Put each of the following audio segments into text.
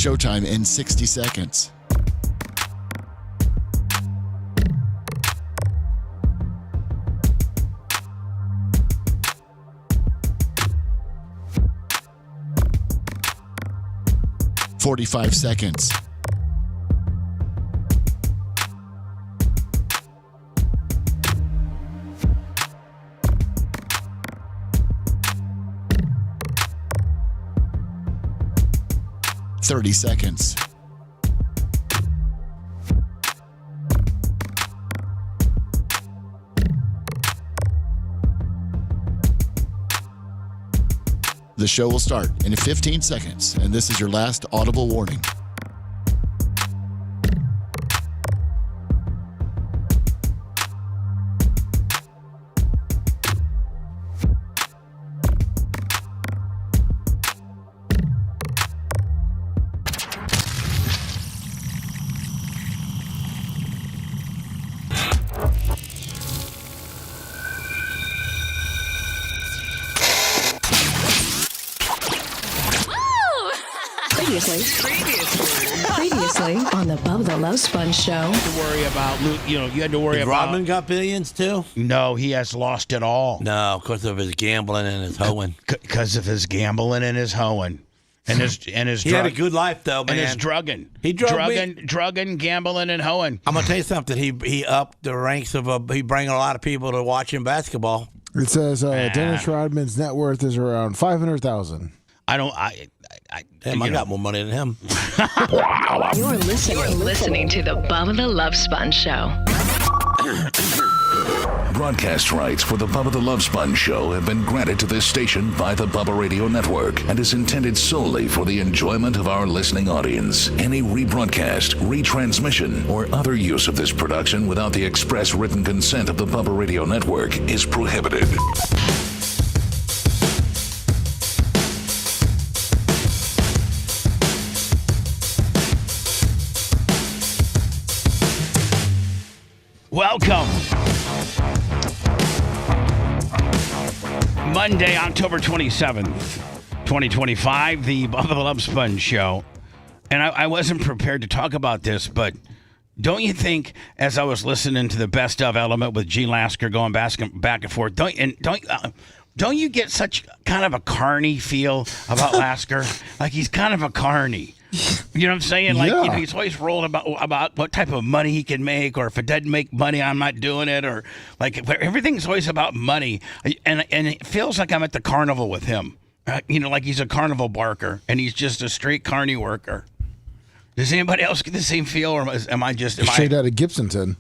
Showtime in 60 seconds. "45 seconds. "30 seconds. The show will start in 15 seconds, and this is your last audible warning. Previously on the Bubba the Love Sponge show. You had to worry about. Rodman got billions too? No, he has lost it all. No, because of his gambling and his hoeing. Because of his gambling and his hoeing. And his he had a good life though, man. And his drugging. He drugging, gambling, and hoeing. I'm gonna tell you something. He upped the ranks of he bring a lot of people to watch him basketball. It says Dennis Rodman's net worth is around $500,000. Damn, I got more money than him. You're listening to the Bubba the Love Sponge show. Broadcast rights for the Bubba the Love Sponge show have been granted to this station by the Bubba Radio Network and is intended solely for the enjoyment of our listening audience. Any rebroadcast, retransmission, or other use of this production without the express written consent of the Bubba Radio Network is prohibited. Welcome. Monday, October 27th, 2025, the Bubba the Love Sponge show. And I wasn't prepared to talk about this, but don't you think, as I was listening to the best of element with Gene Lasker going back and forth, don't you get such kind of a carny feel about Lasker? Like he's kind of a carny. You know what I'm saying? Like, yeah. He's always rolling about what type of money he can make, or if it doesn't make money, I'm not doing it, or like everything's always about money. And it feels like I'm at the carnival with him. Like he's a carnival barker, and he's just a straight carny worker. Does anybody else get the same feel, or am I just straight out of Gibsonton?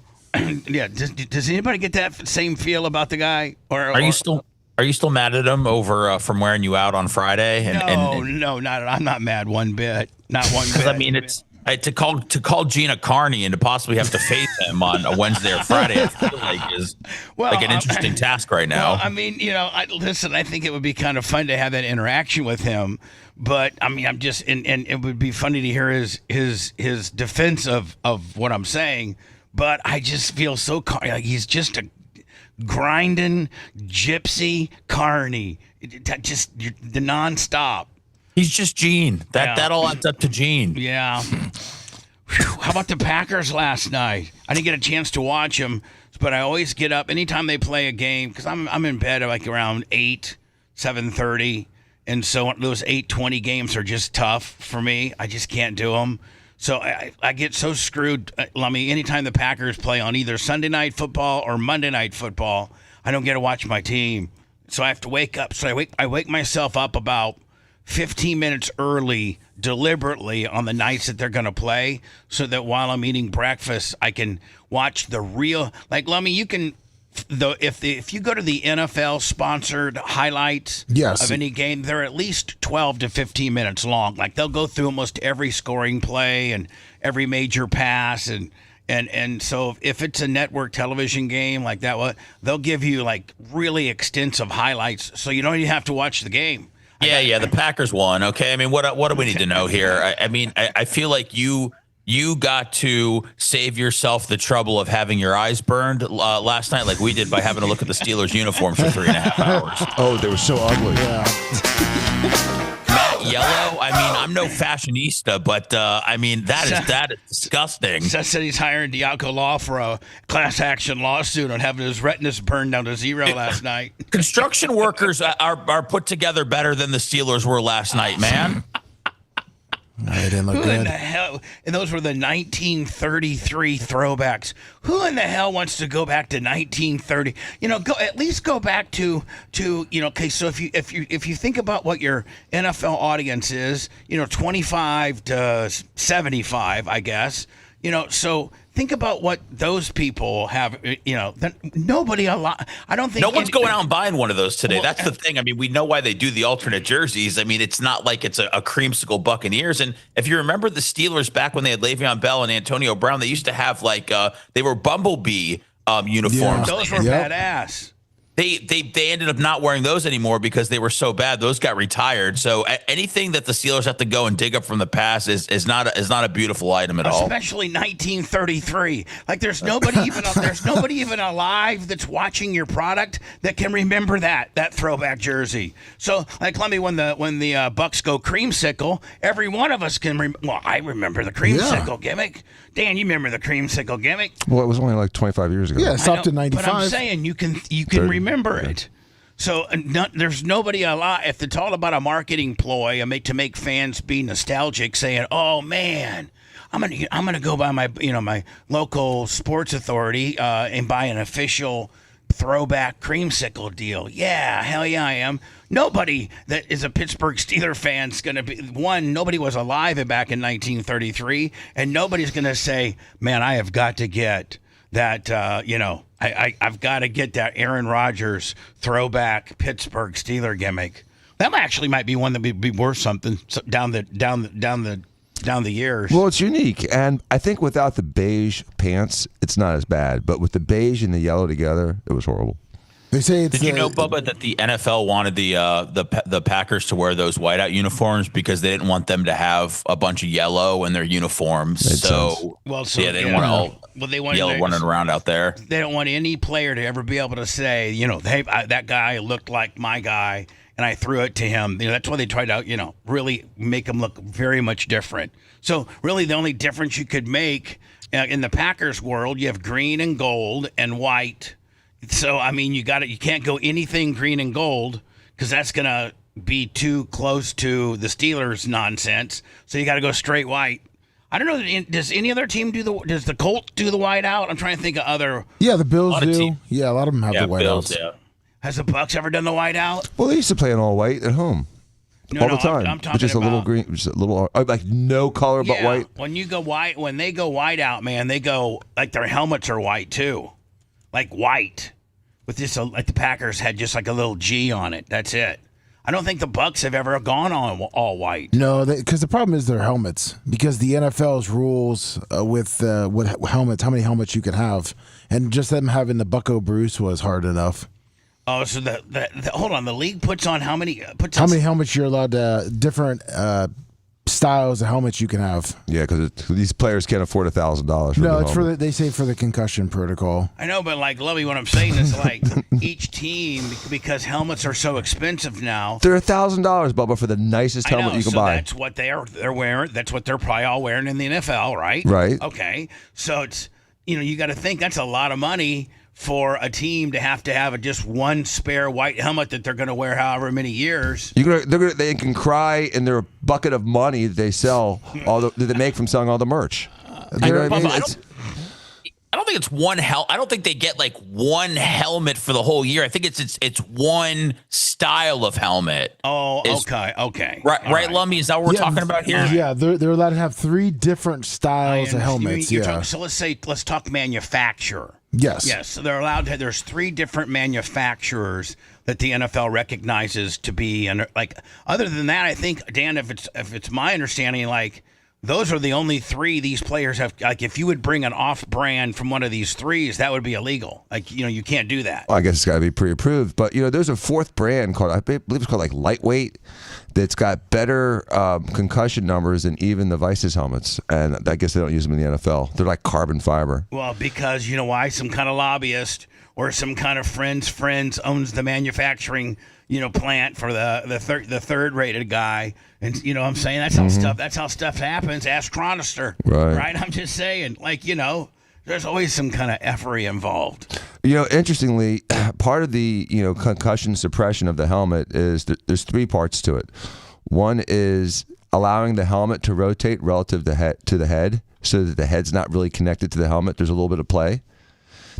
Yeah. Does anybody get that same feel about the guy? Are you still mad at him over from wearing you out on Friday? No, I'm not mad one bit. Not one bit. Because I mean, it's to call Gina Carney and to possibly have to face him on a Wednesday or Friday. I feel like is like an interesting task right now. Well, I mean, I think it would be kind of fun to have that interaction with him. But I mean, I'm just and it would be funny to hear his defense of what I'm saying. But I just feel so like he's just a grinding gypsy carny, just the nonstop. He's just Gene. That all adds up to Gene. Yeah. How about the Packers last night? I didn't get a chance to watch them, but I always get up anytime they play a game because I'm in bed at like around 7:30, and so those 8:20 games are just tough for me. I just can't do them. So I get so screwed. Anytime the Packers play on either Sunday Night Football or Monday Night Football, I don't get to watch my team. So I have to wake up. So I wake myself up about 15 minutes early deliberately on the nights that they're going to play so that while I'm eating breakfast, I can watch the real, like, Lummy, you can, if you go to the NFL sponsored highlights of any game, they're at least 12 to 15 minutes long. Like they'll go through almost every scoring play and every major pass. And so if it's a network television game like that, they'll give you like really extensive highlights. So you don't even have to watch the game. Yeah, the Packers won. Okay, I mean, what do we need to know here? I feel like you got to save yourself the trouble of having your eyes burned last night, like we did by having to look at the Steelers uniforms for 3.5 hours. Oh, they were so ugly. Yeah. Matt Yellow. I mean, I'm no fashionista, but I mean that is disgusting. Seth said he's hiring Diaco Law for a class action lawsuit on having his retinas burned down to zero last night. Construction workers are put together better than the Steelers were last night, man. No, they didn't look Who good. in the hell? And those were the 1933 throwbacks. Who in the hell wants to go back to 1930? At least go back to Okay, so if you think about what your NFL audience is, 25 to 75, I guess. So think about what those people have. Nobody alive. I don't think no one's going out and buying one of those today. That's the thing. I mean, we know why they do the alternate jerseys. I mean, it's not like it's a creamsicle Buccaneers. And if you remember the Steelers back when they had Le'Veon Bell and Antonio Brown, they used to have they were Bumblebee uniforms. Yeah. Those were badass. They ended up not wearing those anymore because they were so bad. Those got retired. So anything that the Steelers have to go and dig up from the past is not a beautiful item at all. Especially 1933. Like there's nobody even alive that's watching your product that can remember that throwback jersey. So like let me when the Bucks go creamsicle, every one of us can I remember the creamsicle gimmick. Dan, you remember the creamsicle gimmick? Well, it was only like 25 years ago. Yeah, it stopped in 95. But I'm saying you can remember it. So there's nobody alive. If it's all about a marketing ploy to make fans be nostalgic, saying, "Oh man, I'm gonna go by my local sports authority and buy an official throwback creamsicle deal." Yeah, hell yeah, I am. Nobody that is a Pittsburgh Steelers fan is going to be nobody was alive back in 1933, and nobody's going to say, "Man, I have got to get that." I've got to get that Aaron Rodgers throwback Pittsburgh Steeler gimmick. That actually might be one that would be worth something down the years. Well, it's unique, and I think without the beige pants, it's not as bad. But with the beige and the yellow together, it was horrible. They say it's. Did you know, Bubba, that the NFL wanted the Packers to wear those whiteout uniforms because they didn't want them to have a bunch of yellow in their uniforms? They didn't want all yellow running around out there. They don't want any player to ever be able to say, hey, that guy looked like my guy, and I threw it to him. That's why they tried to, really make him look very much different. So really, the only difference you could make in the Packers world, you have green and gold and white. So I mean, you can't go anything green and gold because that's gonna be too close to the Steelers nonsense. So you got to go straight white. I don't know. Does any other team does the Colts do the white out? I'm trying to think of other. Yeah, the Bills do. Yeah, a lot of them have the white Bills, outs. yeah. Has the Bucks ever done the white out? Well, they used to play in all white at home. All the time. I'm talking just a little green, just a little like no color but white. When they go white out, man, they go like their helmets are white too, like white, with just like the Packers had just like a little G on it. That's it. I don't think the Bucks have ever gone on all white. No, because the problem is their helmets. Because the NFL's rules with helmets, how many helmets you can have, and just them having the Bucco Bruce was hard enough. Oh, so hold on. The league puts on how many? How many helmets you're allowed to? Different styles of helmets you can have. Yeah, because these players can't afford $1,000. No, it's they say for the concussion protocol. I know, but like, Lovey, what I'm saying is like each team, because helmets are so expensive now. They're $1,000, Bubba, for the nicest helmet you can buy. That's what they're wearing. That's what they're probably all wearing in the NFL, right? Right. Okay, so it's you got to think that's a lot of money for a team to have just one spare white helmet that they're going to wear however many years. They can cry in their bucket of money that they sell, that they make from selling all the merch. You know what I mean? I don't think it's one I don't think they get like one helmet for the whole year. I think it's one style of helmet. Oh, okay. Right, Lummy? Is that what we're talking about here? Yeah, they're allowed to have 3 different styles of helmets. So let's talk manufacturer. Yes. So they're allowed to. There's 3 different manufacturers that the NFL recognizes to be, and like other than that, I think, Dan, if it's my understanding, like those are the only 3 these players have. Like if you would bring an off-brand from one of these 3s, that would be illegal. Like you can't do that. Well, I guess it's got to be pre-approved. But there's a 4th brand called, I believe it's called like Lightweight, that's got better concussion numbers than even the Vice's helmets, and I guess they don't use them in the NFL. They're like carbon fiber. Well, because you know why? Some kind of lobbyist or some kind of friends owns the manufacturing plant for the third rated guy, and you know what I'm saying, that's how stuff happens. Ask Chronister, right? I'm just saying, there's always some kind of effery involved. Interestingly, part of the concussion suppression of the helmet is there's 3 parts to it. One is allowing the helmet to rotate relative to the head, so that the head's not really connected to the helmet. There's a little bit of play.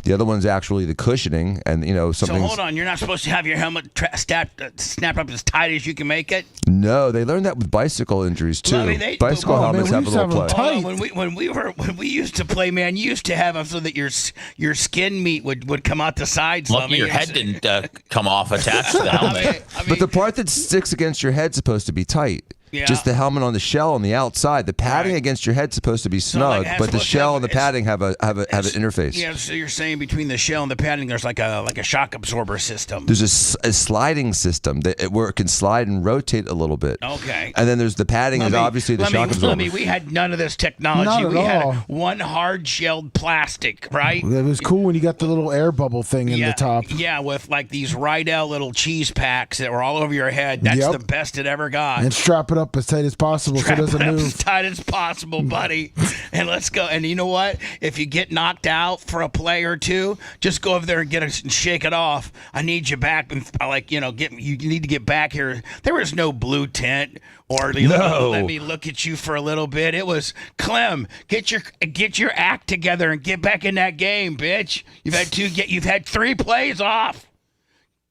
The other one's actually the cushioning, and something. So hold on, you're not supposed to have your helmet snapped up as tight as you can make it. No, they learned that with bicycle injuries too. Well, bicycle helmets have a little play. When we used to play, man, you used to have them so that your skin meat would come out the sides. Lucky your head didn't come off attached to the helmet. But the part that sticks against your head's supposed to be tight. Yeah. Just the helmet on the shell on the outside. The padding against your head's supposed to be snug, but the shell and the padding have an interface. Yeah, so you're saying between the shell and the padding, there's like a shock absorber system. There's a sliding system where it can slide and rotate a little bit. Okay. And then there's the padding is obviously the shock absorber. We had none of this technology. Not at we had all. one hard shelled plastic, right? It was cool when you got the little air bubble thing in the top. Yeah, with like these Rydell little cheese packs that were all over your head. That's the best it ever got. And strap it up as tight as possible so it doesn't move. As tight as possible, buddy. And let's go. And you know what? If you get knocked out for a play or two, just go over there and shake it off. I need you back. And you need to get back here. There was no blue tint or let me look at you for a little bit. It was Clem. Get your act together and get back in that game, bitch. You've had 3 plays off.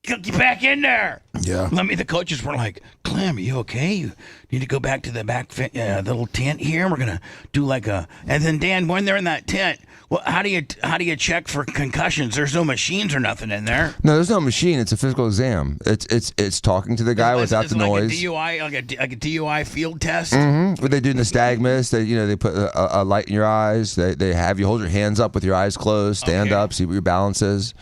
Get back in there. Yeah. The coaches were like, Clem, are you okay? You need to go back to the back little tent here. We're gonna do and then Dan, when they're in that tent, well, how do you check for concussions? There's no machines or nothing in there. No, there's no machine. It's a physical exam. It's talking to the guy without the noise. Like a DUI field test. Mm-hmm. What they do in the nystagmus, they put a light in your eyes. They have you hold your hands up with your eyes closed, stand up, see what your balance is.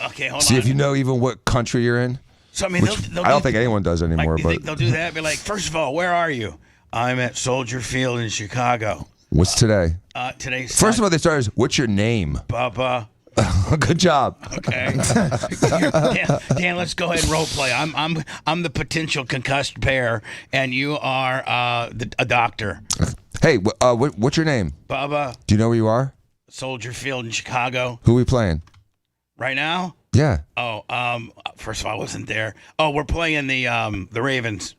Okay, hold on. See if you know even what country you're in. So I mean, I don't think anyone does anymore. But they'll do that. Be like, first of all, where are you? I'm at Soldier Field in Chicago. What's today? Today's first of all, they start as, what's your name? Bubba. Good job. Okay. Dan, let's go ahead and role play. I'm the potential concussed pair, and you are a doctor. Hey, what's your name? Bubba. Do you know where you are? Soldier Field in Chicago. Who are we playing? Right now? Yeah. Oh, first of all, I wasn't there. Oh, we're playing the Ravens.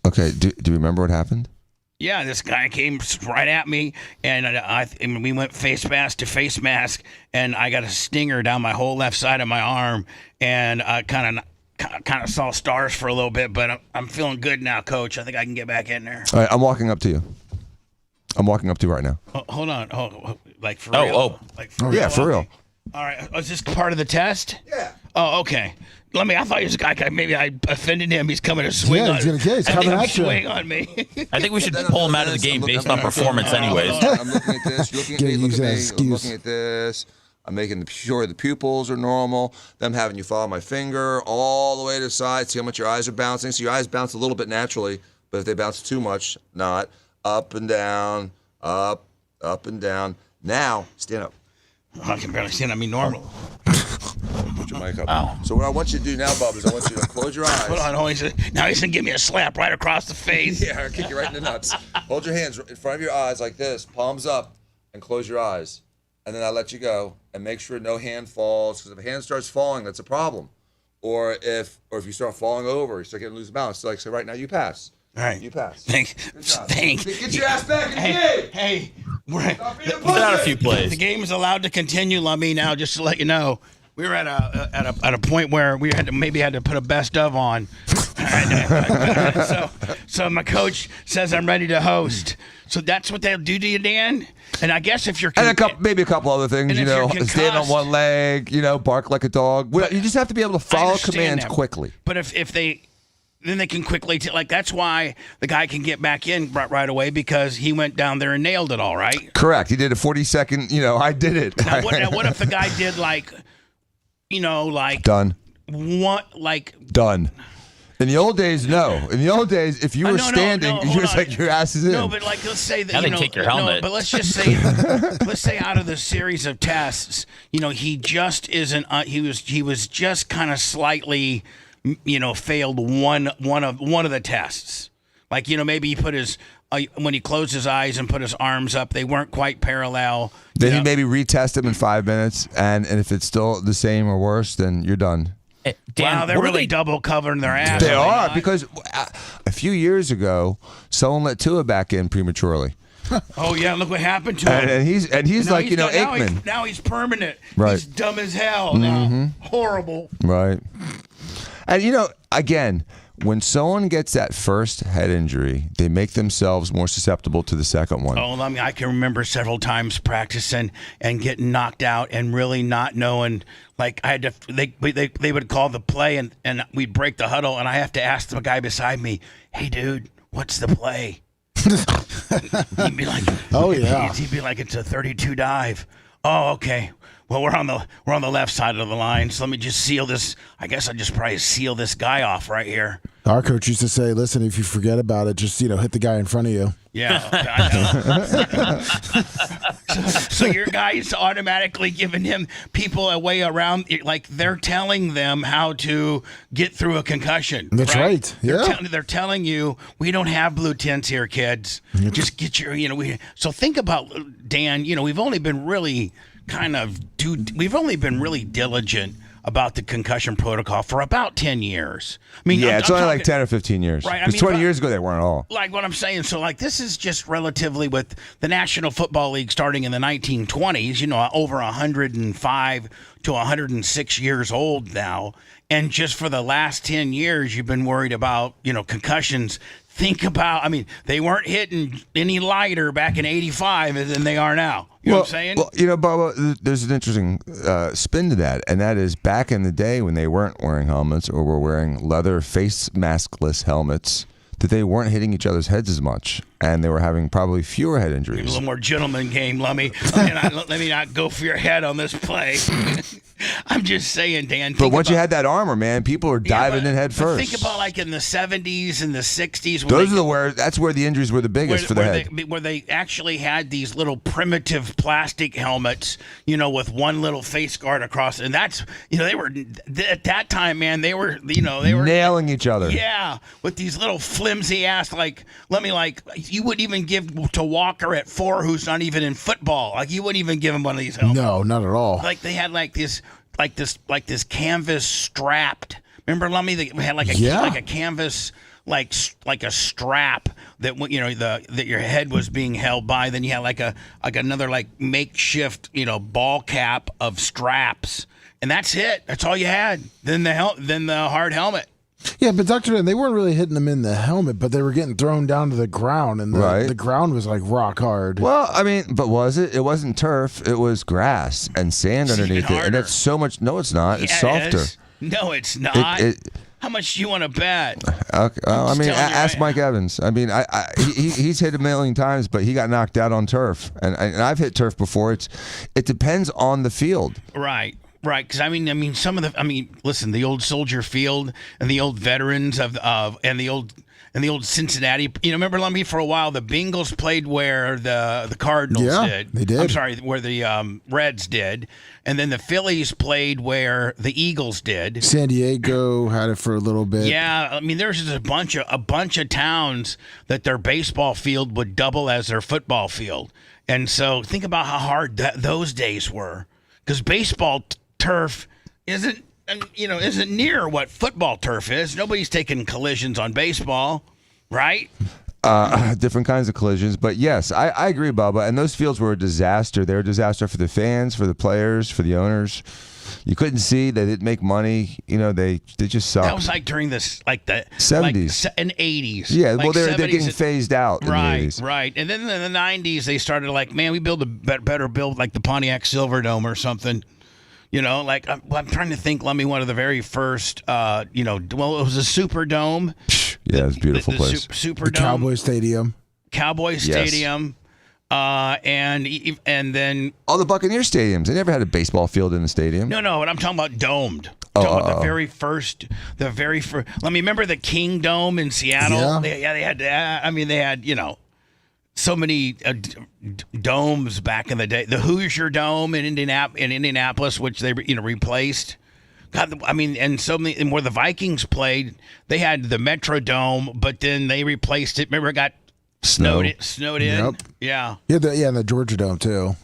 Okay. Do you remember what happened? Yeah, this guy came right at me, and we went face mask to face mask, and I got a stinger down my whole left side of my arm, and I kind of saw stars for a little bit, but I'm feeling good now, Coach. I think I can get back in there. All right, I'm walking up to you. I'm walking up to you right now. Hold on. Like for real? Like for real? Yeah, for real. All right. Is this part of the test? Yeah. Oh, okay. I thought he was a guy. Maybe I offended him. He's coming to swing on me. He's coming at you. Swing on me. I think we should pull him out of the game based on performance anyways. I'm looking at this. You're looking at me. Look at me. I'm looking at this. I'm making sure the pupils are normal. Then I'm having you follow my finger all the way to the side. See how much your eyes are bouncing. So your eyes bounce a little bit naturally, but if they bounce too much, not. Up and down, up and down. Now, stand up. I can barely stand on me normal. Put your mic up. Ow. So what I want you to do now, Bob, is I want you to close your eyes. Hold on. Now he's going to give me a slap right across the face. Yeah, I'll kick you right in the nuts. Hold your hands in front of your eyes like this, palms up, and close your eyes. And then I let you go, and make sure no hand falls, because if a hand starts falling, that's a problem. Or if you start falling over, you start getting loose balance. So right now, you pass. All right. You pass. Thanks. Get your ass back in the game. Hey. Put out a few plays. The game is allowed to continue, Lummy. Now, just to let you know, we were at a point where we had to put a best of on. So my coach says I'm ready to host. So that's what they'll do to you, Dan. And I guess if you're maybe a couple other things, stand on one leg, bark like a dog. You just have to be able to follow commands quickly. But if they. Then they can quickly that's why the guy can get back in right away, because he went down there and nailed it all, right? Correct. He did a 40-second, I did it. Now, what if the guy did done. Done. In the old days, no. In the old days, if you were standing, you was like your ass is in. No, but let's say that they take your helmet. No, but let's just say, out of the series of tests, he just isn't. He was just kind of slightly. failed one of the tests. Like, maybe he put his when he closed his eyes and put his arms up, they weren't quite parallel. Then you maybe retest them in 5 minutes, and if it's still the same or worse, then you're done. Dan, wow, they're really double covering their ass. They are, because a few years ago, someone let Tua back in prematurely. Oh yeah, look what happened to him. And he's like, Aikman. Now he's permanent. Right. He's dumb as hell now. Horrible. Right. And again, when someone gets that first head injury, they make themselves more susceptible to the second one. Oh, I can remember several times practicing and getting knocked out and really not knowing. Like I had to, they would call the play and we'd break the huddle and I have to ask the guy beside me, "Hey, dude, what's the play?" He'd be like, "Oh yeah." He'd be like, "It's a 32 dive." Oh, okay. Well, we're on the left side of the line, so let me just seal this. I guess I'll just probably seal this guy off right here. Our coach used to say, "Listen, if you forget about it, just hit the guy in front of you." Yeah, I know. so your guy's automatically giving him people a way around, like they're telling them how to get through a concussion. That's right. Yeah, they're telling you, we don't have blue tints here, kids. Just get your, So think about, Dan. We've only been really diligent about the concussion protocol for about 10 years. I mean, it's only like 10 or 15 years. Right. Because 20 years ago, they weren't at all. Like what I'm saying. So, this is just relatively with the National Football League starting in the 1920s, over 105 to 106 years old now. And just for the last 10 years, you've been worried about, concussions. Think about, they weren't hitting any lighter back in 85 than they are now. You know what I'm saying? Well, Bubba, there's an interesting spin to that, and that is back in the day when they weren't wearing helmets or were wearing leather face maskless helmets, that they weren't hitting each other's heads as much, and they were having probably fewer head injuries. A little more gentleman game, Lummy. Let me not go for your head on this play. I'm just saying, Dan. But once you had that armor, man, people are diving in head first. Think about like in the 70s and the 60s. That's where the injuries were the biggest for the head. Where they actually had these little primitive plastic helmets, with one little face guard across, and that's, they were at that time, man. They were nailing each other. Yeah, with these little flimsy ass, you wouldn't even give to Walker at 4, who's not even in football. Like you wouldn't even give him one of these helmets. No, not at all. Like they had this canvas strapped. Remember, Lummy? They had like a canvas, like a strap that that your head was being held by. Then you had like another makeshift ball cap of straps, and that's it. That's all you had. Then the hard helmet. Yeah, but Dr. Dan, they weren't really hitting them in the helmet, but they were getting thrown down to the ground, and the ground was like rock hard. Well, but was it? It wasn't turf. It was grass and sand underneath it, and that's so much. No, it's not. It's softer. No, it's not. How much do you want to bet? Okay. Well, ask Mike Evans. He's hit a million times, but he got knocked out on turf, and I've hit turf before. It depends on the field. Right. Right, because some of listen, the old Soldier Field and the old veterans and the old Cincinnati. Remember, Lumby, for a while the Bengals played where the Cardinals did. They did. I'm sorry, where the Reds did, and then the Phillies played where the Eagles did. San Diego had it for a little bit. Yeah, there's just a bunch of towns that their baseball field would double as their football field, and so think about how hard those days were, because baseball turf isn't near what football turf is. Nobody's taking collisions on baseball, right? Different kinds of collisions, but yes, I agree, Bubba. And those fields were a disaster. They were a disaster for the fans, for the players, for the owners. You couldn't see. They didn't make money. They just sucked. That was during the 70s and 80s. Yeah, well, they're getting phased out. Right, in the 80s. Right. And then in the 90s, they started we build a better build like the Pontiac Silverdome or something. I'm trying to think, Lummy, one of the very first, it was a Superdome. Yeah, it's a beautiful place. Superdome. The Cowboy Stadium. And then all the Buccaneer stadiums. They never had a baseball field in the stadium. No, but I'm talking about domed. The very first. Let me remember the King Dome in Seattle. Yeah. They had. They had. So many domes back in the day. The Hoosier Dome in Indianapolis, which they replaced. God, I mean, and so many, and where the Vikings played, they had the Metrodome, but then they replaced it. Remember, it got snowed in. Yep. Yeah. Yeah, and the Georgia Dome too.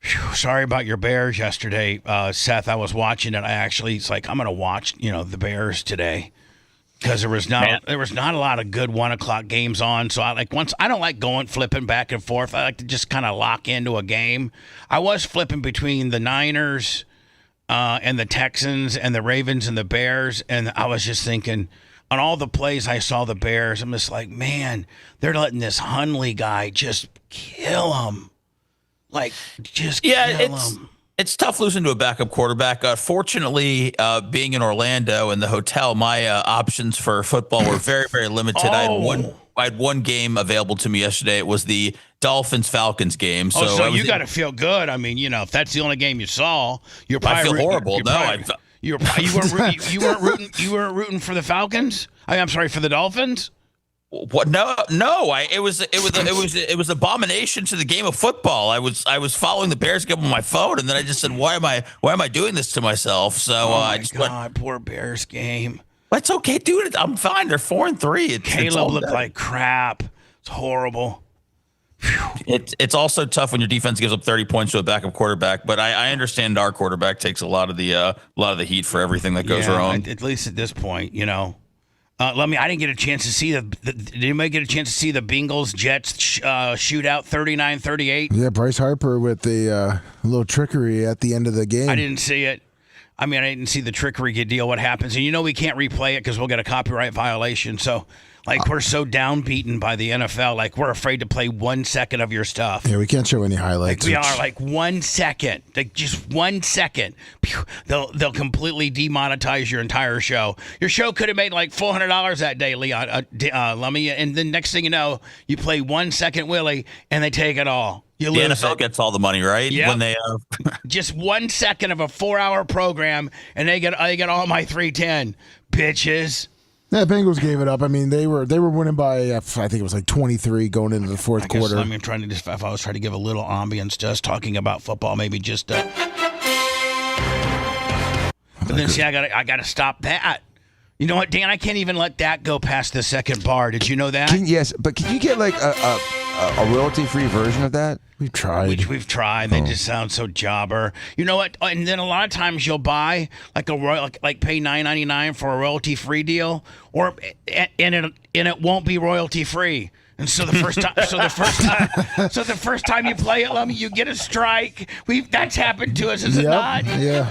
Whew, sorry about your Bears yesterday, Seth. I was watching it. It's like I'm going to watch, the Bears today because there was not a lot of good 1 o'clock games on. So I don't like going flipping back and forth. I like to just kind of lock into a game. I was flipping between the Niners and the Texans and the Ravens and the Bears, and I was just thinking on all the plays I saw the Bears, I'm just like, man, they're letting this Hundley guy just kill them. It's tough losing to a backup quarterback. Fortunately, being in Orlando and the hotel, my options for football were very, very limited. I had one game available to me yesterday. It was the Dolphins-Falcons game. So you got to feel good. I mean, if that's the only game you saw, you're probably I feel horrible. You weren't rooting for the Falcons. I'm sorry, for the Dolphins. What? No. It was abomination to the game of football. I was following the Bears game on my phone, and then I just said, why am I doing this to myself? So I just went, poor Bears game. It's okay, dude. I'm fine. They're 4-3. Caleb looked like crap. It's horrible. It's also tough when your defense gives up 30 points to a backup quarterback, but I understand our quarterback takes a lot of the heat for everything that goes wrong. At least at this point, I didn't get a chance to see did anybody get a chance to see the Bengals Jets shootout 39-38? Yeah, Bryce Harper with the little trickery at the end of the game. I didn't see it. I didn't see the trickery deal. What happens? And we can't replay it because we'll get a copyright violation. So, we're so downbeaten by the NFL. We're afraid to play 1 second of your stuff. Yeah, we can't show any highlights. We are 1 second. just 1 second. They'll completely demonetize your entire show. Your show could have made $400 that day, Leon. Lummy. And then next thing you know, you play 1 second Willie, and they take it all. The NFL gets all the money, right? Yep. When they just 1 second of a 4-hour program, and they get all my 310 bitches. Yeah, Bengals gave it up. They were winning by I think it was 23 going into the fourth quarter. I'm trying to if I was trying to give a little ambience, just talking about football, maybe just. But then I got to stop that. You know what, Dan? I can't even let that go past the second bar. Did you know that? Yes, but can you get a royalty-free version of that? We've tried. We've tried. They just sound so jobber. You know what? And then a lot of times you'll buy pay $9.99 for a royalty-free deal, and it won't be royalty-free. And so the first time you play it, you get a strike. That's happened to us, is it not? Yeah.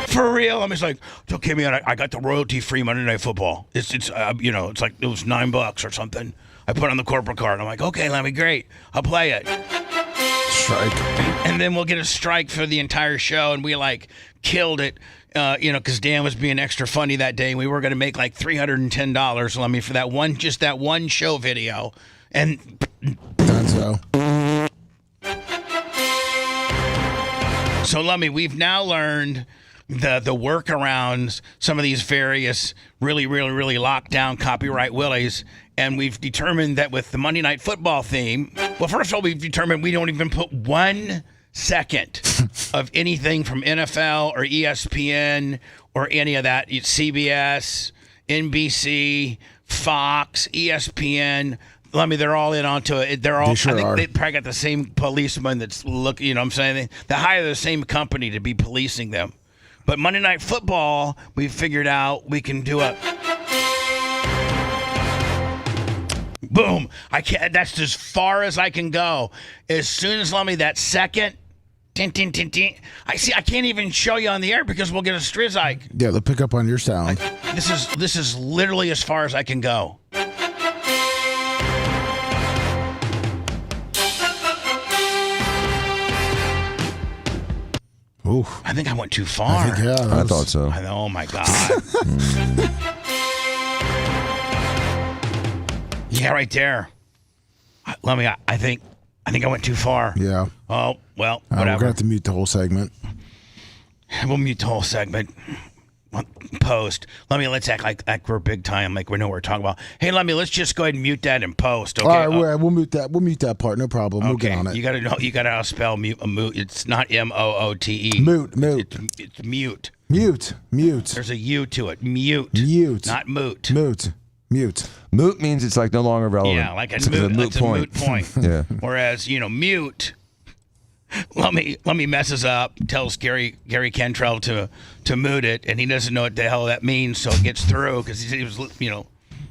For real, I'm just like, okay, man. I got the royalty-free Monday Night Football. It's it was $9 or something. I put on the corporate card. I'm like, okay, Lemmy, great. I'll play it. Strike. And then we'll get a strike for the entire show, and we killed it. Because Dan was being extra funny that day. We were going to make $310, Lemmy, for that one show video, and done so. So, Lummy, we've now learned the workarounds, some of these various really, really, really locked down copyright willies, and we've determined that with the Monday Night Football theme, well, first of all, we've determined we don't even put 1 second of anything from NFL or ESPN or any of that. It's CBS, NBC, Fox, ESPN. They're all in onto it. They're all. They probably got the same policeman that's looking. You know what I'm saying? They hire the same company to be policing them. But Monday Night Football, we figured out we can do a boom. I can't. That's as far as I can go. As soon as that second. Tin, tin, tin, tin. I can't even show you on the air because we'll get a strizike. Yeah, they'll pick up on your sound. This is literally as far as I can go. Oof. I think I went too far. I thought so. Oh my God. Yeah, right there. I think I went too far. Yeah. Oh, well, We're whatever. going to have to mute the whole segment. We'll mute the whole segment. post. Let's act like we're big time, like we know what we're talking about. Hey, let's just go ahead and mute that and post. Okay. All right, we'll mute that. We'll mute that part. No problem. We'll get on it. You gotta know. You gotta spell mute. It's not MOOTE. Moot. It's mute. Mute. There's a U to it. Mute. Not moot. Mute. Moot means it's like no longer relevant. Yeah, like it's a moot point. Yeah. Whereas mute. Lummy messes up, tells Gary Cantrell to moot it, and he doesn't know what the hell that means, so it gets through because he was,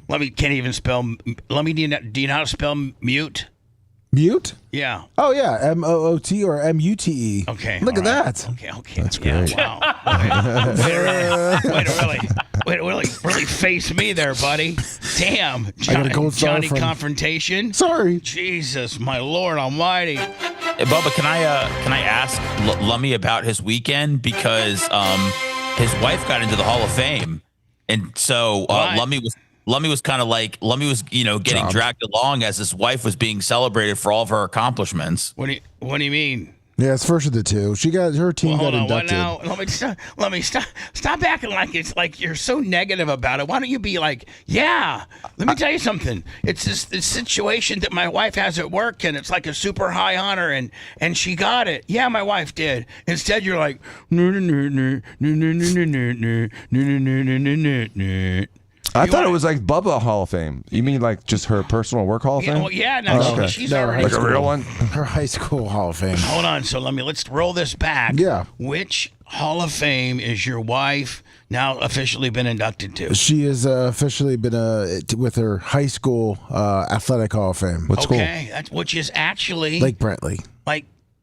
Lummy can't even spell. Lummy, do you know how to spell mute? Mute? Yeah. Oh yeah, MOOT or MUTE. Okay. Look at that. Okay. That's great. Wow. Way to really face me there, buddy. Damn. I got a gold star Johnny from Confrontation. Sorry. Jesus, my Lord Almighty. Hey, Bubba, can I ask Lummy about his weekend, because his wife got into the Hall of Fame, and so Lummy was kind of like getting dragged along as his wife was being celebrated for all of her accomplishments. What do you mean? Yeah, it's first of the two. Her team got inducted. Let me stop acting like it's like you're so negative about it. Why don't you be like, yeah? Let me tell you something. It's this situation that my wife has at work, and it's like a super high honor, and she got it. Yeah, my wife did. Instead, you're like, I thought it was like Bubba Hall of Fame. You mean like just her personal work Hall of Fame? Well, yeah, no, she's already like a real one. Her high school Hall of Fame. Hold on, so let's roll this back. Yeah. Which Hall of Fame is your wife now officially been inducted to? She has officially been with her high school athletic Hall of Fame. What school? Okay, which is actually Lake Brentley.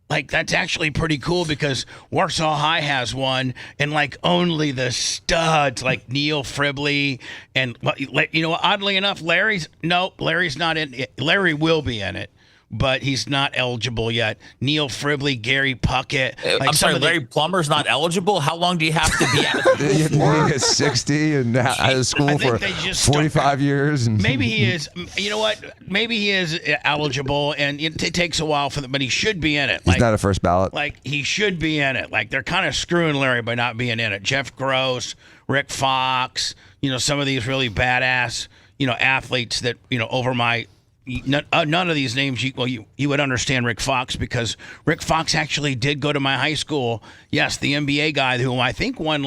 Like that's actually pretty cool, because Warsaw High has one, and like only the studs like Neil Fribley and oddly enough, Larry's not in it. Larry will be in it, but he's not eligible yet. Neil Fribley, Gary Puckett. I'm sorry, Larry Plummer's not eligible? How long do you have to be out You have to get 60 and out of school for 45 years. And maybe he is. You know what? Maybe he is eligible, and it takes a while for them, but he should be in it. He's not a first ballot. Like, he should be in it. Like, they're kind of screwing Larry by not being in it. Jeff Gross, Rick Fox, some of these really badass, athletes that, over my... None of these names, you would understand Rick Fox, because Rick Fox actually did go to my high school. Yes, the NBA guy who I think won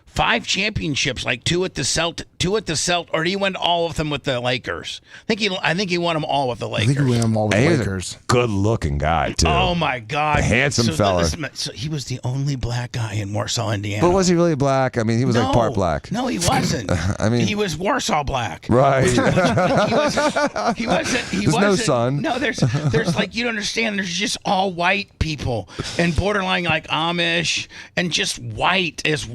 5 championships, like 2 at the Celt, or he won all of them with the Lakers. I think he won them all with the Lakers. I think he won them all with the He's Lakers. a good-looking guy too. Oh my God, a handsome fella. So he was the only black guy in Warsaw, Indiana. But was he really black? I mean, he was like part black. No, he wasn't. I mean, he was Warsaw black. Right. He wasn't. There's no sun. No, there's like, you don't understand. There's just all white people and borderline like Amish and just white as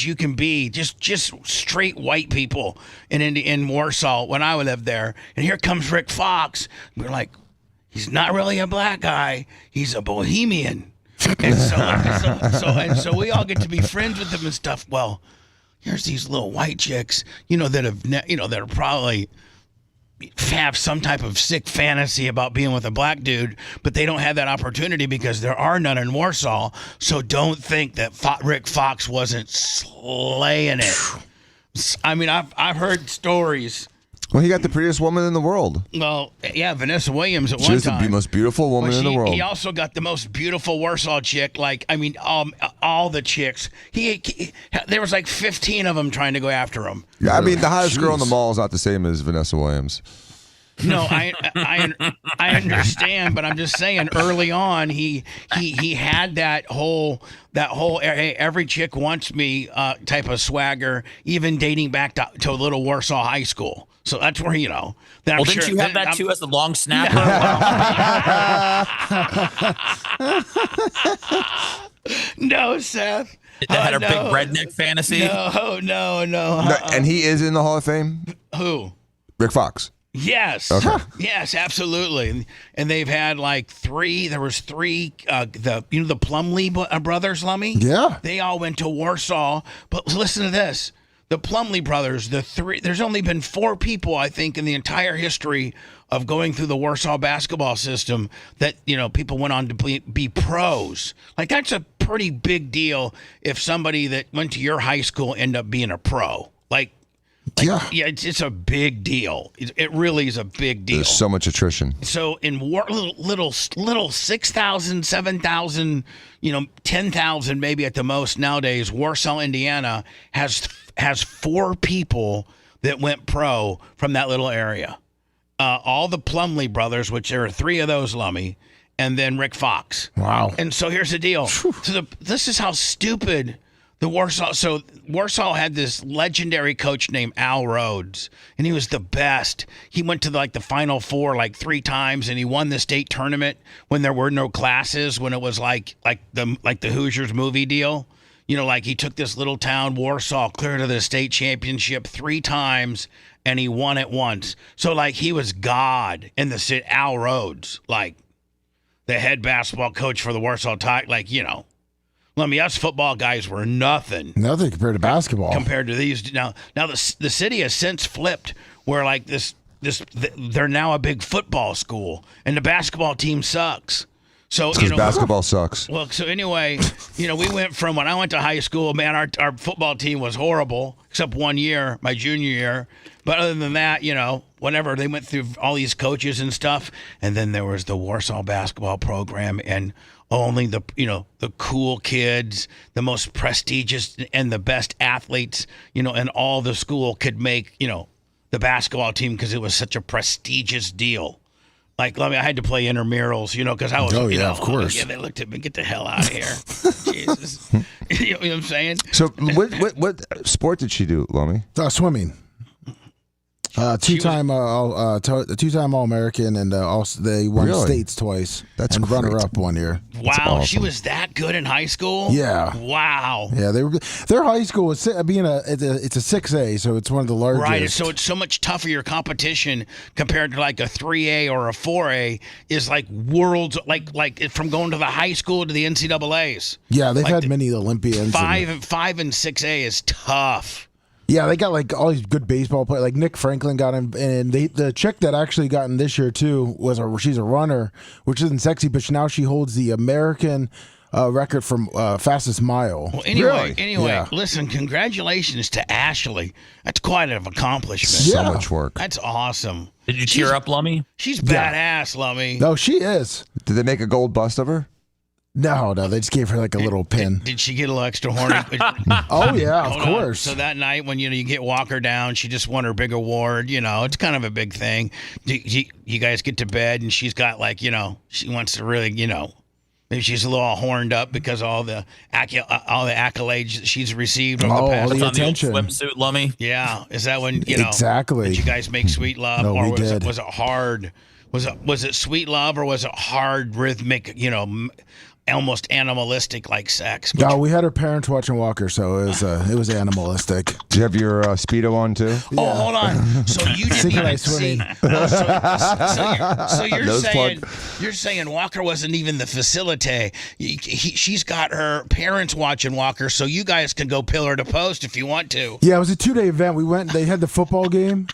you can be. Just straight white people in Warsaw when I lived there. And here comes Rick Fox. We're like, he's not really a black guy. He's a bohemian. And so we all get to be friends with him and stuff. Well, here's these little white chicks, that are probably have some type of sick fantasy about being with a black dude, but they don't have that opportunity because there are none in Warsaw. So don't think that Rick Fox wasn't slaying it. I mean, I've heard stories. Well, he got the prettiest woman in the world. Well, yeah, Vanessa Williams at she one was time. the most beautiful woman in the world. He also got the most beautiful Warsaw chick. Like, I mean, all the chicks. There was like 15 of them trying to go after him. Yeah, I mean, the hottest girl in the mall is not the same as Vanessa Williams. No, I understand, but I'm just saying. Early on, he had that whole hey, every chick wants me type of swagger, even dating back to little Warsaw High School. So that's where Well, didn't you have that too as the long snapper? No, Seth. That had a big redneck fantasy. No. And he is in the Hall of Fame. Who? Rick Fox. Yes. Okay. Yes, absolutely. And they've had like 3. There was 3. The Plumlee brothers, Lummy. Yeah. They all went to Warsaw. But listen to this: the Plumlee brothers, the 3. There's only been 4 people, I think, in the entire history of going through the Warsaw basketball system that people went on to be pros. Like, that's a pretty big deal if somebody that went to your high school end up being a pro. Yeah, it's a big deal. It really is a big deal. There's so much attrition. So in little 6,000, 7,000, 10,000 maybe at the most nowadays, Warsaw, Indiana has 4 people that went pro from that little area. All the Plumley brothers, which there are 3 of those, Lummy, and then Rick Fox. Wow. And so here's the deal. So this is how stupid the Warsaw. So Warsaw had this legendary coach named Al Rhodes, and he was the best. He went to the Final Four 3 times, and he won the state tournament when there were no classes. When it was like the Hoosiers movie deal. He took this little town, Warsaw, clear to the state championship 3 times, and he won it once. So he was God in the city. Al Rhodes, the head basketball coach for the Warsaw Tigers, Let me, us football guys were nothing. Nothing compared to basketball. Compared to these. Now the city has since flipped where they're now a big football school and the basketball team sucks. So because basketball sucks. Well, so anyway, we went from when I went to high school, man, our football team was horrible, except one year, my junior year. But other than that, whenever they went through all these coaches and stuff, and then there was the Warsaw basketball program, and only the cool kids, the most prestigious and the best athletes, in all the school could make, the basketball team because it was such a prestigious deal. I had to play intramurals, because I was, of course. Yeah, they looked at me, get the hell out of here. Jesus. You know what I'm saying? So what sport did she do, Lummy? Swimming. Two-time All-American, and also they won states twice. That's and great. runner-up one year. Wow, awesome. She was that good in high school? Yeah. Wow. Yeah, their high school was it's a 6A, so it's one of the largest. Right, so it's so much tougher. Your competition compared to a 3A or a 4A is worlds, from going to the high school to the NCAAs. Yeah, they've had many Olympians. 5 and 6A is tough. Yeah, they got all these good baseball players. Nick Franklin got him, and the chick that actually got in this year too she's a runner, which isn't sexy, but now she holds the American record from fastest mile. Well, anyway, Yeah. Listen, congratulations to Ashley. That's quite an accomplishment. So much work. That's awesome. Did you cheer up, Lummy? She's badass, Lummy. No, she is. Did they make a gold bust of her? No, they just gave her a little pin. Did she get a little extra horny? Oh yeah, of Hold course. on. So that night when you get Walker down, she just won her big award. It's kind of a big thing. You guys get to bed and she's got she wants to really maybe she's a little horned up because all the accolades that she's received over the past. All the On the old attention. swimsuit, Lummy. Yeah, is that when Exactly. Did you guys make sweet love, No, or we was did. it hard? Was it sweet love, or was it hard rhythmic? Almost animalistic like sex. No, we had her parents watching Walker, so it was animalistic. Did you have your Speedo on too? Oh, hold on. So you didn't even see. So you're saying Walker wasn't even the facilitator. She's got her parents watching Walker, so you guys can go pillar to post if you want to. Yeah, it was a 2-day event. We went. They had the football game.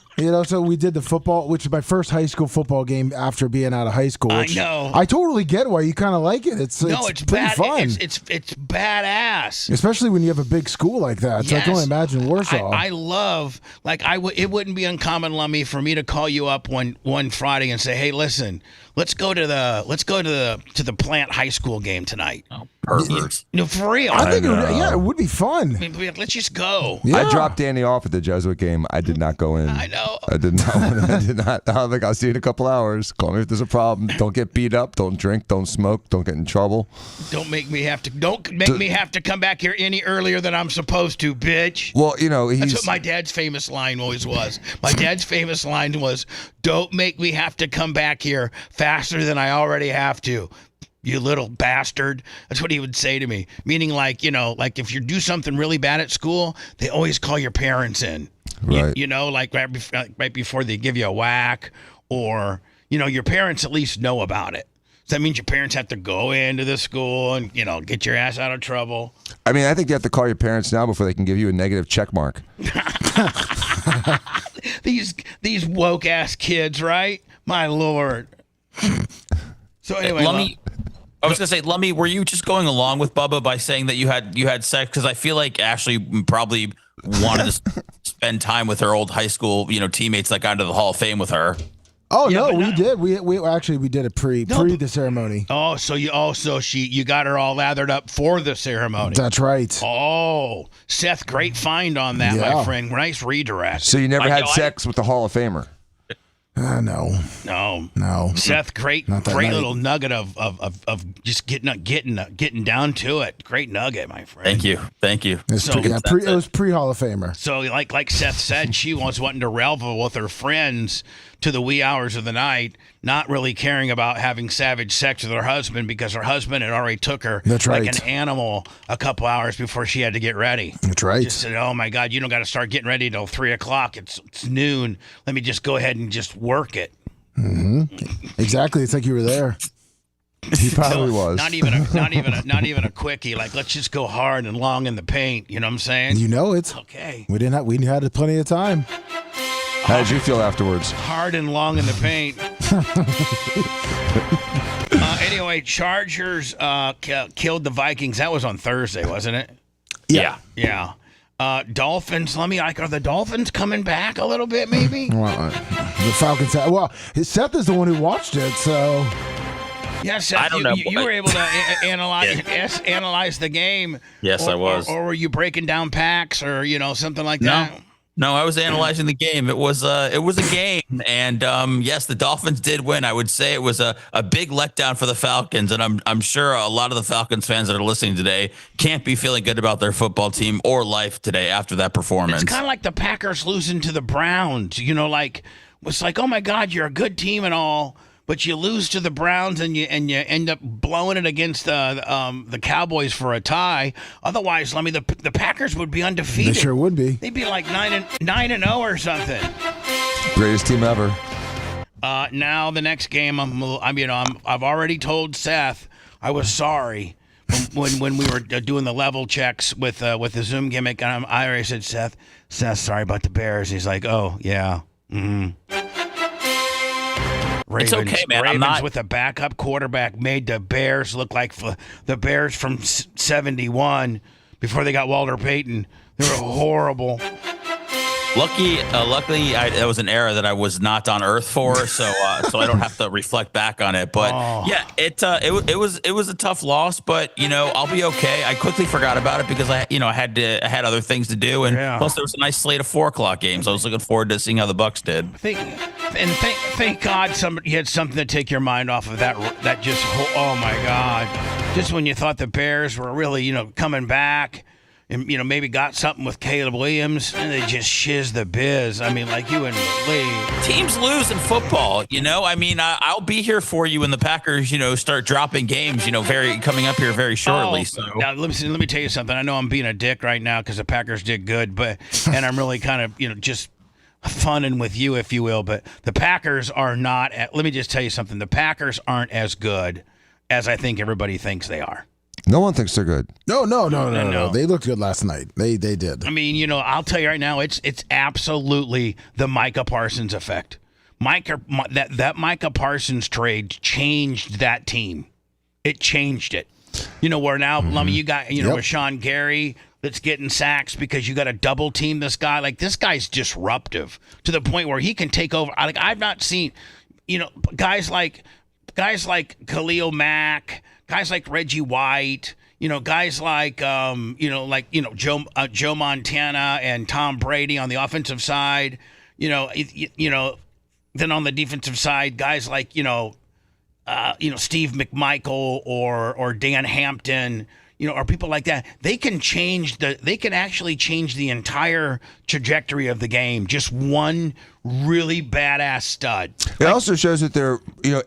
So we did the football, which is my first high school football game after being out of high school. I know. I totally get why you kind of like it. It's pretty bad, fun. It's badass. Especially when you have a big school like that. So I can only imagine Warsaw. I love, it wouldn't be uncommon, Lummy, for me to call you up one Friday and say, hey, listen, let's go to the Plant High School game tonight. Oh, perverts. No, for real. I think it would be fun. Let's just go. Yeah. I dropped Danny off at the Jesuit game. I did not go in. I know. I did not. I did not. I was like, I'll see you in a couple hours. Call me if there's a problem. Don't get beat up. Don't drink. Don't smoke. Don't get in trouble. Don't make me have to come back here any earlier than I'm supposed to, bitch. Well, That's what my dad's famous line always was. My dad's famous line was, don't make me have to come back here faster than I already have to. You little bastard. That's what he would say to me. Meaning if you do something really bad at school, they always call your parents in. Right. Right before they give you a whack, or, your parents at least know about it. So that means your parents have to go into the school and, get your ass out of trouble. I mean, I think you have to call your parents now before they can give you a negative check mark. These woke ass kids, right? My Lord. So anyway, Lummy, I was gonna say, Lummy, were you just going along with Bubba by saying that you had sex? Because I feel like Ashley probably wanted to spend time with her old high school, teammates that got into the Hall of Fame with her. Oh no, we did. We did it pre the ceremony. Oh, so you got her all lathered up for the ceremony. That's right. Oh, Seth, great find on that, my friend. Nice redirect. So you never had sex with the Hall of Famer? No. Seth, great little nugget of just getting down to it. Great nugget, my friend. Thank you. It was pre Hall of Famer. So like Seth said, she was wanting to revel with her friends to the wee hours of the night, not really caring about having savage sex with her husband because her husband had already took her like an animal a couple hours before she had to get ready. That's right. Just said, oh my God, you don't got to start getting ready till 3:00. It's noon. Let me just go ahead and just work it. Mm-hmm. Exactly. It's like you were there. He probably was. Not even a quickie. Like, let's just go hard and long in the paint. You know what I'm saying? It's okay. We had plenty of time. How did you feel afterwards? Hard and long in the paint. Anyway, Chargers killed the Vikings. That was on Thursday, wasn't it? Yeah. Dolphins. Are the Dolphins coming back a little bit? Maybe. Well, the Falcons. Well, Seth is the one who watched it, so. Yeah, Seth, I don't know. You were able to analyze the game. Yes, I was. Or were you breaking down packs or something like that? No, I was analyzing the game. It was a game, and yes, the Dolphins did win. I would say it was a big letdown for the Falcons, and I'm sure a lot of the Falcons fans that are listening today can't be feeling good about their football team or life today after that performance. It's kind of like the Packers losing to the Browns. It's like, oh my God, you're a good team and all, but you lose to the Browns and you end up blowing it against the Cowboys for a tie. Otherwise, the Packers would be undefeated. They sure would be. They'd be like 9-0 or something. Greatest team ever. Now the next game, I've already told Seth I was sorry when we were doing the level checks with the Zoom gimmick, and I already said, Seth, sorry about the Bears. He's like, oh yeah. Mm-hmm. Ravens, it's okay, man. Ravens with a backup quarterback made the Bears look like the Bears from 71 before they got Walter Payton. They were horrible. Luckily, that was an era that I was not on Earth for, so I don't have to reflect back on it. But yeah, it was a tough loss, but I'll be okay. I quickly forgot about it because I had other things to do, and plus there was a nice slate of 4:00 games. I was looking forward to seeing how the Bucs did. Thank God you had something to take your mind off of that. That just oh my God, just when you thought the Bears were really coming back. And, maybe got something with Caleb Williams, and they just shiz the biz. I mean, like you and Lee. Teams lose in football, I'll be here for you when the Packers, start dropping games, coming up here very shortly. So. Now, let me tell you something. I know I'm being a dick right now because the Packers did good, and I'm really kind of, just funning with you, if you will. But the Packers are not, let me just tell you something. The Packers aren't as good as I think everybody thinks they are. No one thinks they're good. No. They looked good last night. They did. I mean, I'll tell you right now, it's absolutely the Micah Parsons effect. That Micah Parsons trade changed that team. It changed it. Where now, Lummy, you got Rashawn Gary that's getting sacks because you got to double team this guy. Like, this guy's disruptive to the point where he can take over. Like, I've not seen, guys like Khalil Mack. Guys like Reggie White, guys like Joe Montana and Tom Brady on the offensive side, then on the defensive side, guys like Steve McMichael or Dan Hampton, or people like that. They can actually change the entire trajectory of the game. Just one really badass stud. It also shows that they're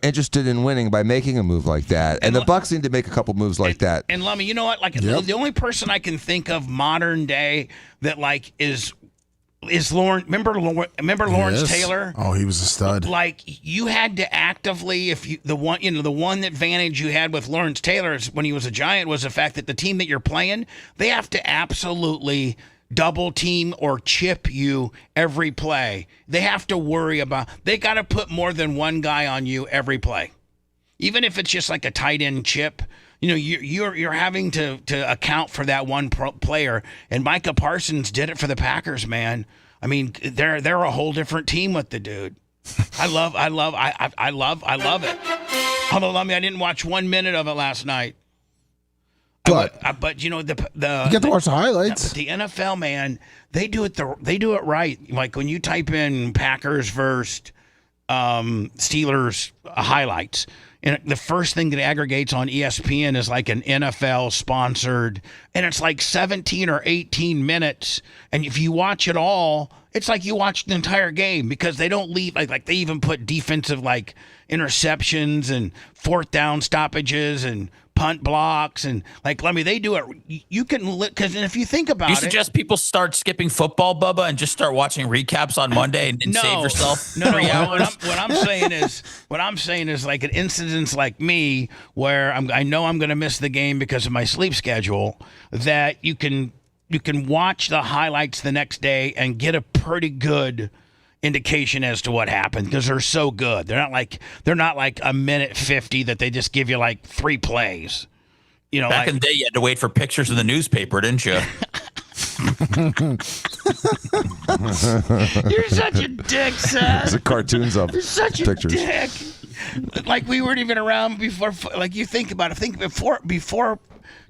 interested in winning by making a move like that, and the Bucs need to make a couple moves like that. And Lummy, you know what? Like the only person I can think of modern day that is Lawrence. Remember Lawrence Taylor? Oh, he was a stud. Like, you had to actively, the one advantage you had with Lawrence Taylor when he was a Giant was the fact that the team that you're playing, they have to absolutely double team or chip you every play. They have to worry about. They got to put more than one guy on you every play. Even if it's just like a tight end chip, you're having to account for that one player. And Micah Parsons did it for the Packers, man. I mean, they're a whole different team with the dude. I love it. Although, I didn't watch 1 minute of it last night. But the you get to watch the highlights. The NFL, man, they do it right. Like when you type in Packers versus Steelers highlights, and the first thing that aggregates on ESPN is like an NFL sponsored, and it's like 17 or 18 minutes. And if you watch it all, it's like you watched the entire game because they don't leave. Like they even put defensive like interceptions and fourth down stoppages and punt blocks and they do it. You can because if you think about you suggest people start skipping football, Bubba, and just start watching recaps on Monday and save yourself. No. What I'm saying is like an incident like me where I know I'm going to miss the game because of my sleep schedule. That you can watch the highlights the next day and get a pretty good indication as to what happened because they're so good. They're not like a minute 50 that they just give you like 3 plays. Back in the day, you had to wait for pictures in the newspaper, didn't you? You're such a dick, Seth. The cartoons of You're such pictures. a dick. Like we weren't even around before. Like you think about it. Think before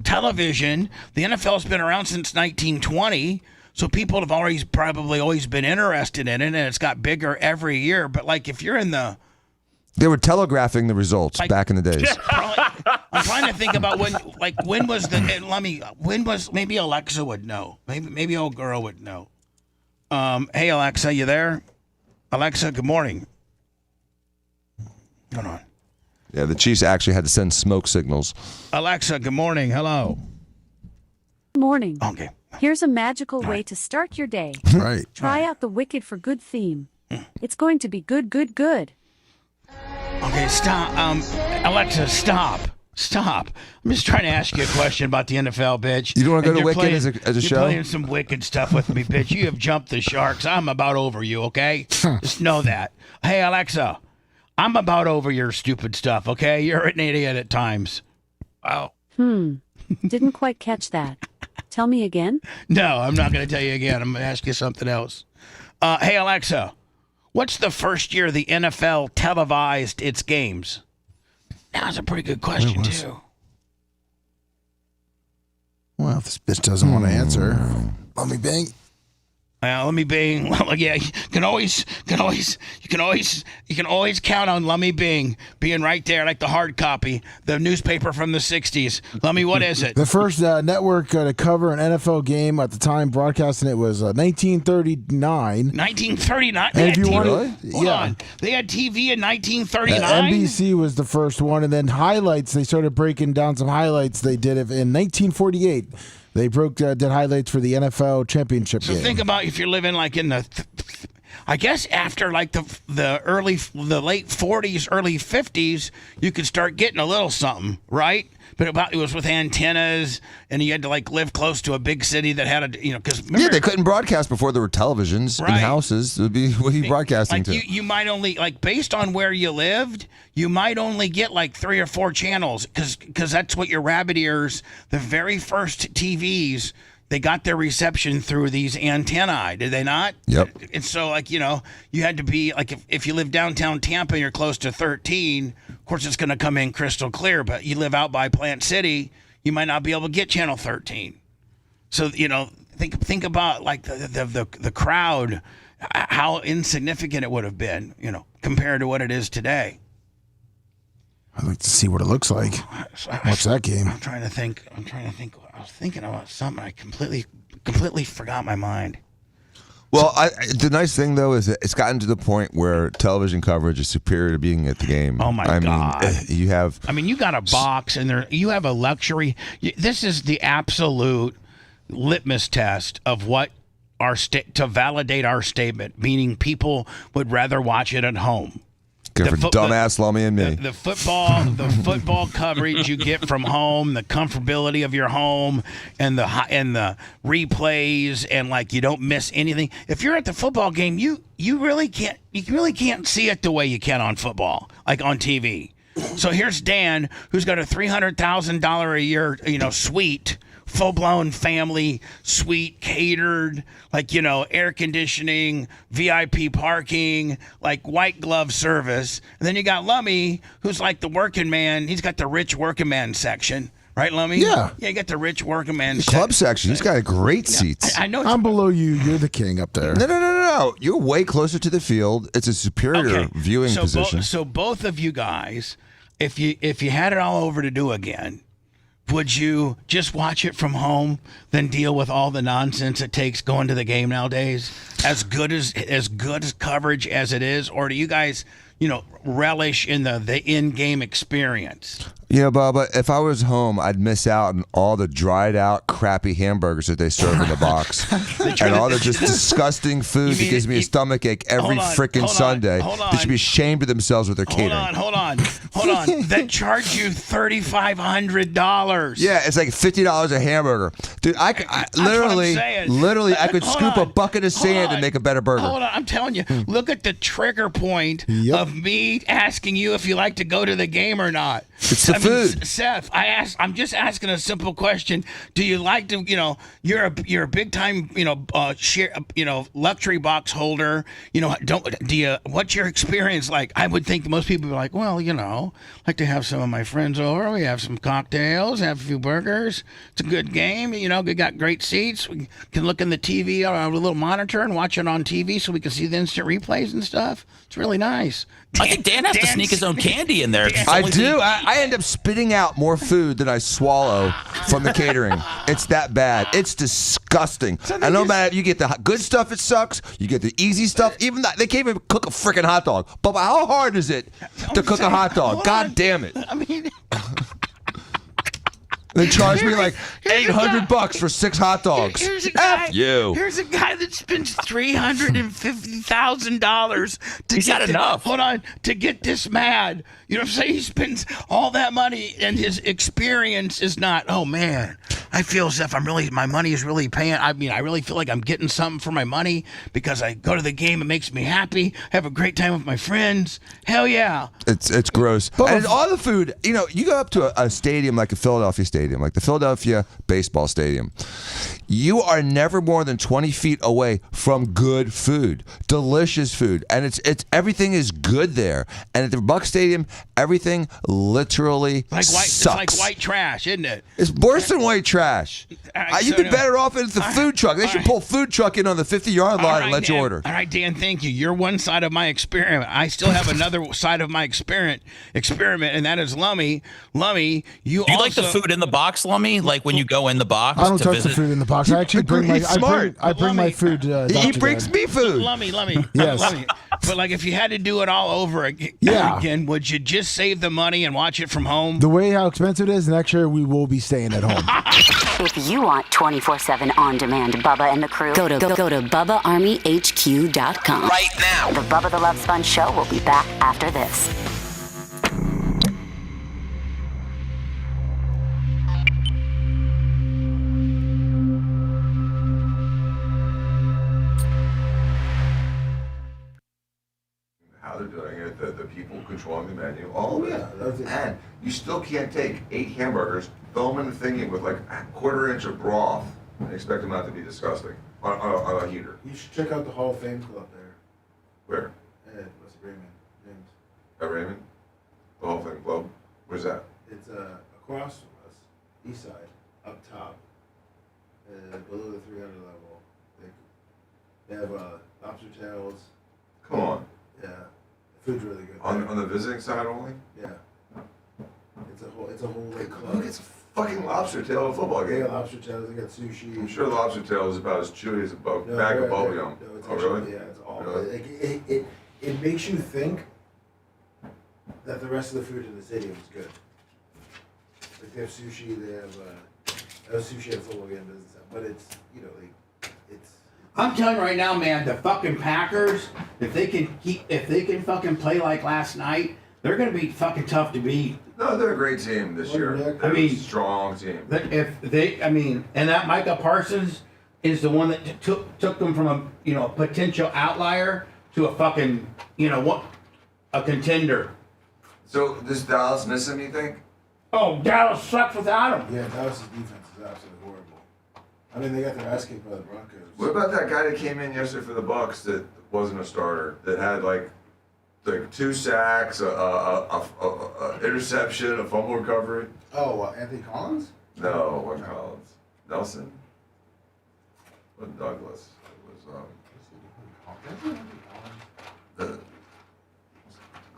television, the NFL's been around since 1920. So people have probably always been interested in it, and it's got bigger every year. But like if you're in they were telegraphing the results back in the days. I'm trying to think about when was maybe Alexa would know. Maybe old girl would know. Hey Alexa, you there? Alexa, good morning. Hold on. Yeah, the Chiefs actually had to send smoke signals. Alexa, good morning. Hello. Morning. Okay. Here's a magical way to start your day. Right. Try out the Wicked for Good theme. It's going to be good, good, good. Okay, stop. Alexa, stop. I'm just trying to ask you a question about the NFL, bitch. You don't want to go to you're Wicked as a you're show? You're playing some Wicked stuff with me, bitch. You have jumped the sharks. I'm about over you, okay? Just know that. Hey, Alexa, I'm about over your stupid stuff, okay? You're an idiot at times. Wow. Didn't quite catch that. Tell me again? No, I'm not going to tell you again. I'm going to ask you something else. Hey, Alexa, what's the first year the NFL televised its games? That's a pretty good question, too. Well, if this bitch doesn't want to answer, let me bang. Let me Bing. Yeah, you can always count on Lummy Bing being right there, like the hard copy, the newspaper from the '60s. Lummy, what is it? The first network to cover an NFL game at the time broadcasting it was 1939. 1939. And if you want, Hold on. They had TV in 1939. NBC was the first one, and then highlights. They started breaking down some highlights. They did it in 1948. They did highlights for the NFL championship game. So think about if you're living like in the, I guess after like the late 40s, early 50s, you could start getting a little something, right? But it was with antennas, and you had to like live close to a big city that had because they couldn't broadcast before there were televisions in houses. It would be what are you broadcasting to? You might only based on where you lived, you might only get like 3 or 4 channels because that's what your rabbit ears. The very first TVs, they got their reception through these antennae, did they not? Yep. And so, you had to be, if you live downtown Tampa and you're close to 13, of course it's going to come in crystal clear, but you live out by Plant City, you might not be able to get channel 13. So, think about, the crowd, how insignificant it would have been, compared to what it is today. I'd like to see what it looks like. Watch that game. I'm trying to think. I was thinking about something. I completely forgot my mind. Well, the nice thing though is that it's gotten to the point where television coverage is superior to being at the game. Oh my God! You got a box, and you have a luxury. This is the absolute litmus test of what to validate our statement. Meaning, people would rather watch it at home. Good for dumbass Lummy and me. The football coverage you get from home, the comfortability of your home, and the replays, and you don't miss anything. If you're at the football game, you really can't see it the way you can on football, like on TV. So here's Dan, who's got a $300,000 a year, suite, full-blown family suite, catered, air conditioning, VIP parking, white glove service. And then you got Lummy, who's like the working man. He's got the rich working man section. Right, Lummy? Yeah. Yeah, you got the rich working man Club section. He's got great seats. I know. I'm below you. You're the king up there. No. You're way closer to the field. It's a superior viewing position. So both of you guys, if you had it all over to do again, would you just watch it from home, then deal with all the nonsense it takes going to the game nowadays? As good as coverage as it is, or do you guys, relish in the in-game experience? Bubba, if I was home, I'd miss out on all the dried out, crappy hamburgers that they serve in the box. And all the just disgusting food that gives me a stomachache every freaking Sunday. They should be ashamed of themselves with their catering. Hold on. That charge you $3,500. Yeah, it's like $50 a hamburger. Dude, I literally, I could scoop a bucket of sand and make a better burger. Hold on, I'm telling you, look at the trigger point of me asking you if you like to go to the game or not. It's the food. Seth, I'm just asking a simple question. Do you like to, you're a big time, luxury box holder. What's your experience like? I would think most people are like, well, like to have some of my friends over. We have some cocktails, have a few burgers. It's a good game. We got great seats. We can look in the TV on a little monitor and watch it on TV so we can see the instant replays and stuff. It's really nice. I think Dan has to sneak his own candy in there. I do. I end up spitting out more food than I swallow from the catering. It's that bad. It's disgusting. And no matter if you get the good stuff, it sucks. You get the easy stuff. Even that, they can't even cook a freaking hot dog. But how hard is it to cook a hot dog? God damn it. I mean... They charge me like $800 for 6 hot dogs. Here's a guy. You. Here's a guy that spends $350,000 to He's got enough. Hold on, to get this mad. You know what I'm saying? He spends all that money, and his experience is not. Oh man, I feel as if my money is really paying. I mean, I really feel like I'm getting something for my money because I go to the game. It makes me happy. Have a great time with my friends. Hell yeah. It's gross. And all the food. You go up to a stadium like a Philadelphia stadium, like the Philadelphia baseball stadium. You are never more than 20 feet away from good food, delicious food, and it's everything is good there. And at the Buck Stadium, everything literally sucks. It's like white trash, isn't it? It's worse than white trash. You'd be better off at the food truck. They should pull food truck in on the 50-yard line and let you order. All right, Dan, thank you. You're one side of my experiment. I still have another side of my experiment, and that is Lummy. Lummy, you also... like the food in the box, Lummy? Like when you go in the box I don't touch the food in the box. I actually bring my my food. He brings me food. Lummy. Yes. Lummy. But if you had to do it all over again, would you just save the money and watch it from home? The way how expensive it is, next year we will be staying at home. If you want 24/7 on-demand Bubba and the crew, go to BubbaArmyHQ.com. Right now. The Bubba the Love Sponge Show will be back after this. How they're doing it, the people controlling the menu, all of it. And you still can't take 8 hamburgers, throw them in the thingy with like a quarter-inch of broth, and expect them not to be disgusting on a heater. You should check out the Hall of Fame Club there. Where? What's Raymond? James. At Raymond? The Hall of Fame Club? Where's that? It's across from us, east side, up top, below the 300 level. They have lobster tails. Come on. Yeah, the food's really good. On the visiting side only? Yeah. It's a whole like club. Look, it's a fucking lobster tail at a football game. They got lobster tails. They got sushi. I'm sure lobster tail is about as chewy as a bag of bubble gum. No, it's really? Yeah, it's all. Really? It makes you think that the rest of the food in the stadium is good. Like they have sushi. They have sushi at a football game, but it's it's. I'm telling you right now, man, the fucking Packers, if they can fucking play like last night, they're gonna be fucking tough to beat. No, they're a great team this year. They're a strong team. And that Micah Parsons is the one that took them from a potential outlier to a fucking a contender. So does Dallas miss him, you think? Oh, Dallas sucks without him. Yeah, Dallas' defense is absolutely horrible. I mean, they got their ass kicked by the Broncos. What about that guy that came in yesterday for the Bucks that wasn't a starter, that had like 2 sacks, a interception, a fumble recovery? Oh, Anthony Collins? No, it wasn't Collins. Nelson? It wasn't Douglas. It was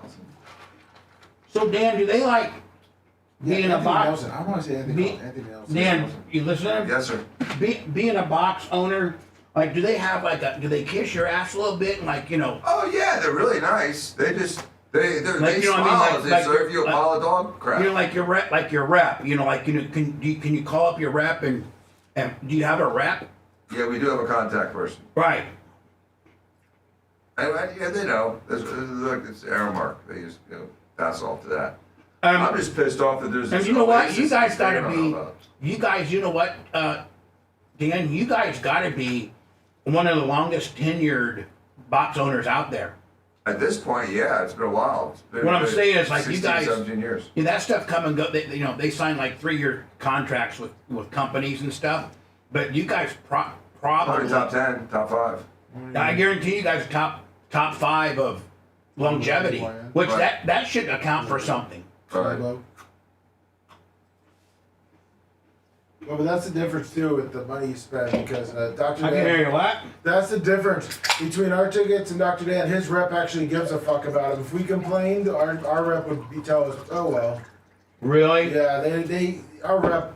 Nelson. So, Dan, do they like being a box? Nelson. I want to say Anthony Nelson. Dan, you listening? Yes, sir. Being a box owner, like, do they have do they kiss your ass a little bit and Oh yeah, they're really nice. They just they Like, you know what I mean? smile. Like- They like serve your- you a like- pile of dog crap. like your rep, can you call up your rep and do you have a rep? Yeah, we do have a contact person. Right. Yeah, they know. Look, it's Aramark. They just pass off to that. I'm just pissed off that there's. And this you know what? oasis You guys thing I gotta don't know be. about. You guys, you know what, Dan? You guys gotta be one of the longest tenured box owners out there. At this point, yeah, it's been a while. It's been What I'm good saying is, like, 16, you guys, 17 years. Yeah, that stuff come and go. They sign like 3-year contracts with companies and stuff. But you guys probably Probably top 10, top 5. I guarantee you guys are top 5 of longevity, which Right. that should account for something. Right. Well, but that's the difference too with the money you spend because Dr. I can hear you. What? That's the difference between our tickets and Dr. Dan. His rep actually gives a fuck about him. If we complained, our rep would tell us, oh well. Really? Yeah, our rep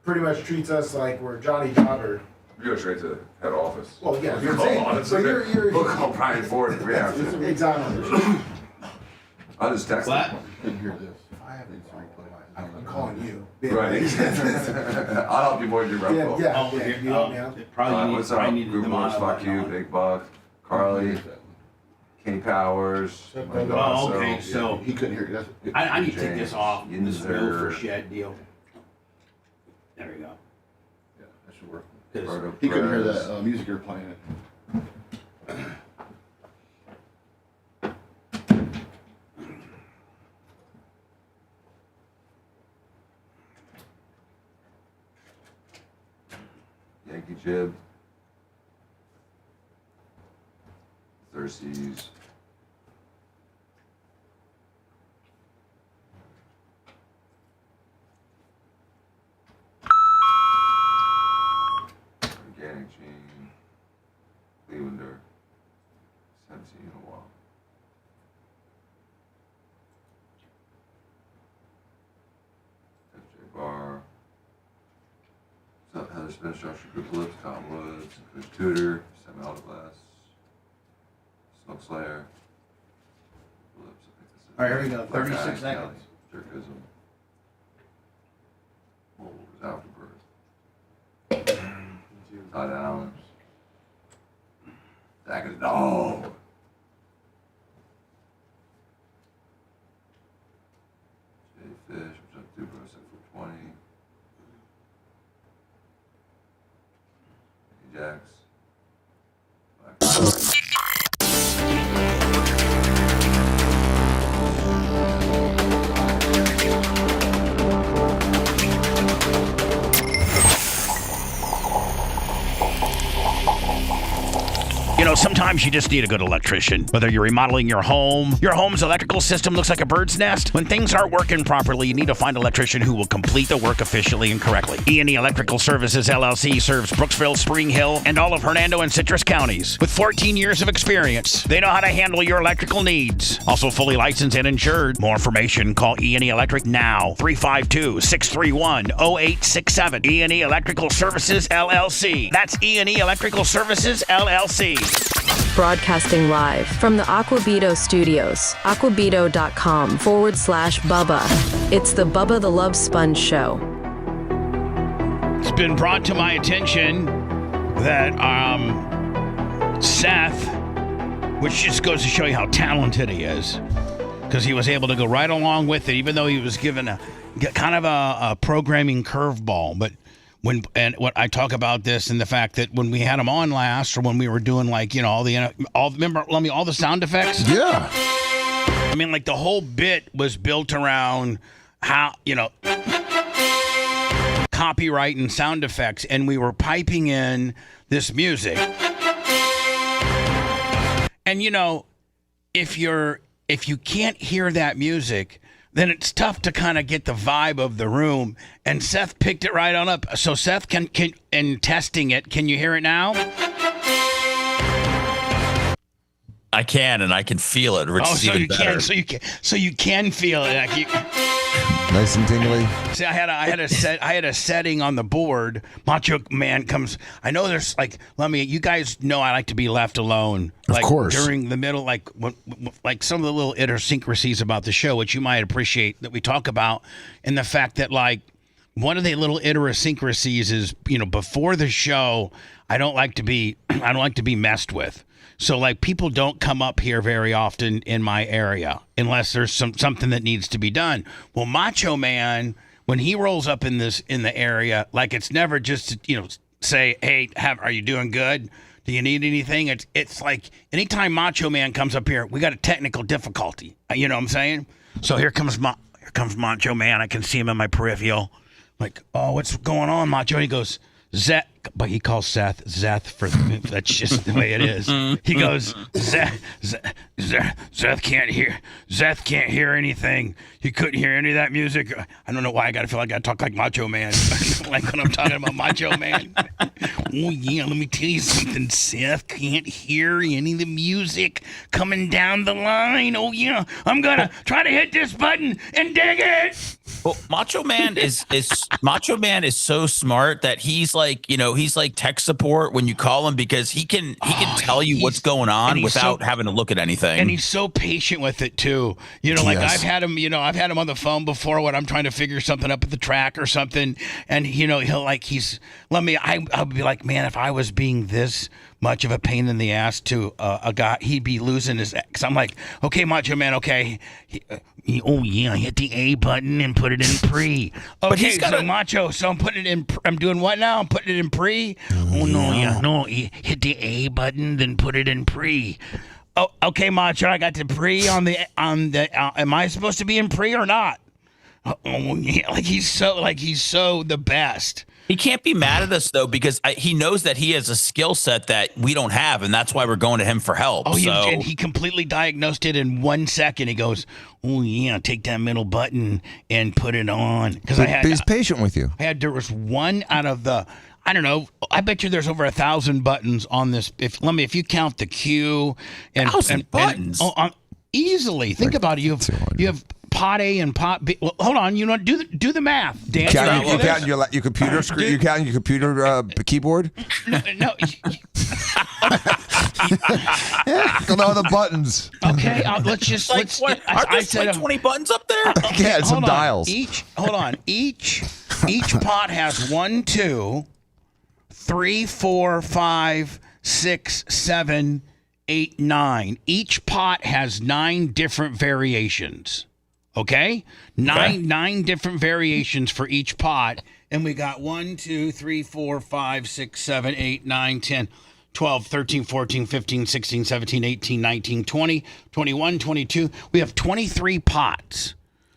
pretty much treats us like we're Johnny Jobber. You go straight to head office. Well, yeah, You're we'll call Brian Ford if we have to. Exactly. I'll just text What? him. Couldn't hear this. I haven't I'm calling you. Right. I'll help you more than your rep call. Yeah, Oh, yeah. here- You help me out? What's up? Group Wars, fuck you, Big Buck, Carly, Kenny Powers. Oh, okay. So He couldn't hear you. That's I need to take this off. This is Yinzer. for shed deal. There we go. Yeah, that should work. 'Cause- Roberto He couldn't hear Perez. that music you're playing. Yankee Jib. Thirsties. Organic Gene. Clevelander. 17 in a while. FJ Barr. What's up, Heather Smith, Joshua Group Lips, Tom Woods, Chris Tudor, Sam Alderglass, Smoke Slayer, Lips, I think this is. All right, here we go. Black 36 Eye, seconds. Kelly, Jerkism. Wolves, Afterbirth. Todd Allen. Zach is no. Jay Fish, what's up, 2 bro, 6 for 20. Jax. You know, sometimes you just need a good electrician. Whether you're remodeling your home's electrical system looks like a bird's nest. When things aren't working properly, you need to find an electrician who will complete the work efficiently and correctly. E&E Electrical Services LLC serves Brooksville, Spring Hill, and all of Hernando and Citrus counties. With 14 years of experience, they know how to handle your electrical needs. Also fully licensed and insured. More information, call E&E Electric now. 352-631-0867. E&E Electrical Services LLC. That's E&E Electrical Services LLC. Broadcasting live from the Aquabito studios, aquabito.com/Bubba. It's the Bubba the Love Sponge Show. It's been brought to my attention that Seth, which just goes to show you how talented he is, because he was able to go right along with it, even though he was given a kind of a programming curveball. But what I talk about this and the fact that when we had him on last, or when we were doing remember all the sound effects? Yeah. I mean, like the whole bit was built around how, copyright and sound effects, and we were piping in this music. And if you can't hear that music, then it's tough to kind of get the vibe of the room. And Seth picked it right on up. So Seth can in testing it, can you hear it now? I can, and I can feel it, which is even better. So you can feel it. Like Nice and tingly. See, I had a setting on the board. Macho Man comes. I know there's you guys know I like to be left alone. Of course. During the middle, like some of the little idiosyncrasies about the show, which you might appreciate that we talk about, and the fact that one of the little idiosyncrasies is before the show, I don't like to be messed with. So people don't come up here very often in my area unless there's something that needs to be done. Well, Macho Man, when he rolls up in the area, it's never just to, say, hey, are you doing good? Do you need anything? It's like anytime Macho Man comes up here, we got a technical difficulty. You know what I'm saying? So here comes Macho Man. I can see him in my peripheral. Oh, what's going on, Macho? And he goes, Zeth, but he calls Seth that's just the way it is. He goes, Zeth can't hear anything. He couldn't hear any of that music. I don't know why I gotta feel like I talk like Macho Man, like when I'm talking about Macho Man. Oh yeah, let me tell you something. Seth can't hear any of the music coming down the line. Oh yeah, I'm gonna try to hit this button and dig it. Well, Macho Man is so smart that he's like tech support when you call him, because he can tell you what's going on without having to look at anything. And he's so patient with it too. Yes. I've had him on the phone before when I'm trying to figure something up at the track or something, and I'll be like, man, if I was being this much of a pain in the ass to a guy, he'd be losing his. Cause I'm like, okay, Macho Man, okay. Oh yeah, hit the A button and put it in pre. Okay, so Macho, so I'm putting it in. I'm doing what now? I'm putting it in pre. Oh no, yeah, no. Hit the A button, then put it in pre. Oh, okay, Macho, I got the pre on the. Am I supposed to be in pre or not? Oh yeah, he's so the best. He can't be mad at us, though, because he knows that he has a skill set that we don't have, and that's why we're going to him for help. Oh, and he completely diagnosed it in 1 second. He goes, oh, yeah, take that middle button and put it on. But he's patient with you. There was one out of the, I don't know, I bet you there's over 1,000 buttons on this. If you count the Q and 1,000 buttons. Easily. Think about it. You have pot A and pot B. Well, hold on. Do the math, Dan. You count your computer screen? You count your computer keyboard? No. Look all the buttons. Okay, let's just I said 20 buttons up there. Yeah, some dials. Each pot has 1, 2, 3, 4, 5, 6, 7, 8, 9. Each pot has 9 different variations. Okay? Nine different variations for each pot. And we got 1, 2, 3, 4, 5, 6, 7, 8, 9, 10, 12, 13, 14, 15, 16, 17, 18, 19, 20, 21, 22. We have 23 pots.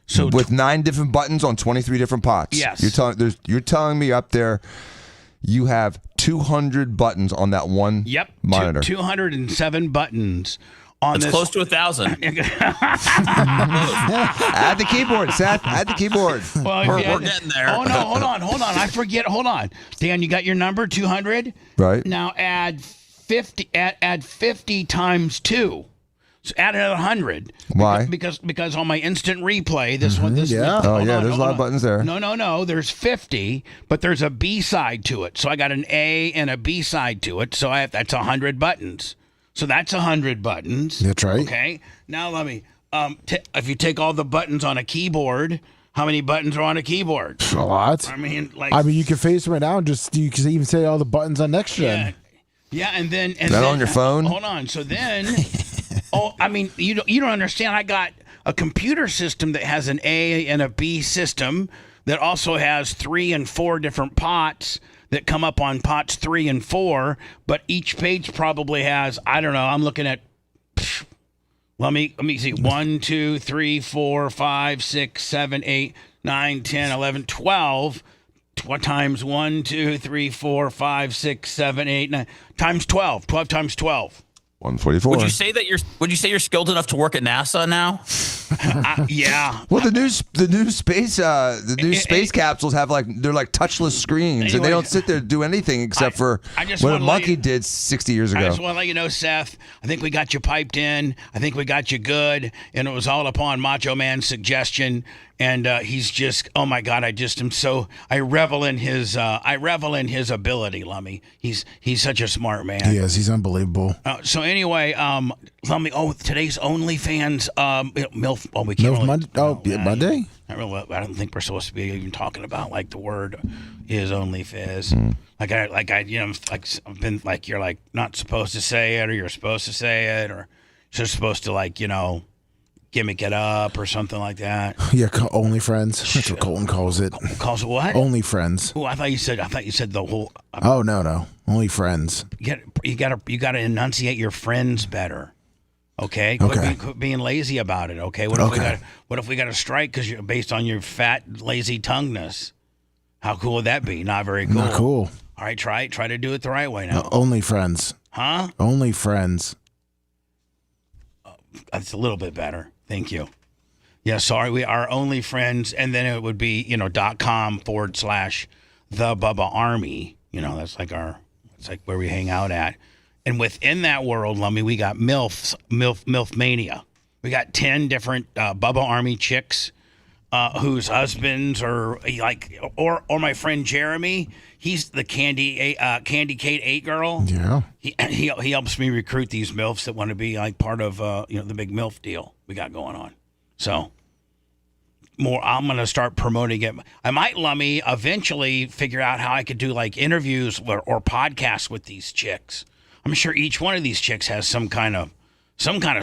So with 9 different buttons on 23 different pots. Yes. You're telling me up there you have 200 buttons on that one monitor. 207 buttons. It's close to 1,000. Add the keyboard, Seth. Add the keyboard. Well, we're getting there. Oh, no, hold on. I forget. Hold on. Dan, you got your number, 200? Right. Now add 50 times 2. So add another 100. Why? Because on my instant replay, this one. There's a lot of buttons there. No. There's 50, but there's a B side to it. So I got an A and a B side to it. So that's 100 buttons. So that's 100 buttons. That's right. Okay. Now let me. If you take all the buttons on a keyboard, how many buttons are on a keyboard? A lot. I mean, you can face them right now and you can even say all the buttons on next gen. Yeah, and then on your phone. Hold on. So then, you don't understand. I got a computer system that has an A and a B system that also has 3 and 4 different pots that come up on pots 3 and 4, but each page probably has, I don't know, I'm looking at Let me see. 1, 2, 3, 4, 5, 6, 7, 8, 9, 10, 11, 12. What times 1, 2, 3, 4, 5, 6, 7, 8, 9 times 12. 12 times 12. 144. Would you say you're skilled enough to work at NASA now? Yeah. Well, the new space capsules have they're like touchless screens, and they don't sit there to do anything except for what a monkey did 60 years ago. I just want to let you know, Seth. I think we got you piped in. I think we got you good, and it was all upon Macho Man's suggestion. And he's just, oh my God! I revel in his ability, Lummy. He's such a smart man. He is. He's unbelievable. So anyway, Lummy. Oh, today's OnlyFans MILF. Oh, we can't. Monday. I don't think we're supposed to be even talking about the word is OnlyFans. I've been you're not supposed to say it, or you're supposed to say it, or you're supposed to gimmick it up or something like that. Yeah, Only Friends. That's what Colton calls it. Calls it what? Only Friends. Oh, I thought you said the whole. Oh no, Only Friends. You gotta enunciate your friends better. Okay. Quit being lazy about it. Okay. What if we got a strike because you're based on your fat, lazy tongueness? How cool would that be? Not very cool. Not cool. All right, try to do it the right way now. Only Friends. Huh? Only Friends. That's a little bit better. Thank you. Yeah, sorry, we are Only Friends, and then it would be .com / the Bubba Army. That's where we hang out at. And within that world, Lummy, we got MILF Mania. We got 10 different Bubba Army chicks whose husbands are or my friend Jeremy. He's the Candy Kate 8 girl. Yeah. He helps me recruit these MILFs that want to be part of the big MILF deal we got going on. So I'm going to start promoting it. I might, Lummy, eventually figure out how I could do interviews or podcasts with these chicks. I'm sure each one of these chicks has some kind of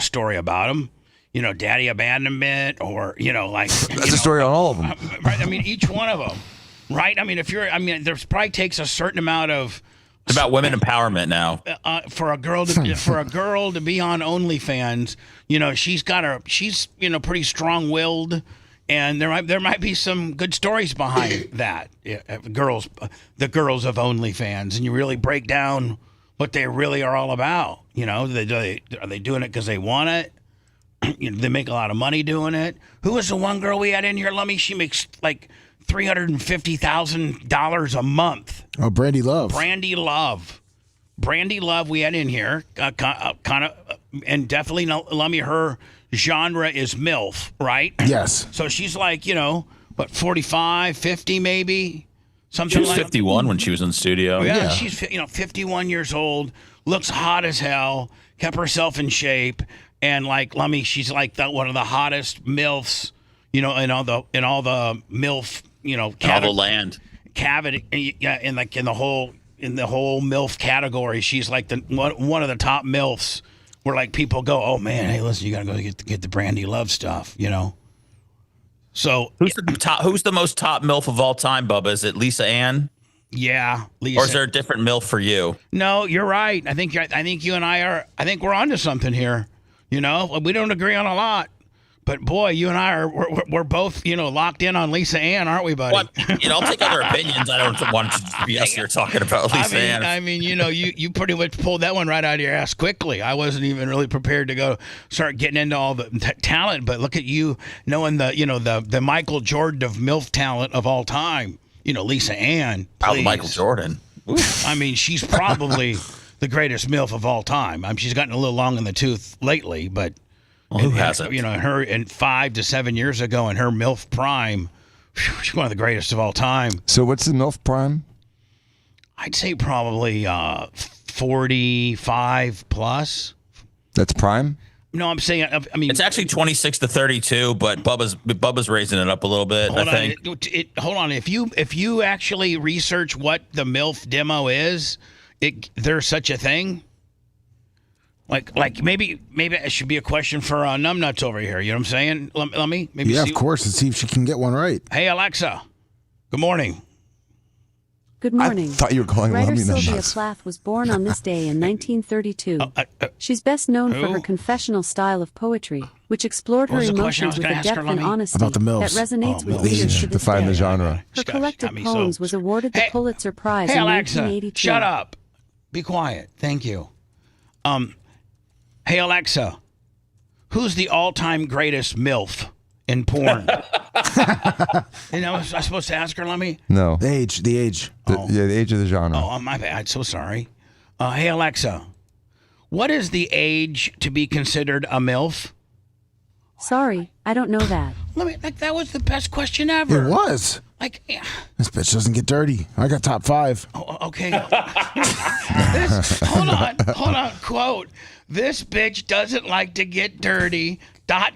story about them. Daddy abandonment, or that's a story on all of them. Right? I mean, each one of them. Right? I mean, there probably takes a certain amount of. It's about women empowerment now. For a girl to be on OnlyFans, she's pretty strong-willed, and there might be some good stories behind that. The girls of OnlyFans, and you really break down what they really are all about. Are they doing it because they want it? They make a lot of money doing it. Who was the one girl we had in here, Lummy? She makes $350,000 a month. Oh, Brandy Love. Brandy Love we had in here. Kind of, and definitely, Lummy, her genre is MILF, right? Yes. So she's 45, 50 maybe? Something she was like 51 when she was in the studio. Yeah, she's 51 years old, looks hot as hell, kept herself in shape, and Lummy, she's one of the hottest MILFs, in all the MILF, all the land. Cavity, in the whole MILF category, she's one of the top MILFs where people go, oh man, hey, listen, you gotta go get the Brandy Love stuff, So who's the most top MILF of all time, Bubba? Is it Lisa Ann? Yeah, Lisa. Or is there a different MILF for you? No, you're right. I think you and I we're onto something here. We don't agree on a lot. But boy, you and I we're both locked in on Lisa Ann, aren't we, buddy? Well, I'll take other opinions. I don't want to be us here talking about Lisa Ann. I mean, you pretty much pulled that one right out of your ass quickly. I wasn't even really prepared to go start getting into all the talent, but look at you knowing the Michael Jordan of MILF talent of all time. Lisa Ann. Please. Michael Jordan. Oof. I mean, she's probably the greatest MILF of all time. She's gotten a little long in the tooth lately, but. Well, who hasn't? Her in 5 to 7 years ago in her MILF prime, she's one of the greatest of all time. So what's the MILF prime? I'd say probably 45 plus. That's prime? No, I'm saying, it's actually 26 to 32, but Bubba's raising it up a little bit. Hold on. If you actually research what the MILF demo is, there's such a thing. Maybe it should be a question for Numbnuts over here. You know what I'm saying? Let me maybe. Yeah, of course. Let's see if she can get one right. Hey, Alexa. Good morning. Good morning. I thought you were calling Writer Lummy Sylvia numbers. Plath was born on this day in 1932. She's best known for her confessional style of poetry, which explored her emotions with a depth and honesty About the that MILFs. resonates with readers to this Define the day. genre. Her collected poems was awarded the Pulitzer Prize Hey, in Alexa, 1982. shut up. Be quiet. Thank you. Hey, Alexa, who's the all-time greatest MILF in porn? You know, was I supposed to ask her, Lummy? No. The age. Yeah, the age of the genre. Oh, my bad. So sorry. Hey, Alexa, what is the age to be considered a MILF? Sorry, I don't know that. Lummy, like, that was the best question ever. It was. Like, yeah. This bitch doesn't get dirty. I got top 5. Oh, okay. Hold on. Quote, this bitch doesn't like to get dirty, ... I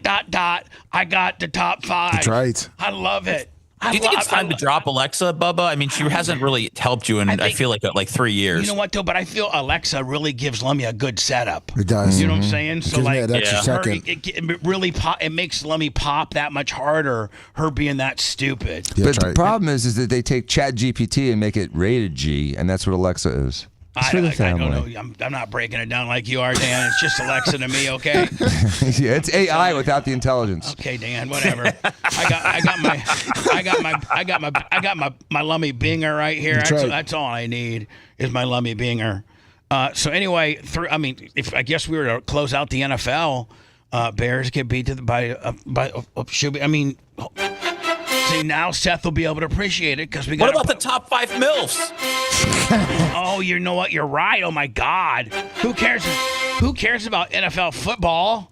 got the top 5. That's right. I love it. Do you think it's time to drop Alexa, Bubba? I mean, she hasn't really helped you in, I feel like 3 years. You know what, though? But I feel Alexa really gives Lummy a good setup. It does. You know what I'm saying? So, Gives me like, that extra second. it really it makes Lummy pop that much harder, her being that stupid. Yeah, but the right. problem is that they take Chat GPT and make it rated G, and that's what Alexa is. It's for the I family. don't know. I'm not breaking it down like you are, Dan. It's just Alexa to me, okay? Yeah, it's AI without the intelligence. Okay, Dan. Whatever. I got my Lummy Binger right here. That's all I need is my Lummy Binger. So anyway, I guess we were to close out the NFL, Bears get beat by should be. I mean. See, now Seth will be able to appreciate it because we got. What about the top 5 MILFs? Oh, you know what? You're right. Oh my God. Who cares? Who cares about NFL football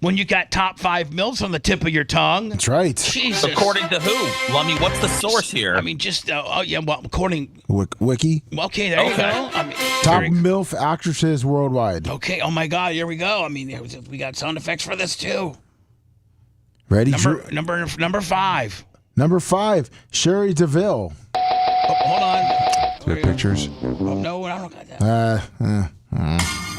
when you got top 5 MILFs on the tip of your tongue? That's right. Jesus. According to who? Lummy, what's the source here? I mean, just according. Wiki. Okay, there you go. I mean, Top MILF actresses worldwide. Okay. Oh my God. Here we go. I mean, we got sound effects for this too. Ready? Number 5. Number 5, Sherry DeVille. Oh, hold on. Do you have pictures? Oh, no, I don't got that.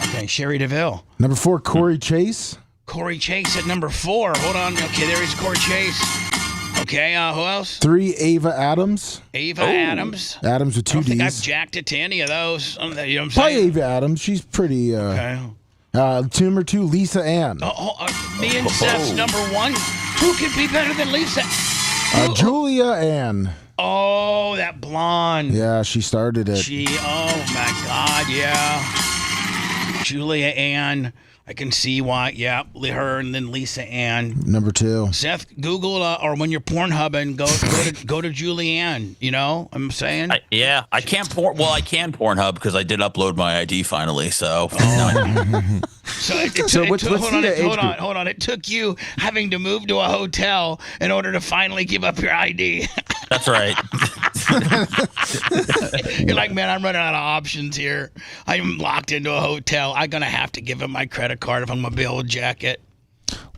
Okay, Sherry DeVille. Number 4, Corey Chase. Corey Chase at number 4. Hold on. Okay, there is Corey Chase. Okay, who else? 3, Ava Adams. Ava Adams. Adams with 2 I don't think I've Ds. jacked it to any of those. You know what I'm Probably saying? Ava Adams. She's pretty. Okay. Number 2, Lisa Ann. Me and Seth's number 1. Who could be better than Lisa? Julia Ann. Oh, that blonde. Yeah, she started it. Oh my God, yeah. Julia Ann. I can see why. Yeah, her and then Lisa Ann. Number 2. Seth, Google or when you're Pornhubbing, go to Julianne. You know, I'm saying. I can't I can Pornhub because I did upload my ID finally. So. Hold on. It took you having to move to a hotel in order to finally give up your ID. That's right. You're like, man, I'm running out of options here. I'm locked into a hotel. I'm gonna have to give him my credit card if I'm gonna be able to jack it.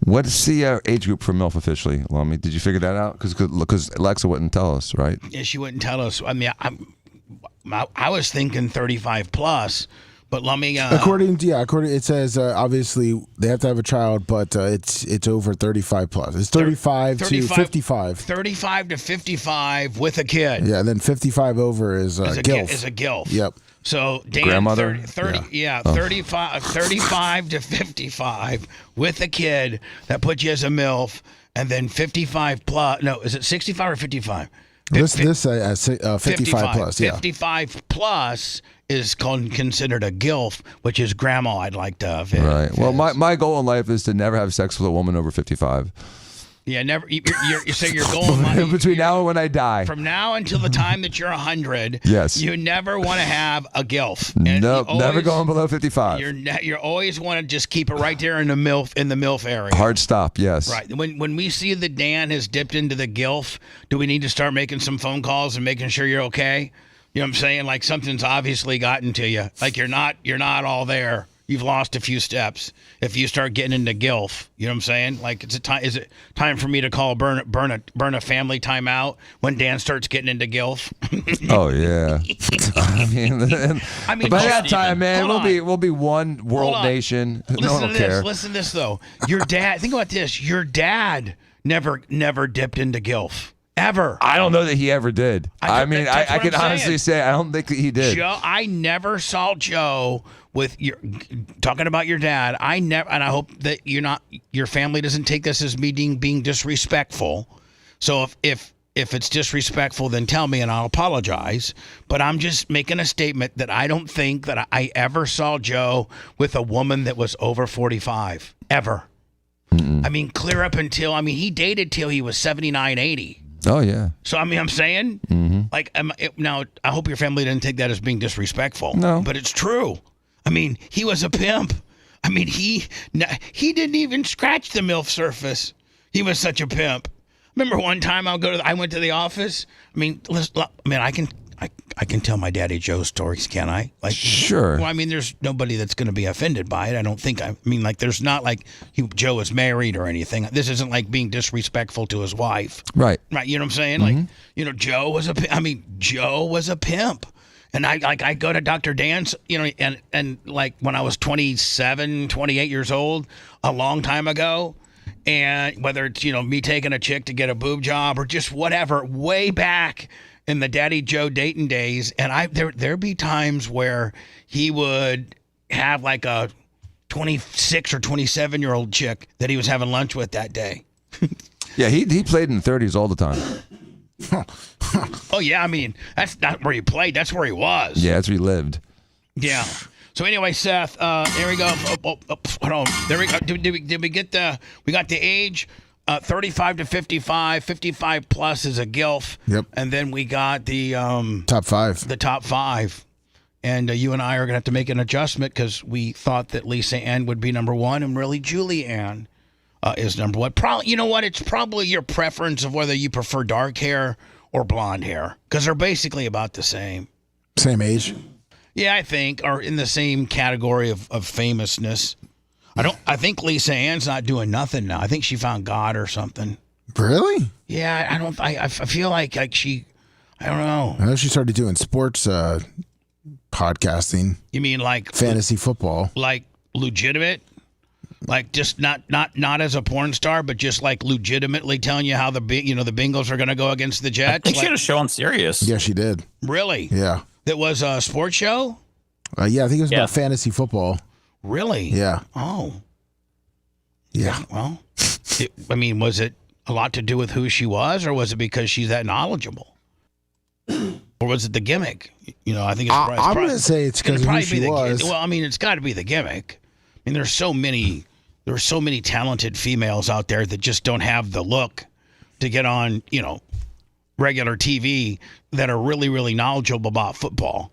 What's the age group for MILF officially, Lummy? Did you figure that out? Because Alexa wouldn't tell us, right? Yeah, she wouldn't tell us. I mean, I was thinking 35 plus. But let me. According, it says obviously they have to have a child, but it's over 35 plus. It's 35 to 55. 35 to 55 with a kid. Yeah, and then 55 over is GILF. Is a GILF. Yep. So Dan, grandmother. 35 to 55 with a kid that puts you as a MILF, and then 55 plus. No, is it 65 or 55? This 55 plus. Yeah. 55 plus is considered a GILF, which is grandma. I'd like to. Right. Well, my goal in life is to never have sex with a woman over 55. Yeah, never. You say your goal in life between now and when I die. From now until the time that you're 100. Yes. You never want to have a GILF. Nope. Never going below 55. You always want to just keep it right there in the MILF area. Hard stop. Yes. Right. When we see that Dan has dipped into the GILF, do we need to start making some phone calls and making sure you're okay? You know what I'm saying? Like something's obviously gotten to you. Like you're not all there. You've lost a few steps. If you start getting into GILF, you know what I'm saying? Like is it time for me to call burn a family timeout when Dan starts getting into GILF? Oh yeah. I mean by that time, man, we'll be one world nation. No one will care. Listen to this though. Your dad. Think about this. Your dad never dipped into GILF. Ever. I don't know that he ever did. I mean, I can honestly say I don't think that he did. Joe, I never saw Joe with talking about your dad. I never, and I hope that your family doesn't take this as me being disrespectful. So if it's disrespectful, then tell me and I'll apologize. But I'm just making a statement that I don't think that I ever saw Joe with a woman that was over 45 ever. I mean, clear up until he dated till he was 79, 80. Oh, yeah. So, I'm saying, like, now, I hope your family didn't take that as being disrespectful. No. But it's true. He was a pimp. He didn't even scratch the MILF surface. He was such a pimp. Remember one time I went to the office? I can tell my Daddy Joe stories, can I? Like, sure. Well, there's nobody that's going to be offended by it. I don't think. There's not like Joe is married or anything. This isn't like being disrespectful to his wife. Right. Right. You know what I'm saying? Like, Joe was Joe was a pimp. And I go to Dr. Dan's, and like when I was 27, 28 years old, a long time ago, and whether it's, me taking a chick to get a boob job or just whatever, way back in the Daddy Joe Dayton days, and there'd be times where he would have like a 26 or 27-year-old chick that he was having lunch with that day. Yeah, he played in the 30s all the time. Oh yeah, that's not where he played. That's where he was. Yeah, that's where he lived. Yeah. So anyway, Seth, there we go. Hold on. There we go. Did we get we got the age? 35 to 55. 55 plus is a GILF. Yep. And then we got the top 5. The top 5. And you and I are going to have to make an adjustment because we thought that Lisa Ann would be number 1, and really Julie Ann is number 1. Probably, you know what? It's probably your preference of whether you prefer dark hair or blonde hair because they're basically about the same. Same age. Yeah, I think, or in the same category of famousness. I think Lisa Ann's not doing nothing now. I think she found God or something. Really? Yeah, I feel like she, I don't know. I know she started doing sports podcasting. You mean like fantasy football? Like legitimate? Like just not as a porn star, but just like legitimately telling you how the Bengals are going to go against the Jets? I think she had a show on Sirius. Yeah, she did. Really? Yeah. That was a sports show? Yeah, I think it was about fantasy football. Really? Yeah. Oh. Yeah. Well, was it a lot to do with who she was, or was it because she's that knowledgeable? Or was it the gimmick? I think it's I'm going to say it's because of who she was. Well, it's got to be the gimmick. There's so many talented females out there that just don't have the look to get on, regular TV that are really, really knowledgeable about football.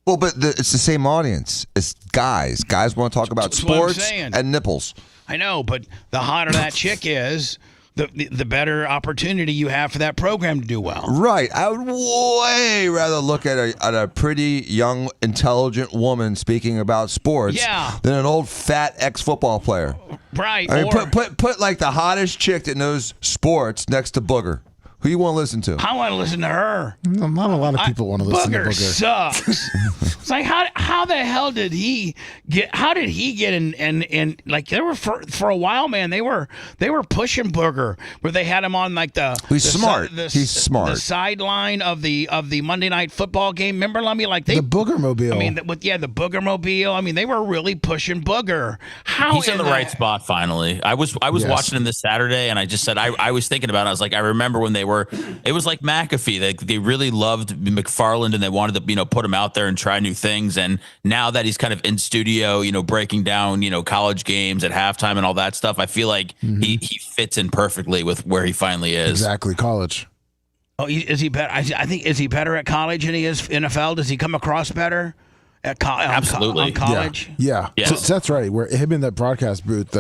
Well, but it's the same audience. It's guys. Guys want to talk about sports and nipples. I know, but the hotter that chick is, the better opportunity you have for that program to do well. Right. I would way rather look at a pretty young, intelligent woman speaking about sports than an old fat ex-football player. Right. Put like the hottest chick that knows sports next to Booger. Who you want to listen to? I want to listen to her. Not a lot of people want to listen to Booger. Sucks. It's like how the hell did he get? How did he get in? And like they were for a while, man. They were pushing Booger, where they had him on like he's smart. He's smart. The sideline of the Monday Night Football game. Remember, the Booger Mobile. The Booger Mobile. They were really pushing Booger. He's in the right spot finally. I was watching him this Saturday, and I just said I was thinking about it. I was like, I remember when it was like McAfee. They really loved McFarland and they wanted to, put him out there and try new things. And now that he's kind of in studio, breaking down, college games at halftime and all that stuff, I feel like he fits in perfectly with where he finally is. Exactly. College. Oh, is he better? I think, is he better at college than he is NFL? Does he come across better at Absolutely. on college? Yeah. Yes. So that's right. Where him in the broadcast booth,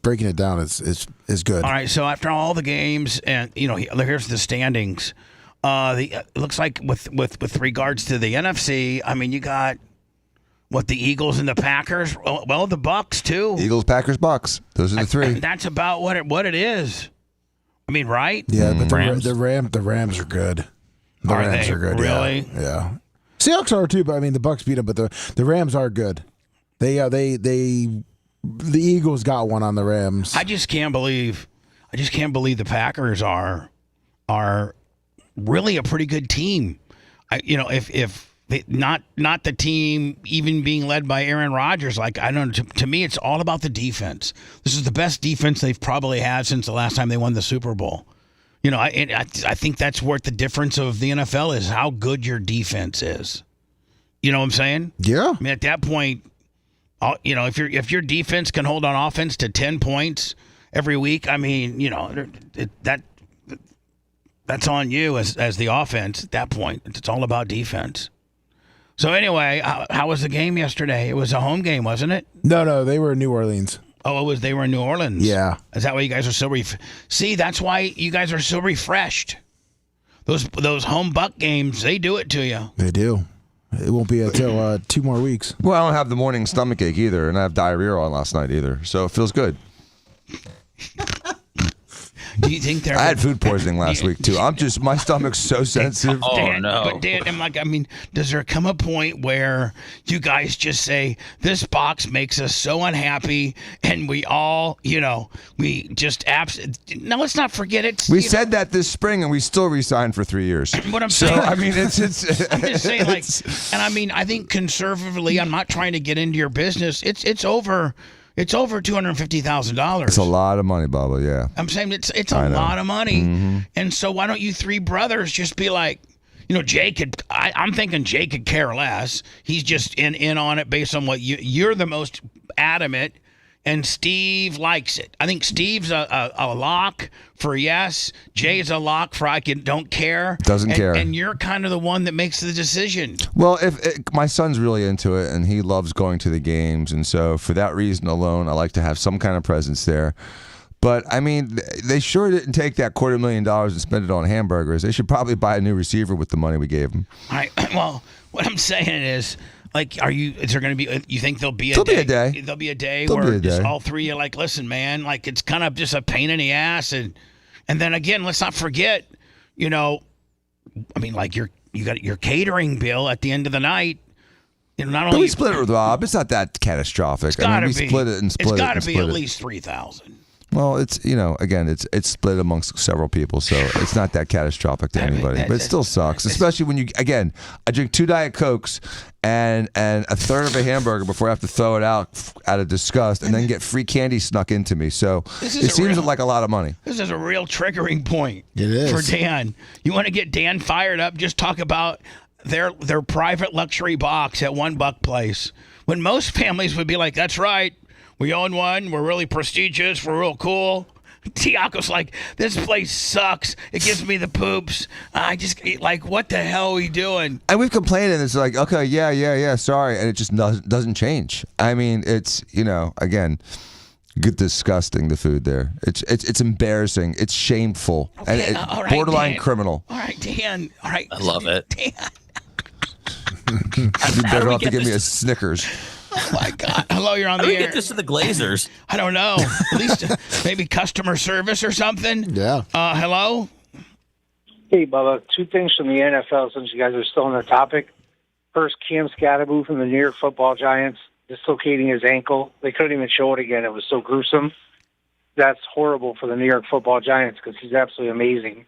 breaking it down is good. All right, so after all the games, and here's the standings. It looks like with regards to the NFC, you got the Eagles and the Packers. Well, the Bucks too. Eagles, Packers, Bucks. Those are the three. That's about what it is. right? Yeah, but the Rams are good. The Rams are good. Really? Yeah. Seahawks are too, but the Bucks beat them. But the Rams are good. The Eagles got one on the Rams. I just can't believe the Packers are are really a pretty good team. If not the team even being led by Aaron Rodgers, like I don't know, to me it's all about the defense. This is the best defense they've probably had since the last time they won the Super Bowl. I think that's what the difference of the NFL is, how good your defense is. You know what I'm saying? Yeah. I mean, at that point, if your defense can hold on offense to 10 points every week, I mean, that's on you as the offense at that point. It's all about defense. So anyway, how was the game yesterday? It was a home game, wasn't it? No, they were in New Orleans. Oh, it was. They were in New Orleans. Yeah. Is that why you guys are so See, that's why you guys are so refreshed. Those home Buck games, they do it to you. They do. It won't be until 2 more weeks. Well, I don't have the morning stomach ache either, and I have diarrhea on last night either, so it feels good. Do you think I had food poisoning last week too. My stomach's so sensitive. Dan, but Dan, does there come a point where you guys just say, this box makes us so unhappy, and we all, we just now let's not forget it. We said that this spring, and we still re-signed for 3 years. What I'm saying, I mean, it's. I'm just saying, I think conservatively, I'm not trying to get into your business. It's over. It's over $250,000. It's a lot of money, Bubba. Yeah. I'm saying it's a lot of money, and so why don't you three brothers just be like, Jay could. I'm thinking Jay could care less. He's just in on it based on what you're the most adamant, and Steve likes it. I think Steve's a lock for yes. Jay's a lock for I don't care. Doesn't care. And you're kind of the one that makes the decision. Well, my son's really into it, and he loves going to the games, and so for that reason alone, I like to have some kind of presence there. But I mean, they sure didn't take that $250,000 and spend it on hamburgers. They should probably buy a new receiver with the money we gave them. All right. Well, what I'm saying is, is there going to be, you think there'll be a day? There'll be a day where just all three are like, listen, man, it's kind of just a pain in the ass. And then again, let's not forget, you got your catering bill at the end of the night. Not only we split it with Rob. It's not that catastrophic. It's got to be. Split it and split it. It's got to be at least $3,000. Well, it's again, it's split amongst several people, so it's not that catastrophic to anybody. But it still sucks, especially when I drink 2 Diet Cokes and a third of a hamburger before I have to throw it out of disgust, and then get free candy snuck into me. So it seems like a lot of money. This is a real triggering point. It is for Dan. You want to get Dan fired up? Just talk about their private luxury box at $1 place. When most families would be like, "That's right. We own one. We're really prestigious. We're real cool." Tiako's like, "This place sucks. It gives me the poops. I just what the hell are we doing?" And we've complained, and it's like, okay, yeah, sorry, and it just doesn't change. I mean, it's again, disgusting. The food there, it's embarrassing. It's shameful, okay, and all right, borderline Dan. criminal. All right, Dan. All right, I love it. Dan. You'd be better off to give me a Snickers. Oh my God! Hello, you're on the air. air. Get this to the Glazers. I don't know. At least maybe customer service or something. Yeah. Hello. Hey, Bubba. 2 things from the NFL since you guys are still on the topic. First, Cam Scatterbo from the New York Football Giants dislocating his ankle. They couldn't even show it again. It was so gruesome. That's horrible for the New York Football Giants because he's absolutely amazing.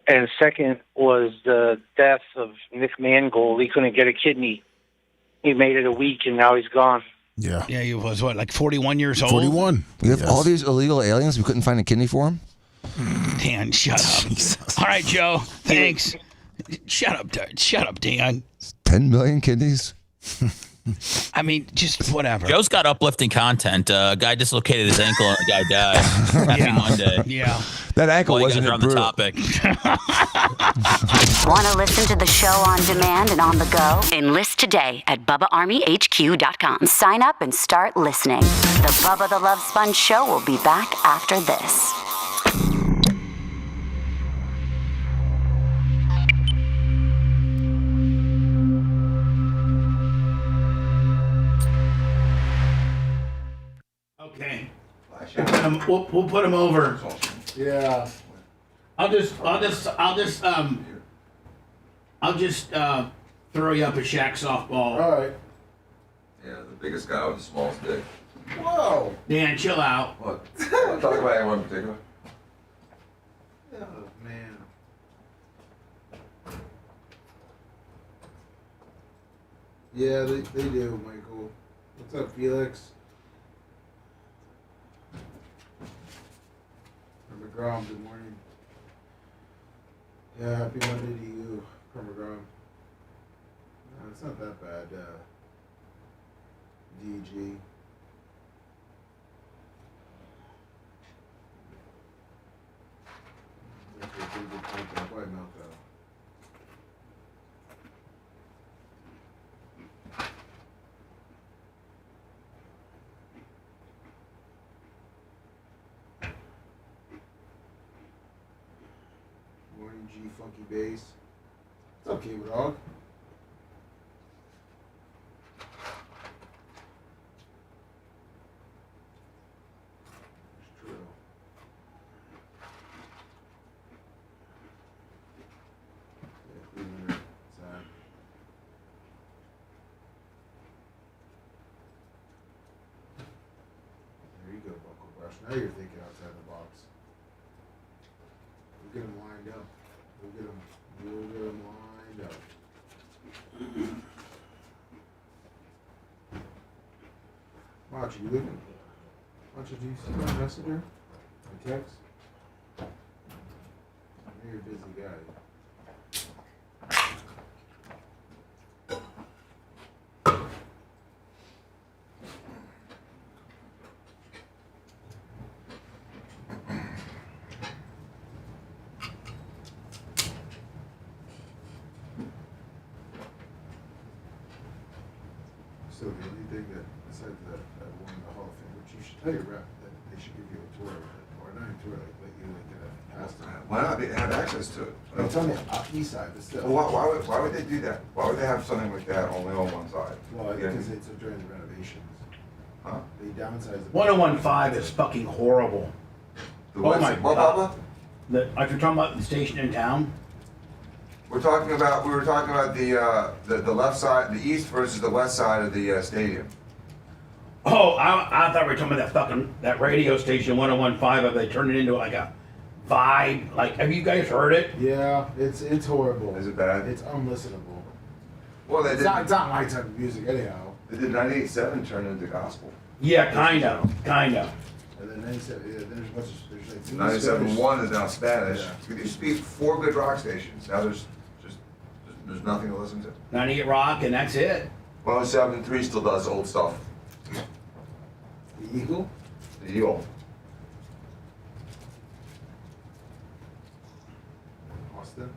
And second was the death of Nick Mangold. He couldn't get a kidney. He made it a week, and now he's gone. Yeah. Yeah, he was, 41 years old? 41. We have all these illegal aliens. We couldn't find a kidney for him? Dan, shut up. Jesus. All right, Joe. Thanks. Shut up, Dan. 10 million kidneys? I mean, just whatever. Joe's got uplifting content. A guy dislocated his ankle and a guy died. Happy Monday. Yeah. That ankle wasn't on the topic. Want to listen to the show on demand and on the go? Enlist today at BubbaArmyHQ.com. Sign up and start listening. The Bubba the Love Sponge show will be back after this. Okay. We'll put him over. Yeah. I'll just throw you up a Shaq softball. All right. Yeah, the biggest guy with the smallest dick. Whoa. Dan, chill out. What? Talk about anyone in particular? Oh, man. Yeah, they do, Michael. What's up, Felix? McGraw, good morning. Yeah, happy Monday to you, McGraw. No, it's not that bad, DG. Probably melt though. Morning G Funky Bass. What's up, Cable Dog? It's true. Yeah, Cleveland, sad. There you go, Buckle Brush. Now you're thinking outside the box. We'll get them lined up. We'll get them lined up. Watch, you looking? Watch, do you see my messenger? My text? I know you're a busy guy. So the only thing that, besides that won the Hall of Fame, which you should tell your rep that they should give you a tour, or not a tour, like let you like get a pass to it. Why not? They have access to it. I'm telling you, east side, but still. Well, why would they do that? Why would they have something like that only on one side? Well, because it's during the renovations. Huh? They downsized the 1015 is fucking horrible. The Oh my what, God. Bubba? If you're talking about the station in town, We were talking about the left side, the east versus the west side of the stadium. oh, I thought we were talking about that radio station 1015. If they turned it into like a vibe, like have you guys heard it? Yeah, it's horrible. Is it bad? It's unlistenable. Well, It's not my type of music anyhow. They did 98.7 turn into gospel. Yeah, kind of. And then 97, yeah, there's a bunch of, there's like 97.1 is now Spanish. Yeah. There used to be 4 good rock stations. Now there's nothing to listen to. 98 Rock, and that's it. 107.3 still does old stuff. The Eagle? The Eagle. Austin?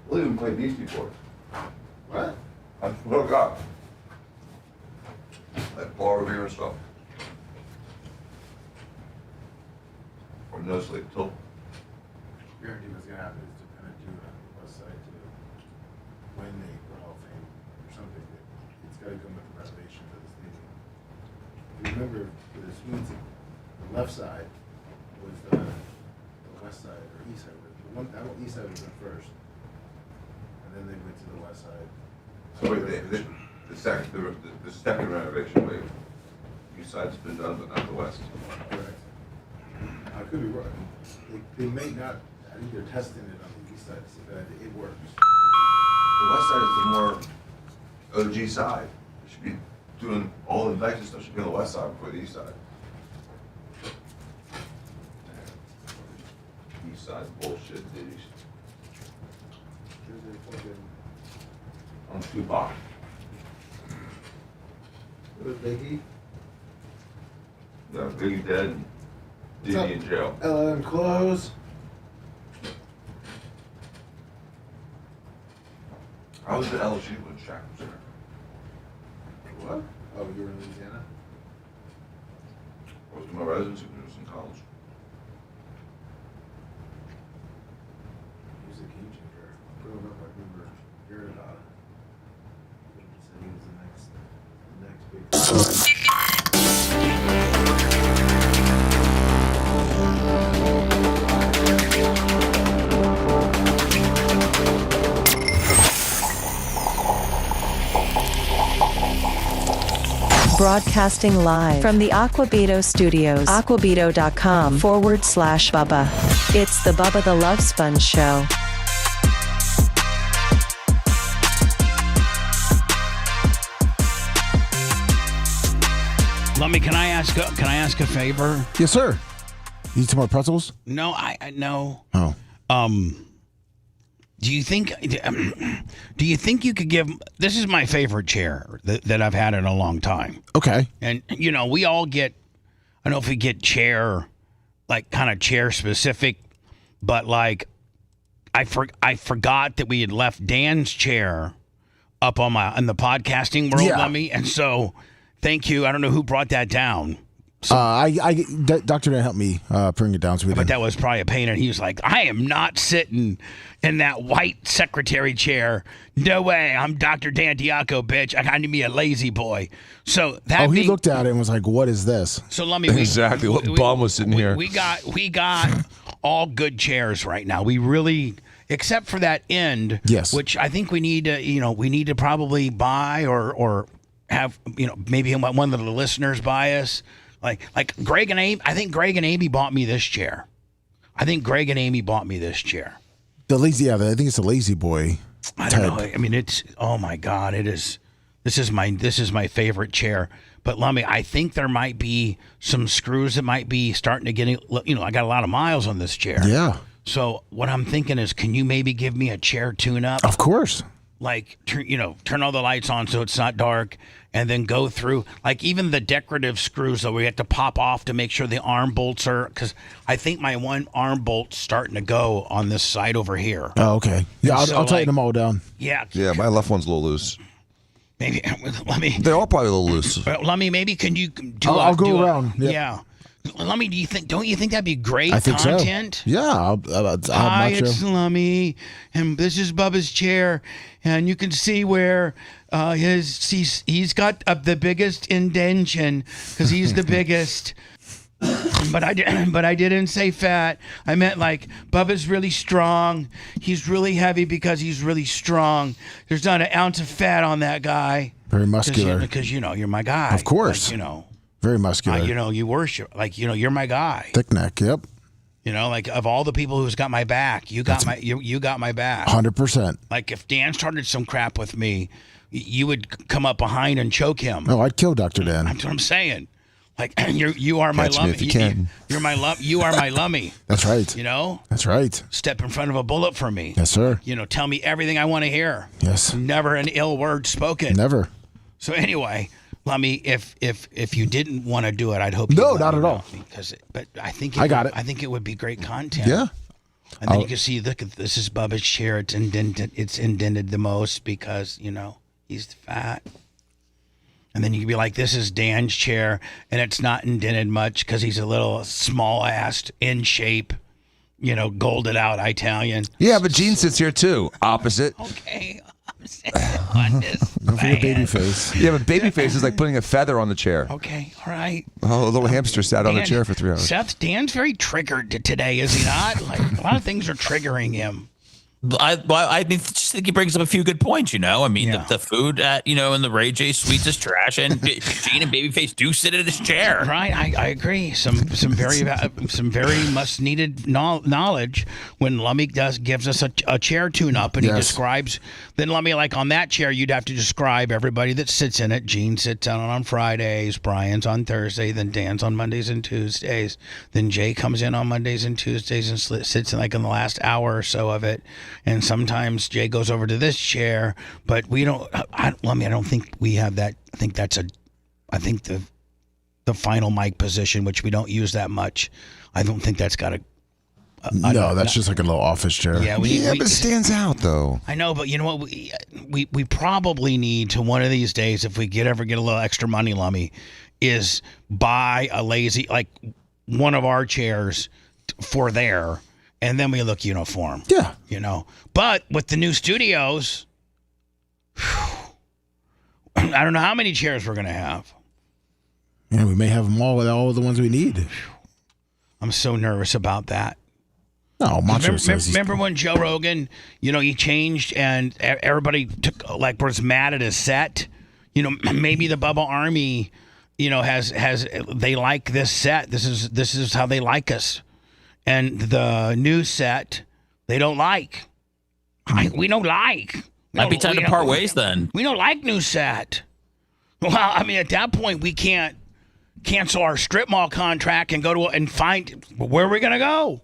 We'll even play Beastie Boys. What? Look up. Like Paul Revere and stuff. Or No Sleep Till. Guarantee what's gonna happen is they're gonna do it on the west side too. When they go Hall of Fame or something, it's gotta come with the renovations of the stadium. If you remember, for the suites, the left side was the west side or east side. That east side was the first, and then they went to the west side. So wait, the second renovation, wait, east side's been done, but not the west. Correct. I could be wrong. They may not. I think they're testing it on the east side to see that it works. The west side is the more OG side. They should be doing all the nicer stuff should be on the west side before the east side. East side bullshit, dude. On Tupac. What was Biggie? Yeah, Biggie dead and Diddy in jail. LM close. I was at LSU when Shaq was there. What? Oh, you were in Louisiana? I was in my residency when I was in college. He was a game changer. Growing up, I remember hearing about it. He said he was the next big. Broadcasting live from the Aquabito Studios. Aquabito.com/Bubba. It's the Bubba the Love Sponge Show. Lummy, can I ask a favor? Yes, sir. You need some more pretzels? No, I no. Oh. Do you think you could give? This is my favorite chair that I've had in a long time. Okay. And we all get. I don't know if we get chair, like kind of chair specific, but like, I forgot that we had left Dan's chair up on the podcasting world, Lummy, and so thank you. I don't know who brought that down. So, Dr. Dan helped me bring it down. So but that was probably a pain. And he was like, I am not sitting in that white secretary chair. No way. I'm Dr. Dan Diaco, bitch. I need me a lazy boy. So that he looked at it and was like, what is this? So let me exactly what bum was sitting here. We got all good chairs right now. We really, except for that end, yes, which I think we need to probably buy or have maybe one of the listeners buy us. Like Greg and Amy, I think Greg and Amy bought me this chair. The lazy, I think it's a lazy boy. I don't know. I mean, it's, oh my God, it is. This is my favorite chair. But Lummy, I think there might be some screws that might be starting to get. I got a lot of miles on this chair. Yeah. So what I'm thinking is, can you maybe give me a chair tune-up? Of course. Like, turn all the lights on so it's not dark, and then go through, like, even the decorative screws that we have to pop off to make sure the arm bolts are, because I think my one arm bolt's starting to go on this side over here. Oh, okay. Yeah, I'll tighten them all down. Yeah. Yeah, my left one's a little loose. Maybe, Lummy. They're all probably a little loose. Lummy, maybe can you do I'll go around. Yep. Yeah. Lummy, don't you think that'd be great I think content? So. Yeah. Hi, it's Lummy, and this is Bubba's chair, and you can see where he's got the biggest indentation because he's the biggest. But I didn't say fat. I meant like Bubba's really strong. He's really heavy because he's really strong. There's not an ounce of fat on that guy. Very muscular. Because you're my guy. Of course. Like, very muscular. You worship, like, you're my guy. Thick neck, yep. Like, of all the people who's got my back, you got my back. 100%. Like, if Dan started some crap with me, you would come up behind and choke him. No, I'd kill Dr. Dan. That's what I'm saying. Like, you are my Lummy. You're my You are my Lummy. That's right. That's right. Step in front of a bullet for me. Yes, sir. Tell me everything I want to hear. Yes. Never an ill word spoken. Never. So anyway, Lummy, if you didn't want to do it, I'd hope you no, not at all. But I think I got it. I think it would be great content. Yeah. And then you can see, look, this is Bubba's chair. It's indented. It's indented the most because he's fat. And then you can be like, this is Dan's chair, and it's not indented much because he's a little small-assed, in shape, golded out Italian. Yeah, but Gene sits here too. Opposite. Okay. On this baby face. Yeah, but baby face is like putting a feather on the chair. Okay, all right. Oh, a little hamster sat on the chair for 3 hours. Dan's very triggered today, is he not? Like, a lot of things are triggering him. I just think he brings up a few good points. I mean, the food at in the Ray J Suites is trash, and Gene and Babyface do sit in his chair. Right, I agree. Some very much needed knowledge when Lummy gives us a chair tune up, and he describes. Then Lummy, like on that chair, you'd have to describe everybody that sits in it. Gene sits on Fridays, Brian's on Thursday, then Dan's on Mondays and Tuesdays, then Jay comes in on Mondays and Tuesdays and sits in like in the last hour or so of it. And sometimes Jay goes over to this chair, but we don't. I don't think we have that. I think the final mic position, which we don't use that much. I don't think that's got a. No, that's just like a little office chair. Yeah, but it stands out though. I know, but you know what? We probably need to one of these days, if we ever get a little extra money, Lummy, is buy a lazy like one of our chairs for there. And then we look uniform. Yeah. But with the new studios, I don't know how many chairs we're going to have. Yeah, we may have them all the ones we need. I'm so nervous about that. No, remember when Joe Rogan, he changed and everybody was mad at his set? Maybe the Bubba Army has they like this set. This is how they like us, and the new set they don't like. We don't like. Might be time to part ways then. We don't like new set. Well, I mean, at that point, we can't cancel our strip mall contract and go to and find where we're gonna go.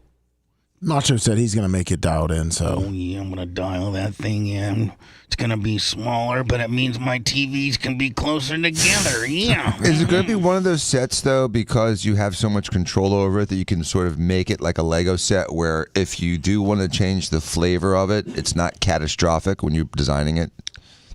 Macho said he's gonna make it dialed in. So I'm gonna dial that thing in. It's gonna be smaller, but it means my TVs can be closer together. Yeah. Is it gonna be one of those sets though, because you have so much control over it that you can sort of make it like a Lego set, where if you do want to change the flavor of it, it's not catastrophic when you're designing it?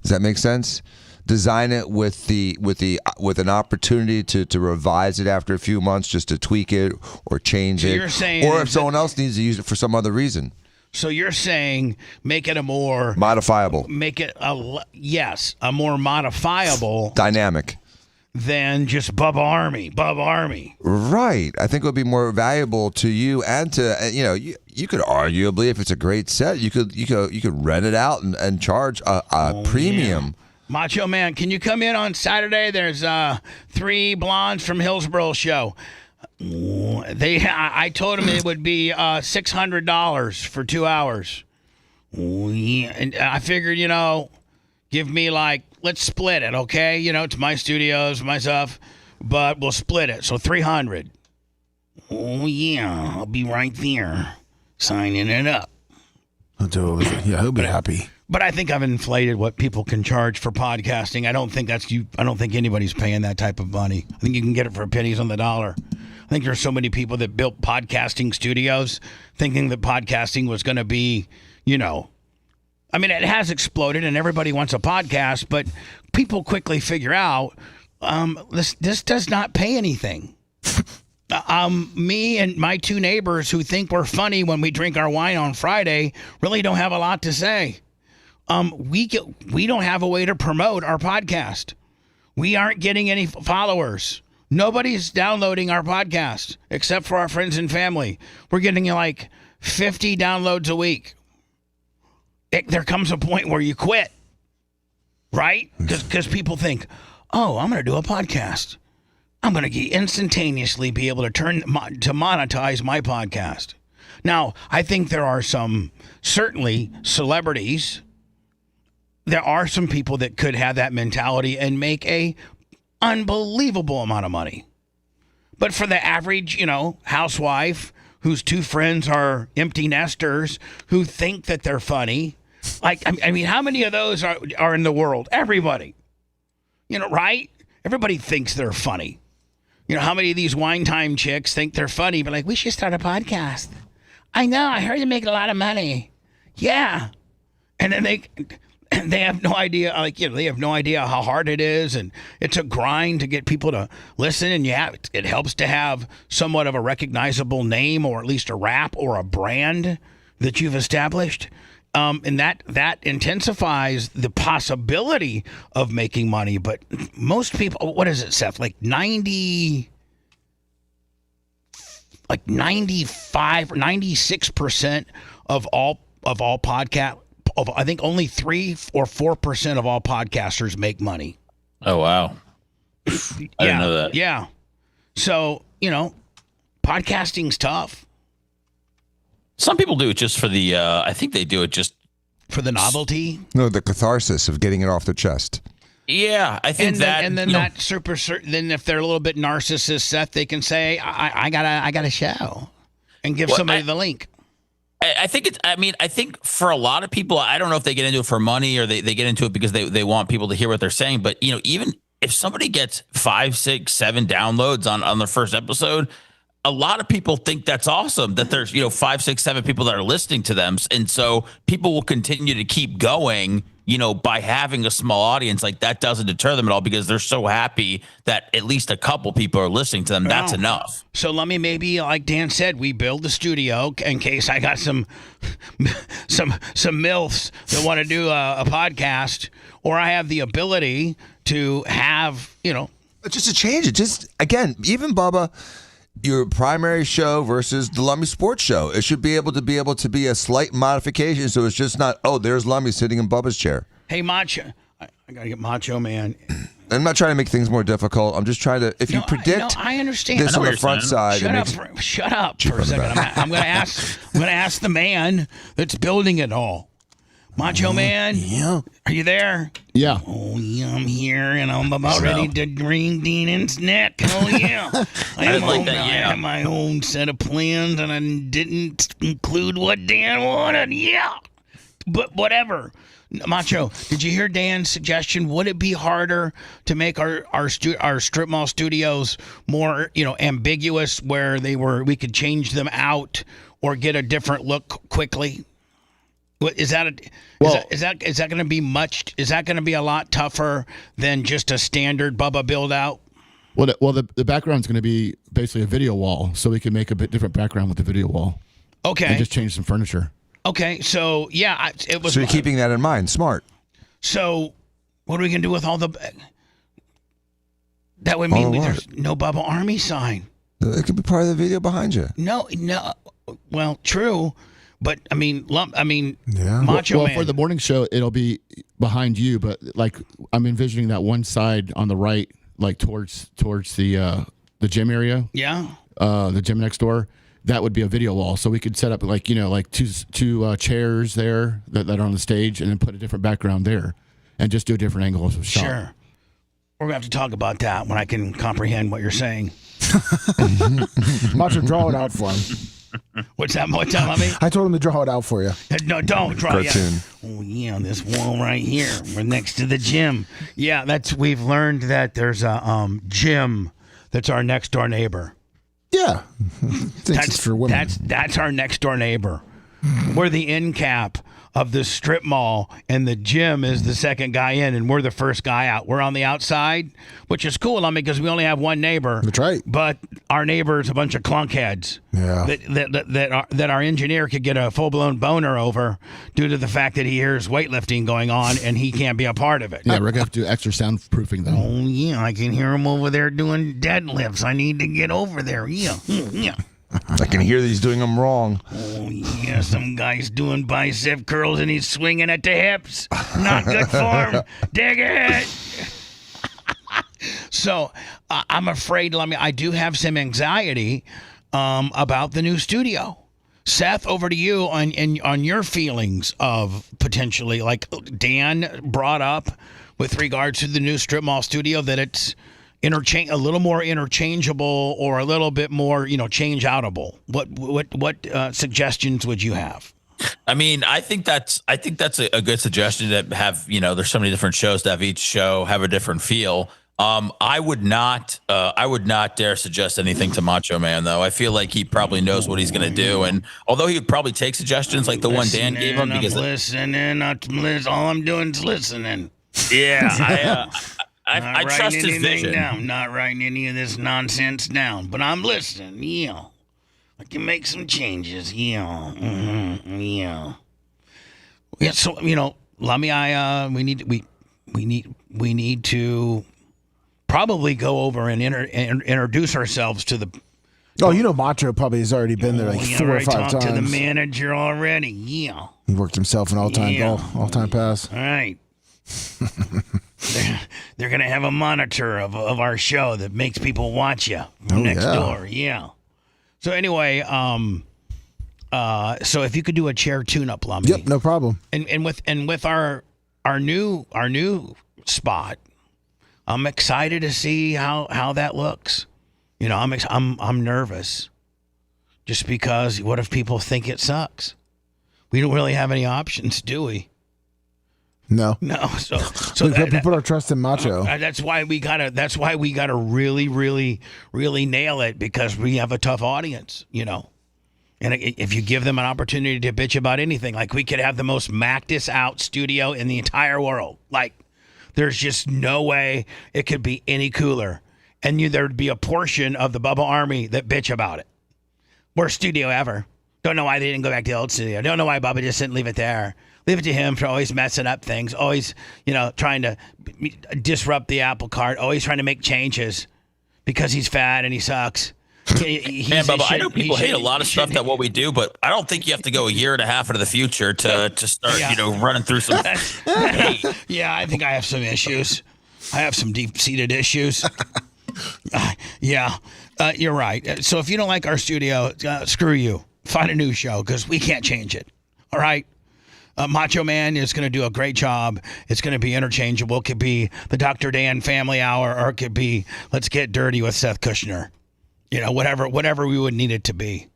Does that make sense? Design it with an opportunity to revise it after a few months, just to tweak it or change it, you're saying or if someone else needs to use it for some other reason. So you're saying make it a more modifiable. Make it a more modifiable, dynamic than just Bubba Army. Right. I think it would be more valuable to you and to you could arguably, if it's a great set, you could rent it out and charge a premium. Yeah. Macho Man, can you come in on Saturday? There's 3 blondes from Hillsborough show. I told him it would be $600 for 2 hours. And I figured, give me let's split it, okay? It's my studios, my stuff, but we'll split it. So $300. Oh yeah, I'll be right there signing it up. Yeah, he'll be happy. But I think I've inflated what people can charge for podcasting. I don't think anybody's paying that type of money. I think you can get it for pennies on the dollar. I think there's so many people that built podcasting studios thinking that podcasting was going to be, I mean, it has exploded and everybody wants a podcast, but people quickly figure out this does not pay anything. Me and my 2 neighbors who think we're funny when we drink our wine on Friday really don't have a lot to say. We don't have a way to promote our podcast. We aren't getting any followers. Nobody's downloading our podcast except for our friends and family. We're getting 50 downloads a week. There comes a point where you quit, right? Because people think, oh, I'm going to do a podcast. I'm going to instantaneously be able to monetize my podcast. Now, I think there are certainly celebrities. There are some people that could have that mentality and make a unbelievable amount of money. But for the average, housewife whose 2 friends are empty nesters who think that they're funny, I mean, how many of those are in the world? Everybody. Right? Everybody thinks they're funny. How many of these wine time chicks think they're funny, but we should start a podcast. I know, I heard you make a lot of money. Yeah. And then they have no idea, they have no idea how hard it is, and it's a grind to get people to listen, and it helps to have somewhat of a recognizable name, or at least a rap or a brand that you've established. And that intensifies the possibility of making money. But most people, what is it, Seth? 95 or 96% of all podcast. I think only 3 or 4% of all podcasters make money. Oh wow! I didn't know that. Yeah. So podcasting's tough. Some people do it just for the. I think they do it just for the novelty. No, the catharsis of getting it off their chest. Yeah, I think then if they're a little bit narcissist, Seth, they can say, "I got a show," and give somebody the link. I think for a lot of people, I don't know if they get into it for money or they get into it because they want people to hear what they're saying. But even if somebody gets 5, 6, 7 downloads on their first episode, a lot of people think that's awesome that there's 5, 6, 7 people that are listening to them, and so people will continue to keep going. By having a small audience, that doesn't deter them at all because they're so happy that at least a couple people are listening to them. That's enough. So let me maybe, like Dan said, we build the studio in case I got some MILFs that want to do a podcast, or I have the ability to have, just to change it. Just again, even Bubba, your primary show versus the Lummy Sports Show. It should be able to be a slight modification, so it's just not, oh, there's Lummy sitting in Bubba's chair. Hey, Macho. I got to get Macho Man. I'm not trying to make things more difficult. I'm just trying to. If you predict, I understand. this on the front side. Shut up for a second. I'm going to ask the man that's building it all. Macho Man, yeah, are you there? Yeah. Oh yeah, I'm here, and I'm about ready to wring Dean's neck. Oh yeah, I have my own set of plans, and I didn't include what Dan wanted. Yeah, but whatever. Macho, did you hear Dan's suggestion? Would it be harder to make our strip mall studios more, ambiguous, where we could change them out or get a different look quickly? Is that going to be much? Is that going to be a lot tougher than just a standard Bubba build out? Well, the background's going to be basically a video wall, so we can make a bit different background with the video wall. Okay. And just change some furniture. Okay, so yeah, it was. So you're keeping that in mind. Smart. So, what are we gonna do with all the? That would mean there's no Bubba Army sign. It could be part of the video behind you. No. Well, true, but yeah. Macho Man. For the morning show, it'll be behind you, but like I'm envisioning that one side on the right, like towards the gym area. Yeah. The gym next door. That would be a video wall, so we could set up like two chairs there that are on the stage, and then put a different background there, and just do a different angle of shot. Sure, we're gonna have to talk about that when I can comprehend what you're saying. Macho, draw it out for him. What's that? Let me. I told him to draw it out for you. No, don't draw it. Cartoon. Oh yeah, this wall right here. We're next to the gym. Yeah, we've learned that there's a gym that's our next door neighbor. Yeah, that's for women. That's our next door neighbor. We're the end cap of the strip mall, and the gym is the second guy in, and we're the first guy out. We're on the outside, which is cool, because we only have one neighbor. That's right. But our neighbor is a bunch of clunkheads. Yeah. That our engineer could get a full blown boner over due to the fact that he hears weightlifting going on and he can't be a part of it. Yeah, we're gonna have to do extra soundproofing though. Oh yeah, I can hear him over there doing deadlifts. I need to get over there. Yeah. I can hear that he's doing them wrong. Oh, yeah, some guy's doing bicep curls and he's swinging at the hips. Not good for him. Dig it. So, I'm afraid, I do have some anxiety about the new studio. Seth, over to you on your feelings of potentially, like Dan brought up with regards to the new strip mall studio, that it's a little more interchangeable or a little bit more, change-outable. What suggestions would you have? I think that's a good suggestion to have. There's so many different shows to have each show have a different feel. I would not dare suggest anything to Macho Man, though. I feel like he probably knows what he's going to do, and although he would probably take suggestions like the one Dan gave him, because all I'm doing is listening. Yeah, I trust his vision. Down. Not writing any of this nonsense down, but I'm listening. Yeah, I can make some changes. Yeah, yeah. So we need to probably go over and introduce ourselves to the. Oh, Macho probably has already been there 4 or 5 times. Talked to the manager already. Yeah. He worked himself an all-time pass. All right. They're gonna have a monitor of our show that makes people watch you next door. Yeah. So anyway, so if you could do a chair tune-up, Lummy. Yep, no problem. And with our new spot, I'm excited to see how that looks. I'm nervous, just because what if people think it sucks? We don't really have any options, do we? No. So we put our trust in Macho. That's why we gotta really, really, really nail it, because we have a tough audience, And if you give them an opportunity to bitch about anything, like we could have the most Mactus out studio in the entire world. Like, there's just no way it could be any cooler. And there'd be a portion of the Bubba Army that bitch about it. Worst studio ever. Don't know why they didn't go back to the old studio. Don't know why Bubba just didn't leave it there. Leave it to him for always messing up things, always, trying to disrupt the apple cart, always trying to make changes because he's fat and he sucks. Man, Bubba, I know people hate a lot of stuff that what we do, but I don't think you have to go a year and a half into the future to start, running through some hate. Yeah, I think I have some issues. I have some deep-seated issues. Yeah, you're right. So if you don't like our studio, screw you. Find a new show because we can't change it. All right? Macho Man is going to do a great job. It's going to be interchangeable. It could be the Dr. Dan Family Hour, or it could be Let's Get Dirty with Seth Kushner. You know, whatever we would need it to be.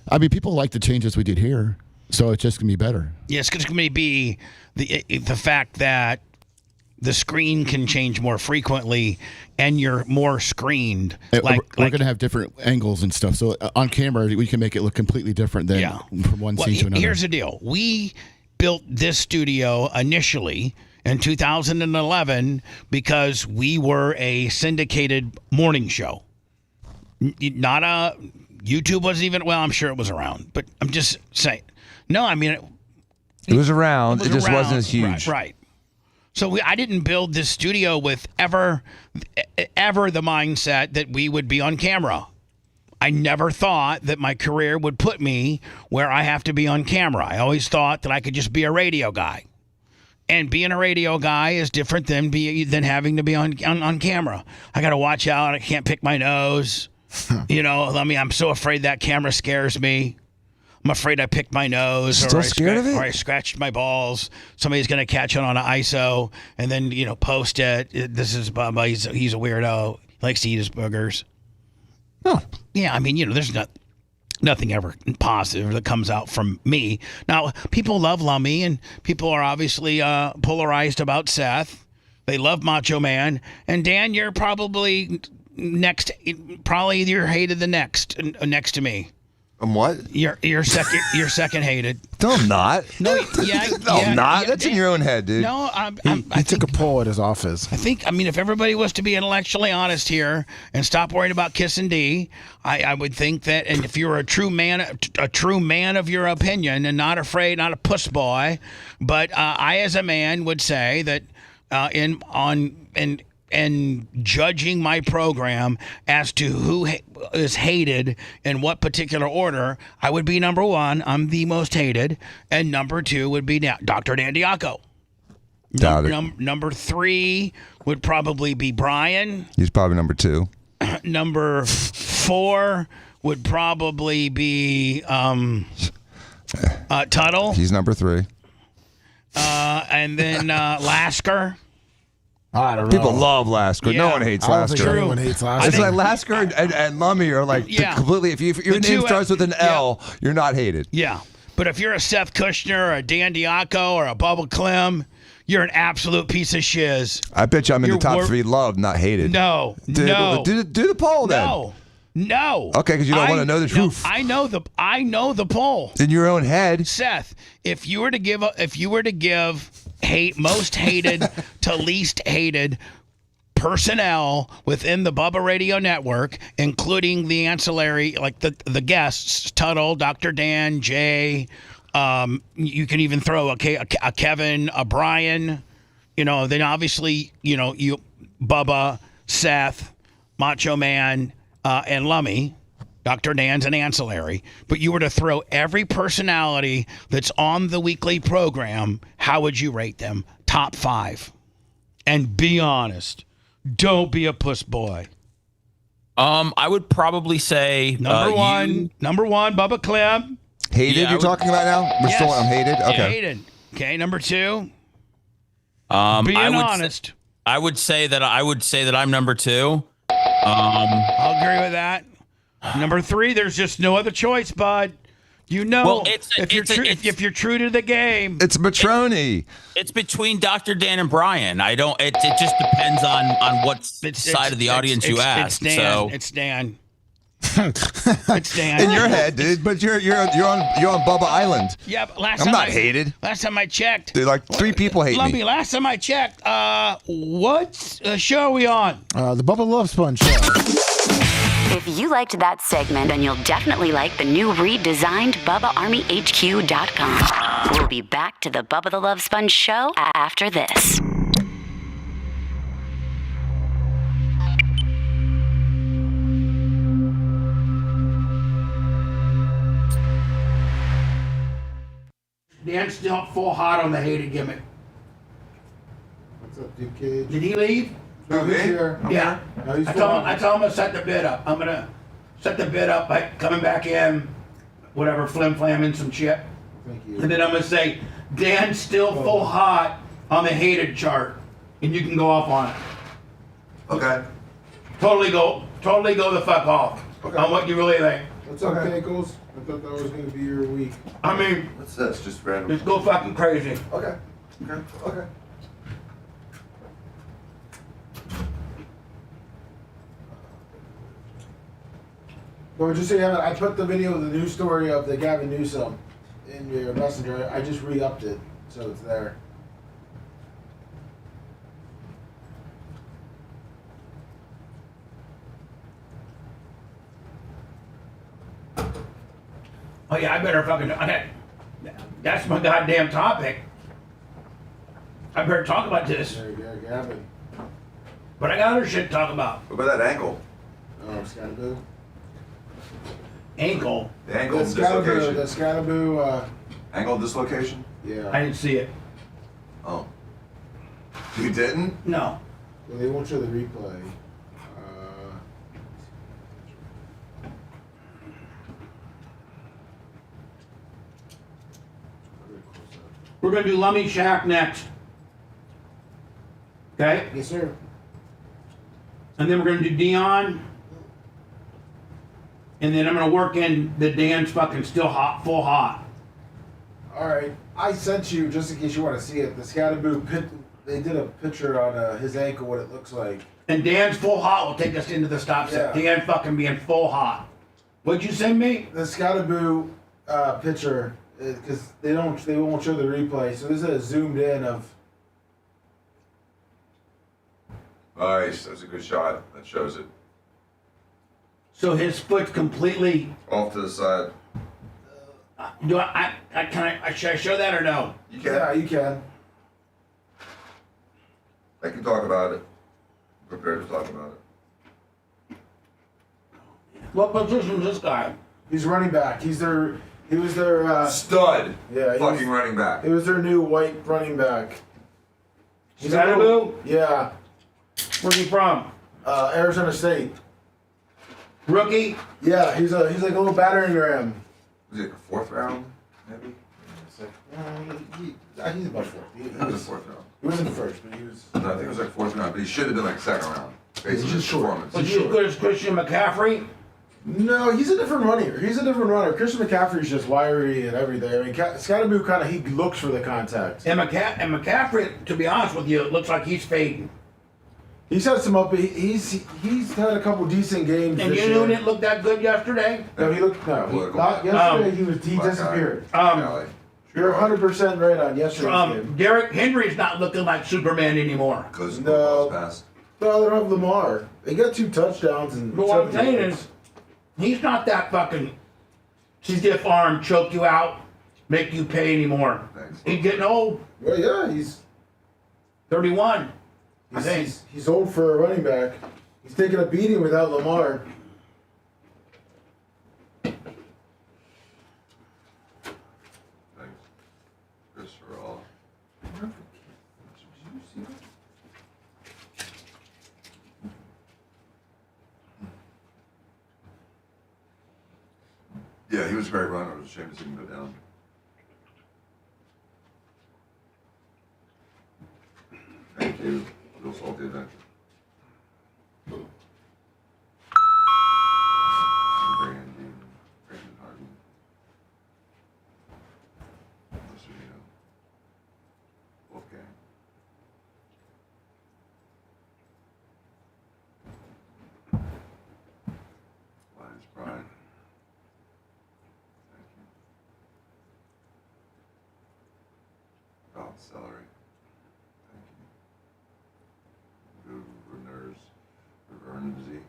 I mean, people like the changes we did here, so it's just going to be better. Yeah, it's going to be the fact that the screen can change more frequently and you're more screened. We're going to have different angles and stuff. So on camera, we can make it look completely different than from one scene to another. Here's the deal. We built this studio initially in 2011 because we were a syndicated morning show. Not a... YouTube wasn't even... Well, I'm sure it was around, but I'm just saying... No, I mean... It was around. It just wasn't as huge. Right. So I didn't build this studio with ever the mindset that we would be on camera. I never thought that my career would put me where I have to be on camera. I always thought that I could just be a radio guy. And being a radio guy is different than having to be on camera. I got to watch out. I can't pick my nose. You know, I mean, I'm so afraid that camera scares me. I'm afraid I picked my nose, Still scared of it? or I scratched my balls. Somebody's going to catch it on an ISO and then, you know, post it. This is Bubba. He's a weirdo. He likes to eat his boogers. Oh. Yeah, I mean, you know, there's nothing ever positive that comes out from me. Now, people love Lummy, and people are obviously polarized about Seth. They love Macho Man. And Dan, you're probably you're hated the next to me. I'm what? You're second hated. No, I'm not. No, I'm not. That's in your own head, dude. No, I took a poll at his office. I mean, if everybody was to be intellectually honest here and stop worrying about kissing D, I would think that, and if you're a true man of your opinion and not afraid, not a puss boy, but I as a man would say that and judging my program as to who is hated in what particular order, I would be number one. I'm the most hated. And number two would be Dr. Dan Diaco. Number three would probably be Brian. He's probably number two. Number four would probably be Tuttle. He's number three. And then Lasker. I don't know. People love Lasker. Yeah. No one hates I don't Lasker. think anyone hates Lasker. It's like Lasker and Lummy are like completely. If your name starts with an L, you're not hated. Yeah, but if you're a Seth Kushner or a Dan Diaco or a Bubba Clem, you're an absolute piece of shiz. I bet you I'm in the top three loved, not hated. No. Do the poll then. No. Okay, because you don't want to know the truth. I know the poll. In your own head, Seth. If you were to give most hated to least hated personnel within the Bubba Radio Network, including the ancillary, like the guests, Tuttle, Dr. Dan, Jay, you can even throw a Kevin, a Brian, you know, then obviously, you know, Bubba, Seth, Macho Man, and Lummy. Dr. Dan's an ancillary, but you were to throw every personality that's on the weekly program, how would you rate them? Top 5. And be honest. Don't be a puss boy. I would probably say number one, Bubba Clem. Hated, you're talking about now? We're still on hated? Okay. Yeah, hated. Okay, number 2. Being honest. I would say that I'm number 2. I'll agree with that. Number 3, there's just no other choice, bud. You know, well, if you're true to the game, it's Matroni. It's between Dr. Dan and Brian. It just depends on what side of the audience you ask. It's Dan. It's Dan. In your head, dude, but you're on Bubba Island. Yeah, but I'm not hated. Last time I checked, dude, like 3 people hate me. Last time I checked, what show are we on? The Bubba the Love Sponge show. If you liked that segment, then you'll definitely like the new redesigned BubbaArmyHQ.com. We'll be back to the Bubba the Love Sponge show after this. Dan's still full hot on the hated gimmick. What's What's up, Duke Cage? Did he leave? No, he's here. Yeah. No, he's I told him to set the bid up. I'm gonna set the bid up by coming back in, whatever, flim-flamming some shit. Thank you. And then I'm gonna say, Dan's still full hot on the hated chart. And you can go off on it. Okay. Totally go the fuck off on what you really think. What's up, Pickles? I thought that was gonna be your week. I mean, What's this? Just random. just go fucking crazy. Okay. Okay. Okay. Well, just so you have it, I put the video of the news story of the Gavin Newsom in your messenger. I just re-upped it, so it's there. Oh yeah, I better fucking. That's my goddamn topic. I better talk about this. There you go, Gavin. But I got other shit to talk about. What about that ankle? Oh, Scatterboo. Ankle. The ankle The dislocation. Scatterboo, Ankle dislocation? yeah. I didn't see it. Oh. You didn't? No. Well, they won't show the replay. We're gonna do Lummy Shack next. Okay? Yes, sir. And then we're gonna do Dion. And then I'm gonna work in the Dan's fucking still hot, full hot. All right. I sent you, just in case you want to see it, the Scatterboo pit. They did a picture on his ankle, what it looks like. And Dan's full hot will take us into the stop set. Yeah. Dan fucking being full hot. What'd you send me? The Scatterboo picture, because they won't show the replay. So this is a zoomed in of. Nice. That's a good shot. That shows it. So his foot's completely. Off to the side. Do should I show that or no? You can. Yeah, you can. I can talk about it. I'm prepared to talk about it. What position is this guy? He's running back. He was their Stud. Yeah, Fucking running back. He was their new white running back. Scatterboo? Yeah. Where's he from? Arizona State. Rookie? Yeah, he's like a little battering ram. Was it a 4th round, maybe? He's about 4th. It was a 4th round. He wasn't the first, but he was. No, I think it was like 4th round, but he should have been like 2nd round. Based on his performance. Was he as good as Christian McCaffrey? No, he's a different runner. Christian McCaffrey's just wiry and everything. I mean, Scatterboo he looks for the contact. And McCaffrey, to be honest with you, it looks like he's fading. He's had some up. He's had a couple decent games. And this you year. didn't look that good yesterday? No, he looked. No, not yesterday. He disappeared. You're 100% right on yesterday's game. Derrick Henry's not looking like Superman anymore. Because No. pass. No, they don't have Lamar. They got 2 touchdowns and. But what I'm 7 saying yards. is, he's not that fucking stiff arm, choke you out, make you pay anymore. Thanks. He's getting old. Well, yeah, he's 31. I think. He's old for a running back. He's taking a beating without Lamar. Thanks. Chris for all. Yeah, he was a great runner. It was a shame to see him go down. Thank you. Real salty adventure. Brandon Harden. Wolfgang. Lions Pride. Thank you. About celery. Thank you. Governors. Revernsy.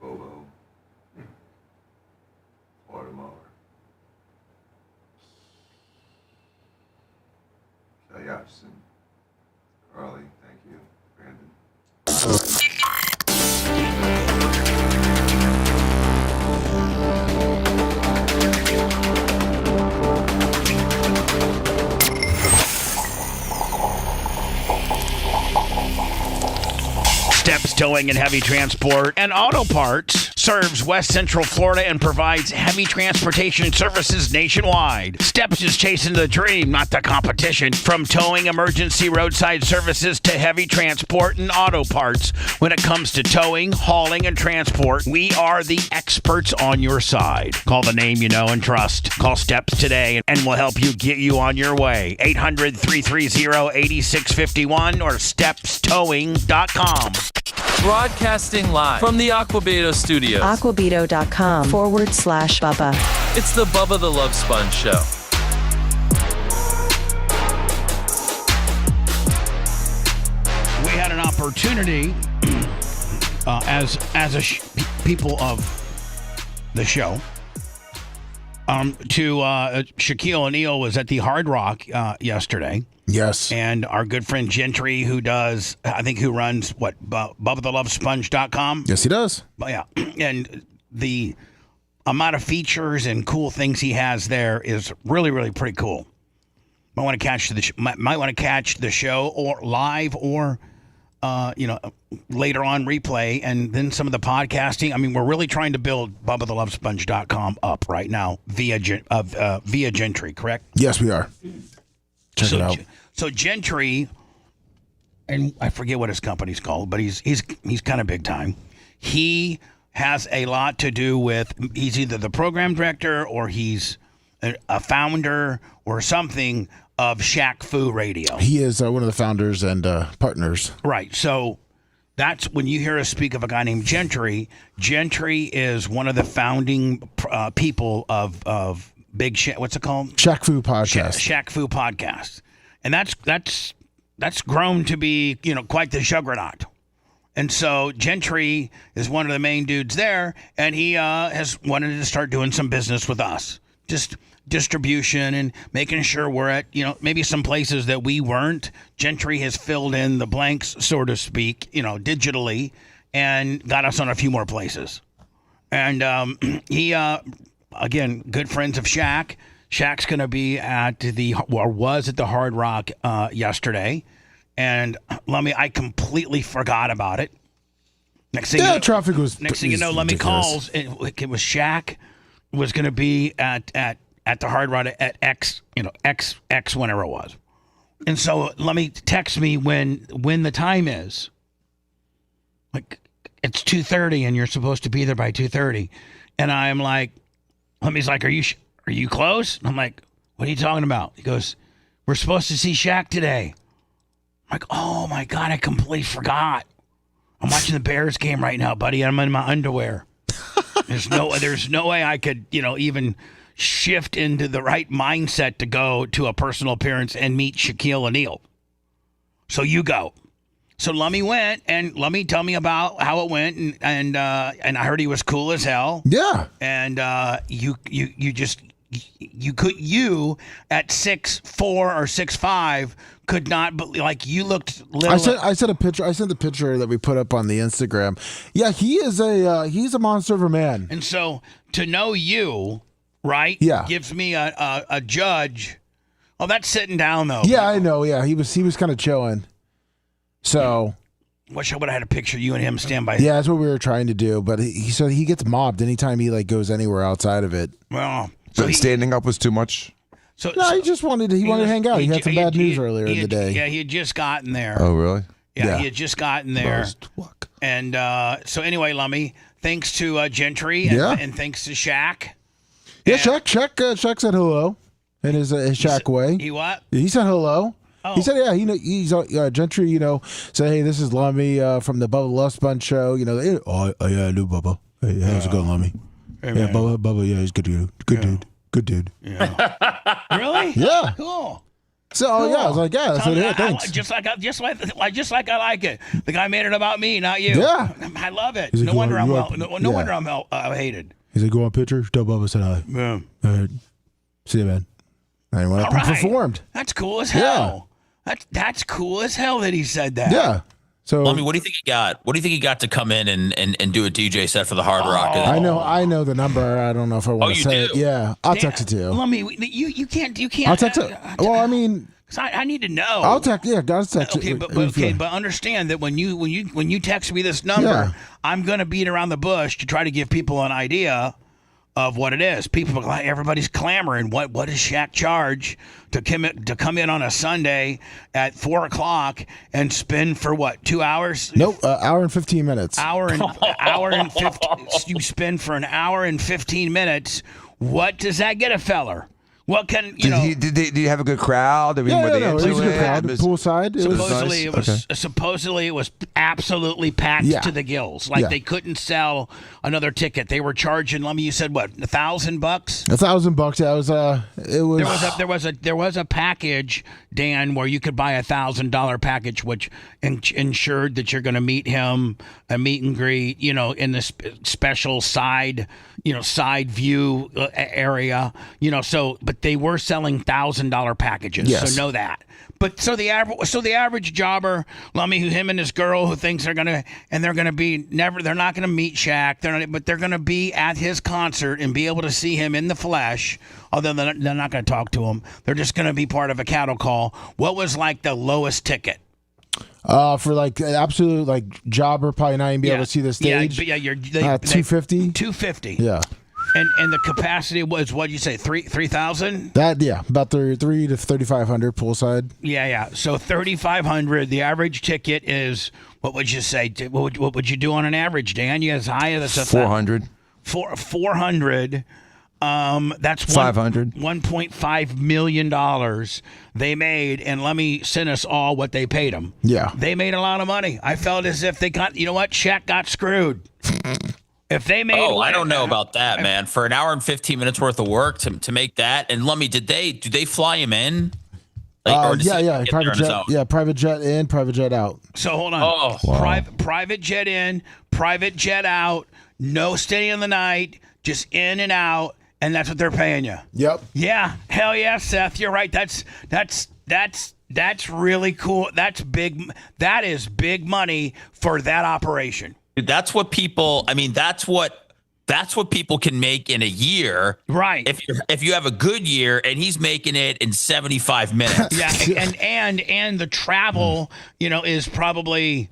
Bobo. Watermower. Yapson. Carly, thank you. Brandon. Towing and Heavy Transport and Auto Parts serves West Central Florida and provides heavy transportation services nationwide. Steps is chasing the dream, not the competition. From towing, emergency roadside services to heavy transport and auto parts. When it comes to towing, hauling, and transport, we are the experts on your side. Call the name you know and trust. Call Steps today and we'll help you get you on your way. 800-330-8651 or stepstowing.com. Broadcasting live from the Aquabedo studios. Aquabedo.com/Bubba. It's the Bubba the Love Sponge Show. We had an opportunity as people of the show to Shaquille O'Neal was at the Hard Rock yesterday. Yes. And our good friend Gentry, who runs BubbaTheLoveSponge.com. Yes, he does. Yeah. And the amount of features and cool things he has there is really, really pretty cool. Might want to catch the show or live or later on replay, and then some of the podcasting. I mean, we're really trying to build BubbaTheLoveSponge.com up right now via Gentry, correct? Yes, we are. Check it out. So Gentry, and I forget what his company's called, but he's kind of big time. He has a lot to do with. He's either the program director or he's a founder or something of Shaq Fu Radio. He is one of the founders and partners. Right. So that's when you hear us speak of a guy named Gentry. Gentry is one of the founding people of Big what's it called? Shaq Fu Podcast. Shaq Fu Podcast. And that's grown to be, quite the juggernaut. And so Gentry is one of the main dudes there, and he has wanted to start doing some business with us. Just distribution and making sure we're at, maybe some places that we weren't. Gentry has filled in the blanks, so to speak, digitally, and got us on a few more places. And he, again, good friends of Shaq. Shaq's going to be was at the Hard Rock yesterday. And I completely forgot about it. Next thing traffic was. Next thing you know, Lemmy calls. It was Shaq was going to be at the Hard Rock at X whenever it was. And so Lemmy texts me when the time is. Like it's 2:30 and you're supposed to be there by 2:30, and I'm like, Lemmy's like, are you close? And I'm like, what are you talking about? He goes, we're supposed to see Shaq today. I'm like, oh my God, I completely forgot. I'm watching the Bears game right now, buddy. I'm in my underwear. There's no way I could, even shift into the right mindset to go to a personal appearance and meet Shaquille O'Neal. So you go. So Lummy went, and Lummy told me about how it went, and I heard he was cool as hell. Yeah. And you at 6'4" or 6'5" could not, but like you looked little. I sent a picture. I sent the picture that we put up on the Instagram. Yeah, he's a monster of a man. And so to know you, right? Yeah. Gives me a judge. Oh, that's sitting down though. Yeah, I know. Yeah, he was kind of chilling. So. Wish I would have had a picture of you and him stand by. Yeah, that's what we were trying to do. But he said he gets mobbed anytime he goes anywhere outside of it. Well, so standing up was too much. He just wanted to hang out. He had some bad news earlier in the day. Yeah, he had just gotten there. Oh, really? Yeah, he had just gotten there. And so anyway, Lummy, thanks to Gentry and thanks to Shaq. Yeah, Shaq said hello in his Shaq way. He what? He said hello. Oh. He said, yeah, he's Gentry, say, hey, this is Lummy from the Bubba the Love Sponge show. Yeah, I knew Bubba. Hey, how's it going, Lummy? Hey, yeah, Bubba, yeah, he's good dude. Good dude. Yeah. Really? Yeah. Cool. So, cool. Yeah, I was like, yeah. I said, yeah, thanks. Just like I like it. The guy made it about me, not you. Yeah. I love it. Like, no wonder I'm hated. He's like, go on picture. Tell Bubba said hi. Yeah. All right. See you, man. And he went up and performed. That's cool as hell. That's cool as hell that he said that. Yeah. So, Lummy, what do you think he got? What do you think he got to come in and do a DJ set for the Hard Rock? I know the number. I don't know if I want to say it. Yeah, I'll text it to you. Lummy, you can't. I'll text it. Well, I mean, Because I need to know. I'll text. Yeah, guys text. Okay, but understand that when you text me this number, I'm going to beat around the bush to try to give people an idea of what it is. Everybody's clamoring. What does Shaq charge to come in on a Sunday at 4:00 and spin for what, 2 hours? Nope, hour and 15 minutes. Hour and 15. You spend for an hour and 15 minutes. What does that get a feller? What can you know? Did you have a good crowd? I mean, were they it was a into good crowd. Poolside. Supposedly it was absolutely packed to the gills. Like they couldn't sell another ticket. They were charging. You said what? $1,000? $1,000. Yeah, There was a package, Dan, where you could buy $1,000 package, which ensured that you're going to meet him, a meet and greet, in this special side view area, but they were selling $1,000 packages. Yes. So know that. But so the average jobber, him and his girl who thinks they're not going to meet Shaq. But they're going to be at his concert and be able to see him in the flesh. Although they're not going to talk to him. They're just going to be part of a cattle call. What was the lowest ticket? For absolute jobber, probably not even be able to see the stage. Yeah, $250. $250. Yeah. And the capacity was, what'd you say, 3,000? About 3 to 3,500 poolside. Yeah. So 3,500. The average ticket is, what would you say? What would you do on an average, Dan? You as high as 400. 400. That's $500. $1.5 million they made, and let me send us all what they paid them. Yeah. They made a lot of money. I felt as if they got, Shaq got screwed. If they made, I don't know about that, man. For an hour and 15 minutes worth of work to make that, and Lummy, do they fly him in? Private jet. Yeah, private jet in, private jet out. So hold on. Private jet in, private jet out. No staying in the night, just in and out, and that's what they're paying you. Yep. Yeah. Hell yeah, Seth. You're right. That's really cool. That's big. That is big money for that operation. That's what people. I mean, that's what people can make in a year, right? If you have a good year, and he's making it in 75 minutes. Yeah, and the travel, is probably,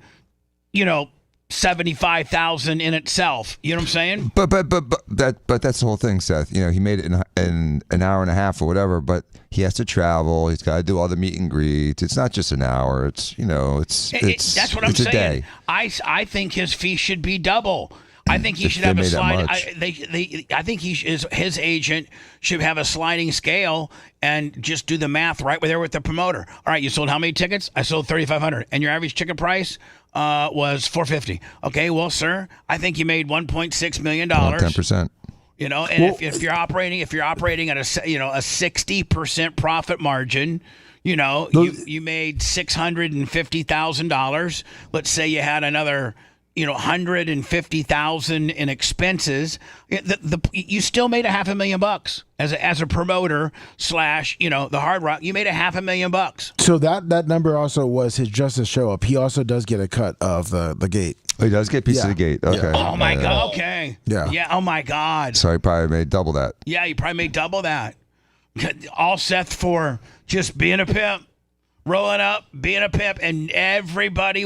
75,000 in itself. You know what I'm saying? But that's the whole thing, Seth. He made it in an hour and a half or whatever. But he has to travel. He's got to do all the meet and greets. It's not just an hour. It's that's what I'm saying. Day. I think his fee should be double. I think he should have a slide. I think his agent should have a sliding scale and just do the math right there with the promoter. All right, you sold how many tickets? I sold 3,500, and your average ticket price was $450. Okay, well, sir, I think you made $1.6 million. 10%. If you're operating at a 60% profit margin. You made $650,000. Let's say you had another, $150,000 in expenses. You still made $500,000 as a promoter / the Hard Rock. You made $500,000. So that number also was his just a show up. He also does get a cut of the gate. Oh, he does get a piece of the gate. Okay. Yeah. Oh my God. Okay. Yeah. Yeah. Oh my God. So he probably made double that. Yeah, he probably made double that. All Seth for just being a pimp. Rolling up, being a pimp, and everybody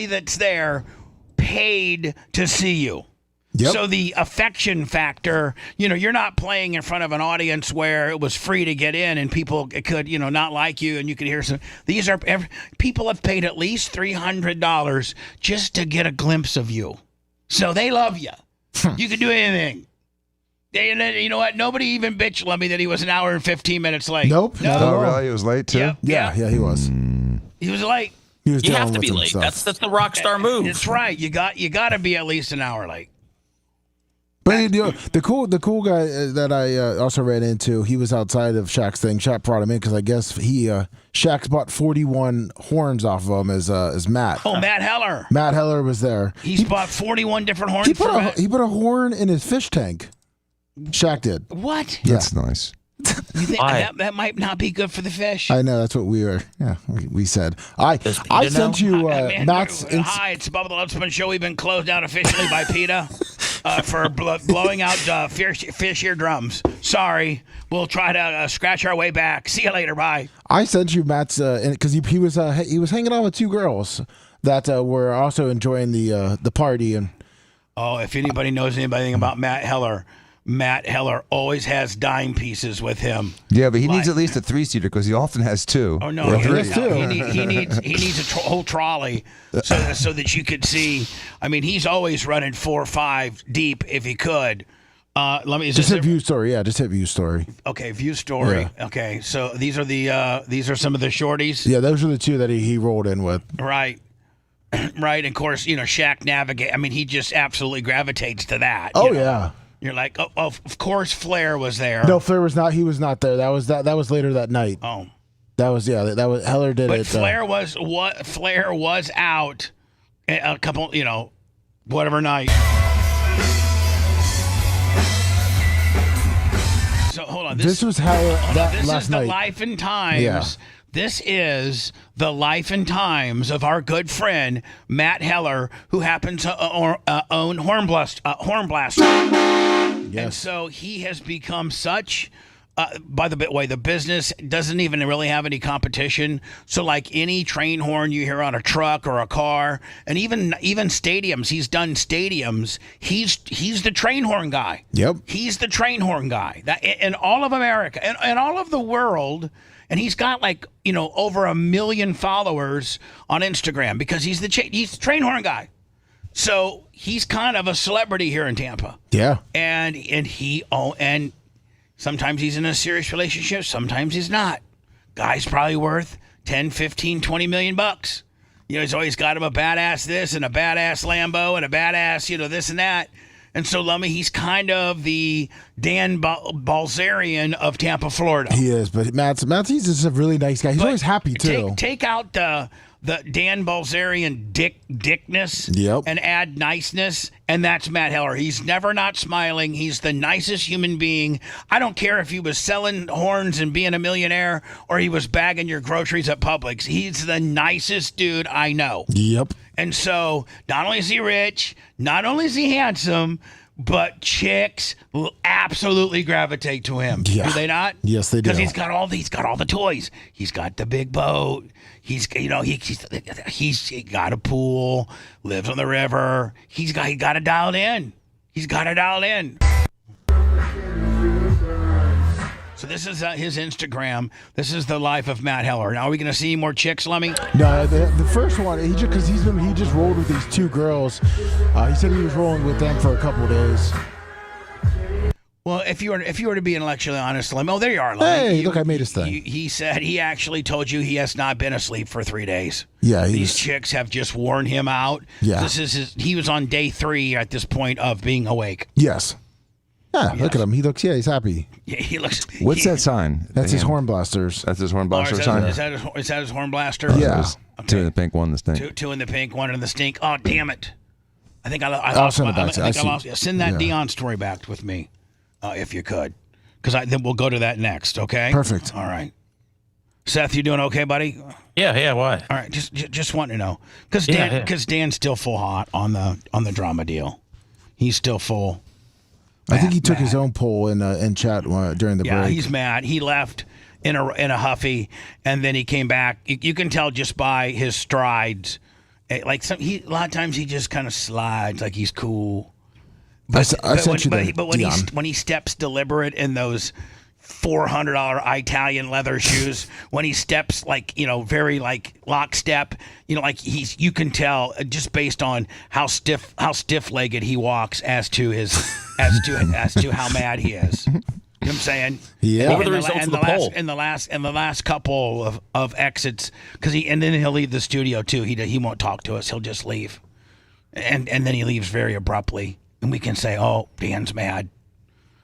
that's there paid to see you. Yep. So the affection factor, you're not playing in front of an audience where it was free to get in and people could, not like you and you could hear some. People have paid at least $300 just to get a glimpse of you. So they love you. You can do anything. And then, you know what? Nobody even bitched Lummy that he was an hour and 15 minutes late. Nope. No. Oh, really? He was late too? Yep. Yeah, he was. He was late. He was You dealing have to with be late. himself. That's the rock star move. That's right. You got to be at least an hour late. But the cool guy that I also ran into, he was outside of Shaq's thing. Shaq brought him in because I guess Shaq's bought 41 horns off of him as Matt. Oh, Matt Heller. Matt Heller was there. He bought 41 different horns. He put a horn in his fish tank. Shaq did. What? Yeah. That's nice. You think that might not be good for the fish? I know, that's what we were. Yeah, we said. I sent you Matt's. Hi, it's Bubba the Love Sponge Show. We've been closed down officially by PETA for blowing out fish eardrums. Sorry, we'll try to scratch our way back. See you later. Bye. I sent you Matt's because he was hanging out with two girls that were also enjoying the party. And if anybody knows anything about Matt Heller always has dime pieces with him. Yeah, but he needs at least a 3-seater because he often has 2. Oh no, he needs a whole trolley so that you could see. I mean, he's always running 4 or 5 deep if he could. Just hit view story. Yeah, just hit view story. Okay, view story. Yeah. Okay, so these are some of the shorties. Yeah, those are the 2 that he rolled in with. Right. Right. And of course, Shaq navigate. I mean, he just absolutely gravitates to that. Oh yeah. You're like, oh, of course, Flair was there. No, Flair was not. He was not there. That was later that night. Oh, that was Heller did but it. But Flair was out a couple, whatever night. So hold on. This was Heller last night. This is the life and times. Yeah. This is the life and times of our good friend Matt Heller, who happens to own Hornblaster. Yes. And so he has become such. By the way, the business doesn't even really have any competition. So, like any train horn you hear on a truck or a car, and even stadiums, he's done stadiums. He's the train horn guy. Yep. He's the train horn guy. That in all of America and all of the world. And he's got over 1 million followers on Instagram because he's the train horn guy. So he's kind of a celebrity here in Tampa. Yeah. And sometimes he's in a serious relationship, sometimes he's not. Guy's probably worth 10, 15, 20 million bucks. He's always got him a badass this and a badass Lambo and a badass, this and that. And so, Lummy, he's kind of the Dan Balzerian of Tampa, Florida. He is, but Matt's he's just a really nice guy. He's always happy, too. Take out the Dan Balzerian dickness and add niceness, and that's Matt Heller. He's never not smiling. He's the nicest human being. I don't care if he was selling horns and being a millionaire or he was bagging your groceries at Publix. He's the nicest dude I know. Yep. And so not only is he rich, not only is he handsome, but chicks will absolutely gravitate to him. Yeah. Do they not? Yes, they do. Because he's got all the toys. He's got the big boat. He's got a pool. Lives on the river. He got it dialed in. He's got it dialed in. So this is his Instagram. This is the life of Matt Heller. Now, are we going to see more chicks, Lemmy? No, the first one, he just rolled with these 2 girls. He said he was rolling with them for a couple of days. Well, if you were to be intellectually honest, Lemmy, there you are, Lemmy. Hey, look, I made his thing. He said he actually told you he has not been asleep for 3 days. Yeah, these chicks have just worn him out. Yeah, he was on day 3 at this point of being awake. Yes. Yeah, yes. Look at him. He's happy. Yeah, he looks. What's that sign? That's his horn blasters. That's his horn blaster sign. Is that his horn blaster? Yeah. Okay. 2 in the pink, 1 in the stink. 2 in the pink, 1 in the stink. Oh, damn it! I think I lost. Send that Dion story back with me, if you could, because then we'll go to that next. Okay. Perfect. All right. Seth, you doing okay, buddy? Yeah. Why? All right. Just want to know, because Dan's still full hot on the drama deal. He's still full. I think he took his own poll in chat during the break. Yeah, he's mad. He left in a huffy, and then he came back. You can tell just by his strides. A lot of times he just kind of slides like he's cool. But when he steps deliberate in those $400 Italian leather shoes, when he steps very lockstep, you can tell just based on how stiff-legged he walks as to how mad he is. You know what I'm saying? Yeah. What were the results of the poll? In the last couple of exits, and then he'll leave the studio too. He won't talk to us. He'll just leave, and then he leaves very abruptly, and we can say, "Oh, Dan's mad."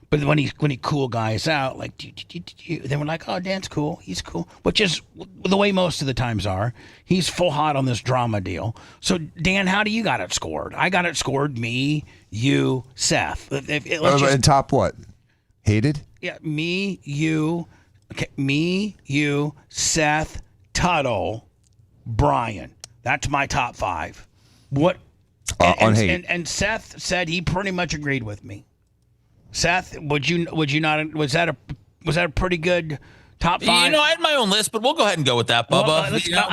But when he cool guys out, then we're like, oh, Dan's cool. He's cool, which is the way most of the times are. He's full hot on this drama deal. So, Dan, how do you got it scored? I got it scored me, you, Seth. And top what? Hated? Yeah, me, you, Seth, Tuttle, Brian. That's my top 5. What? On hate. And Seth said he pretty much agreed with me. Seth, would you not? Was that a pretty good Top 5. I had my own list, but we'll go ahead and go with that, Bubba. Well,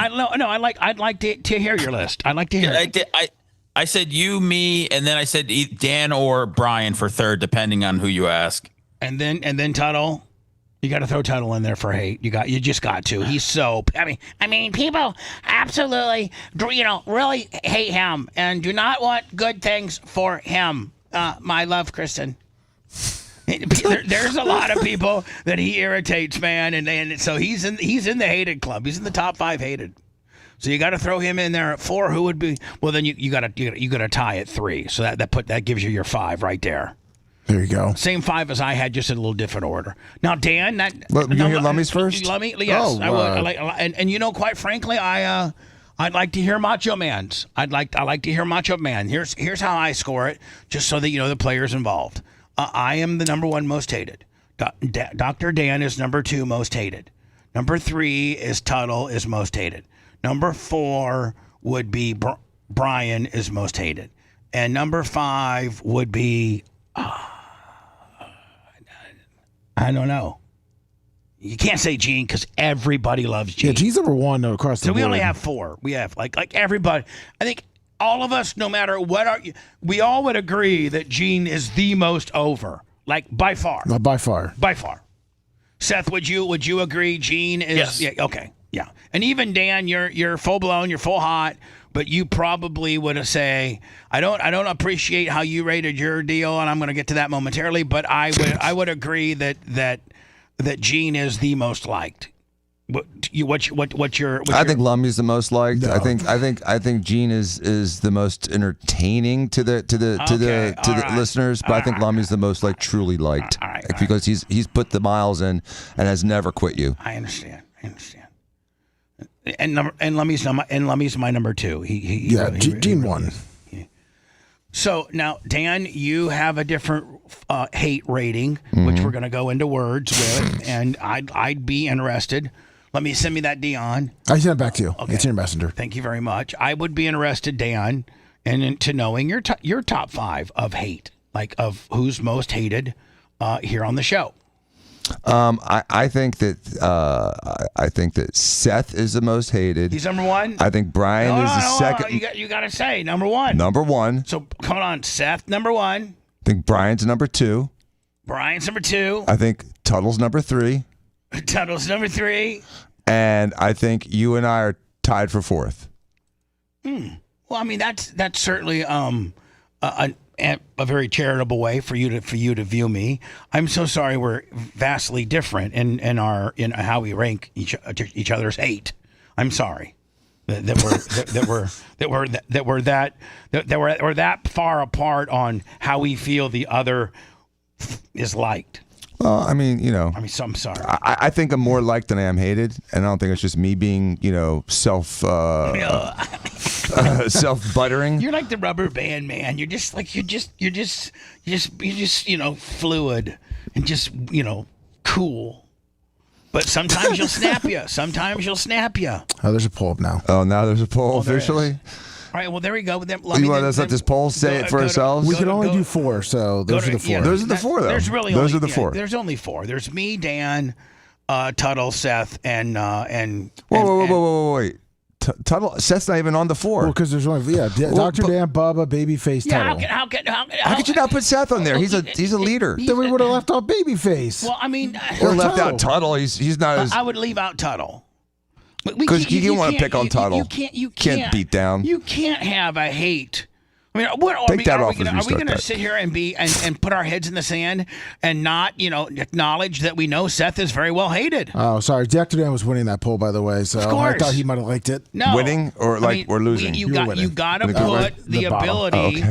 I'd like to hear your list. I'd like to hear it. I said you, me, and then I said Dan or Brian for third, depending on who you ask. And then Tuttle. You got to throw Tuttle in there for hate. You just got to. He's so. I mean, people absolutely, really hate him and do not want good things for him. My love, Kristen. There's a lot of people that he irritates, man, and so he's in the hated club. He's in the top 5 hated. So you got to throw him in there at 4. Who would be? Well, then you got to tie at 3. So that gives you your 5 right there. There you go. Same 5 as I had, just in a little different order. Now, Dan, you hear Lummies first? Lummy, yes, I would. And quite frankly, I'd like to hear Macho Man's. I like to hear Macho Man. Here's how I score it, just so that you know the players involved. I am the number 1 most hated. Dr. Dan is number 2 most hated. Number 3 is Tuttle is most hated. Number 4 would be Brian is most hated, and number 5 would be. I don't know. You can't say Gene because everybody loves Gene. Yeah, Gene's number 1 across the board. So we only have 4. We have like everybody. I think all of us, no matter what, we all would agree that Gene is the most over, like by far. By far. By far. Seth, would you agree? Gene is. Yes. Yeah. Okay. Yeah. And even Dan, you're full blown. You're full hot. But you probably would say, I don't appreciate how you rated your deal, and I'm going to get to that momentarily. But I would agree that Gene is the most liked. What's your? I think Lummy's the most liked. No. I think Gene is the most entertaining to the listeners, but I think Lummy's the most truly liked because he's put the miles in and has never quit you. I understand. And Lummy's my number 2. Gene won. So now, Dan, you have a different hate rating, which we're going to go into words with, and I'd be interested. Send me that, Dion. I sent it back to you. Okay. It's your messenger. Thank you very much. I would be interested, Dan, to knowing your top 5 of hate, like of who's most hated here on the show. I think that Seth is the most hated. He's number 1. I think Brian is the second. You got to say number 1. Number 1. So come on, Seth, number 1. I think Brian's number 2. Brian's number 2. I think Tuttle's number 3. Tuttle's number 3. And I think you and I are tied for 4th. Well, I mean that's certainly a very charitable way for you to view me. I'm so sorry we're vastly different in how we rank each other's hate. I'm sorry that we're that far apart on how we feel the other is liked. Well, I mean, I'm sorry. I think I'm more liked than I am hated, and I don't think it's just me being, self-buttering. You're like the rubber band man. You're just fluid and just, cool. But sometimes you'll snap you. Oh, there's a poll up now. Oh, now there's a poll officially? All right, well, there we go. You want us to let this poll say it for ourselves? We can only do 4, so those are the 4. Yeah, those are the 4, though. Those are the 4. There's only 4. There's me, Dan, Tuttle, Seth, and Wait. Tuttle, Seth's not even on the 4. Well, because there's only Dr. Dan, Bubba, Babyface, Tuttle. How could you not put Seth on there? He's a leader. Then we would have left out Babyface. Well, I mean, or left out Tuttle. He's not as. I would leave out Tuttle. Because you want to pick on Tuttle. You can't beat down. You can't have a hate. I mean, are we going to sit here and put our heads in the sand and not, acknowledge that we know Seth is very well hated? Oh, sorry. Dr. Dan was winning that poll, by the way, so I thought he might have liked it. No. Winning or or losing? You got to put the ability.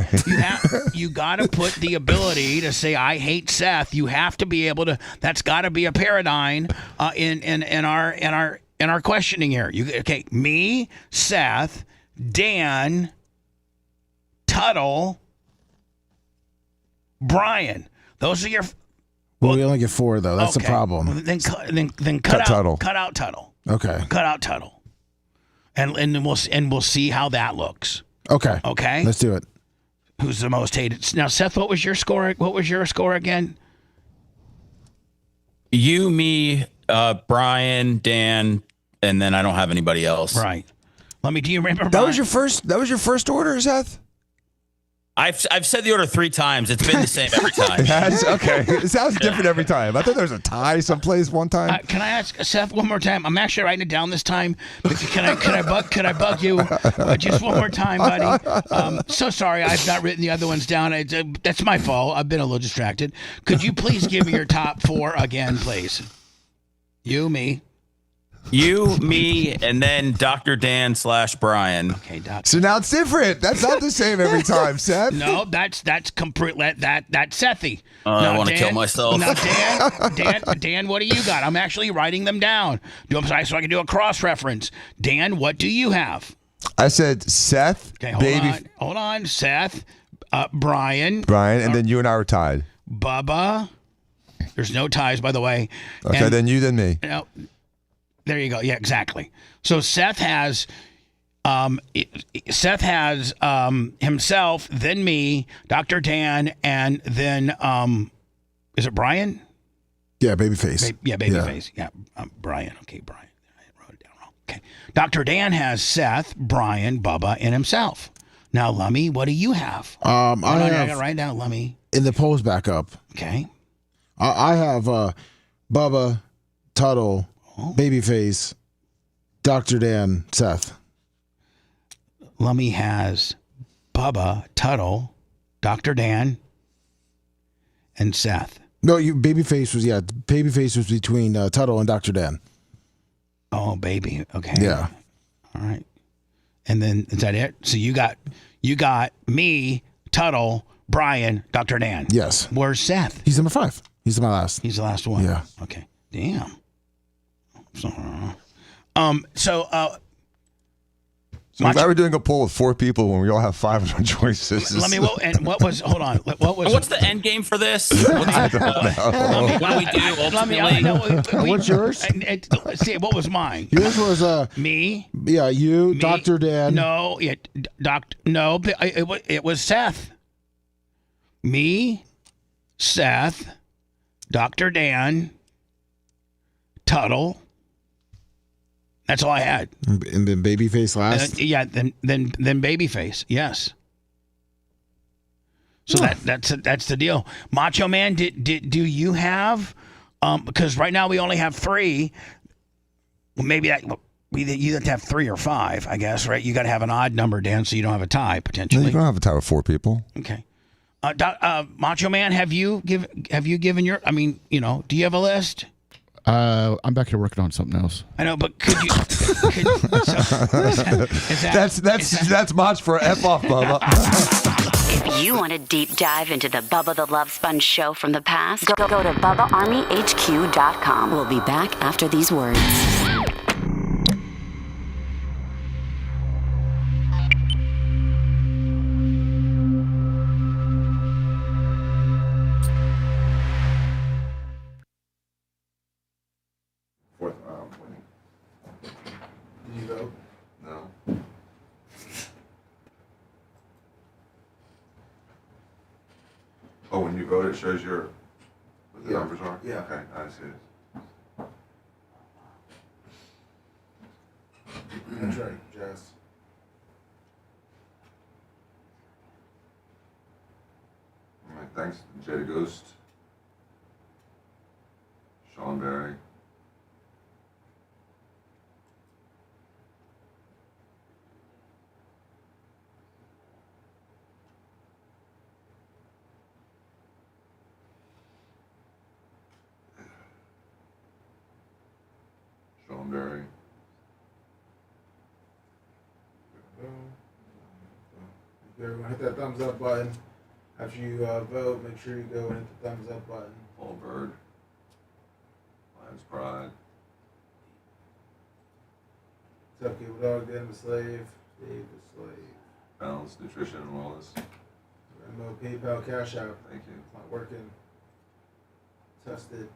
You got to put the ability to say I hate Seth. You have to be able to. That's got to be a paradigm in our questioning here. Me, Seth, Dan, Tuttle, Brian. Those are your. Well, we only get 4 though. That's the problem. Then cut out Tuttle. Cut out Tuttle. Okay. Cut out Tuttle. And we'll see how that looks. Okay. Okay. Let's do it. Who's the most hated? Now, Seth, what was your score? What was your score again? You, me, Brian, Dan, and then I don't have anybody else. Right. Let me. Do you remember? That was your first order, Seth? I've said the order 3 times. It's been the same every time. Yes? Okay. It sounds different every time. I thought there was a tie someplace one time. Can I ask Seth one more time? I'm actually writing it down this time. But can I bug you just one more time, buddy? So sorry, I've not written the other ones down. That's my fault. I've been a little distracted. Could you please give me your top 4 again, please? You, me. You, me, and then Dr. Dan / Brian. Okay, Doc. So now it's different. That's not the same every time, Seth. No, that's complete. That's Sethy. I want to kill myself. Now, Dan, what do you got? I'm actually writing them down so I can do a cross reference. Dan, what do you have? I said Seth. Okay, baby. Hold on. Seth, Brian, and then you and I were tied. Bubba. There's no ties, by the way. Okay, then you, then me. There you go. Yeah, exactly. So Seth has himself, then me, Dr. Dan, and then is it Brian? Yeah, Babyface. Babyface. Yeah, Brian. Okay, Brian. I wrote it down wrong. Okay. Dr. Dan has Seth, Brian, Bubba, and himself. Now, Lummy, what do you have? I got to write down Lummy. In the polls back up. Okay. I have Bubba, Tuttle, Babyface, Dr. Dan, Seth. Lummy has Bubba, Tuttle, Dr. Dan, and Seth. No, Babyface was between Tuttle and Dr. Dan. Oh, baby. Okay. Yeah. All right. And then is that it? So you got me, Tuttle, Brian, Dr. Dan. Yes. Where's Seth? He's number 5. He's my last. He's the last one. Yeah. Okay. Damn. So I'm glad we're doing a poll with 4 people when we all have 500 choices. Hold on. What's the end game for this? What do we do ultimately? What's yours? See, what was mine? Yours was me. Yeah, you, me, Dr. Dan. No, it was Seth. Me, Seth, Dr. Dan, Tuttle. That's all I had. And then Babyface last? Then Babyface, yes. So that's the deal. Macho Man, do you have, because right now we only have 3, well, maybe you have to have 3 or 5, I guess, right? You got to have an odd number, Dan, so you don't have a tie, potentially. No, you don't have a tie with 4 people. Okay. Macho Man, have you given your, do you have a list? I'm back here working on something else. I know, but could you? That's Mach for F off, Bubba. If you want a deep dive into the Bubba the Love Sponge show from the past, go to BubbaArmyHQ.com. We'll be back after these words. Oh, when you vote, it shows what the numbers are? Yeah. Okay, I see it. That's right, Jess. All right, thanks, Jada Ghost, Sean Berry. Sean Berry. Everyone hit that thumbs up button. After you vote, make sure you go and hit the thumbs up button. Paul Bird. Lions Pride. What's up, Cable Dog? Dan the Slave. Dave the Slave. Balanced Nutrition and Wellness. Venmo, PayPal, Cash App. Thank you. It's not working. Tested.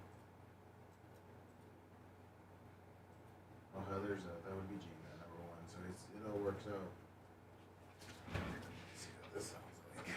Oh, Heather's that would be Gmail number 1, so it all works out. Let's see what this sounds like.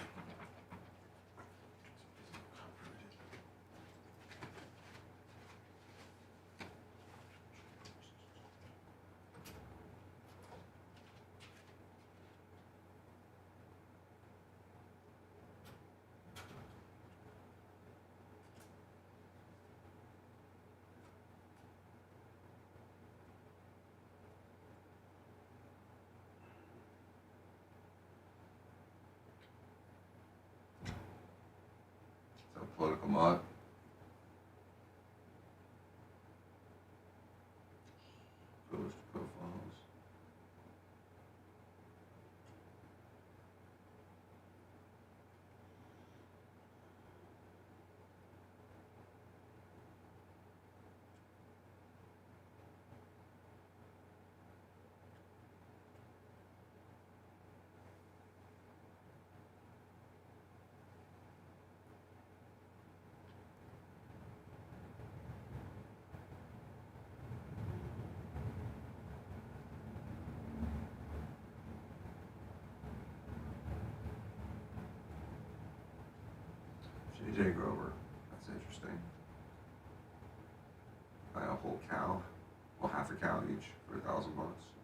political mud. Ghost profiles. J. Grover, that's interesting. Buy a whole cow, well, half a cow each for $1,000.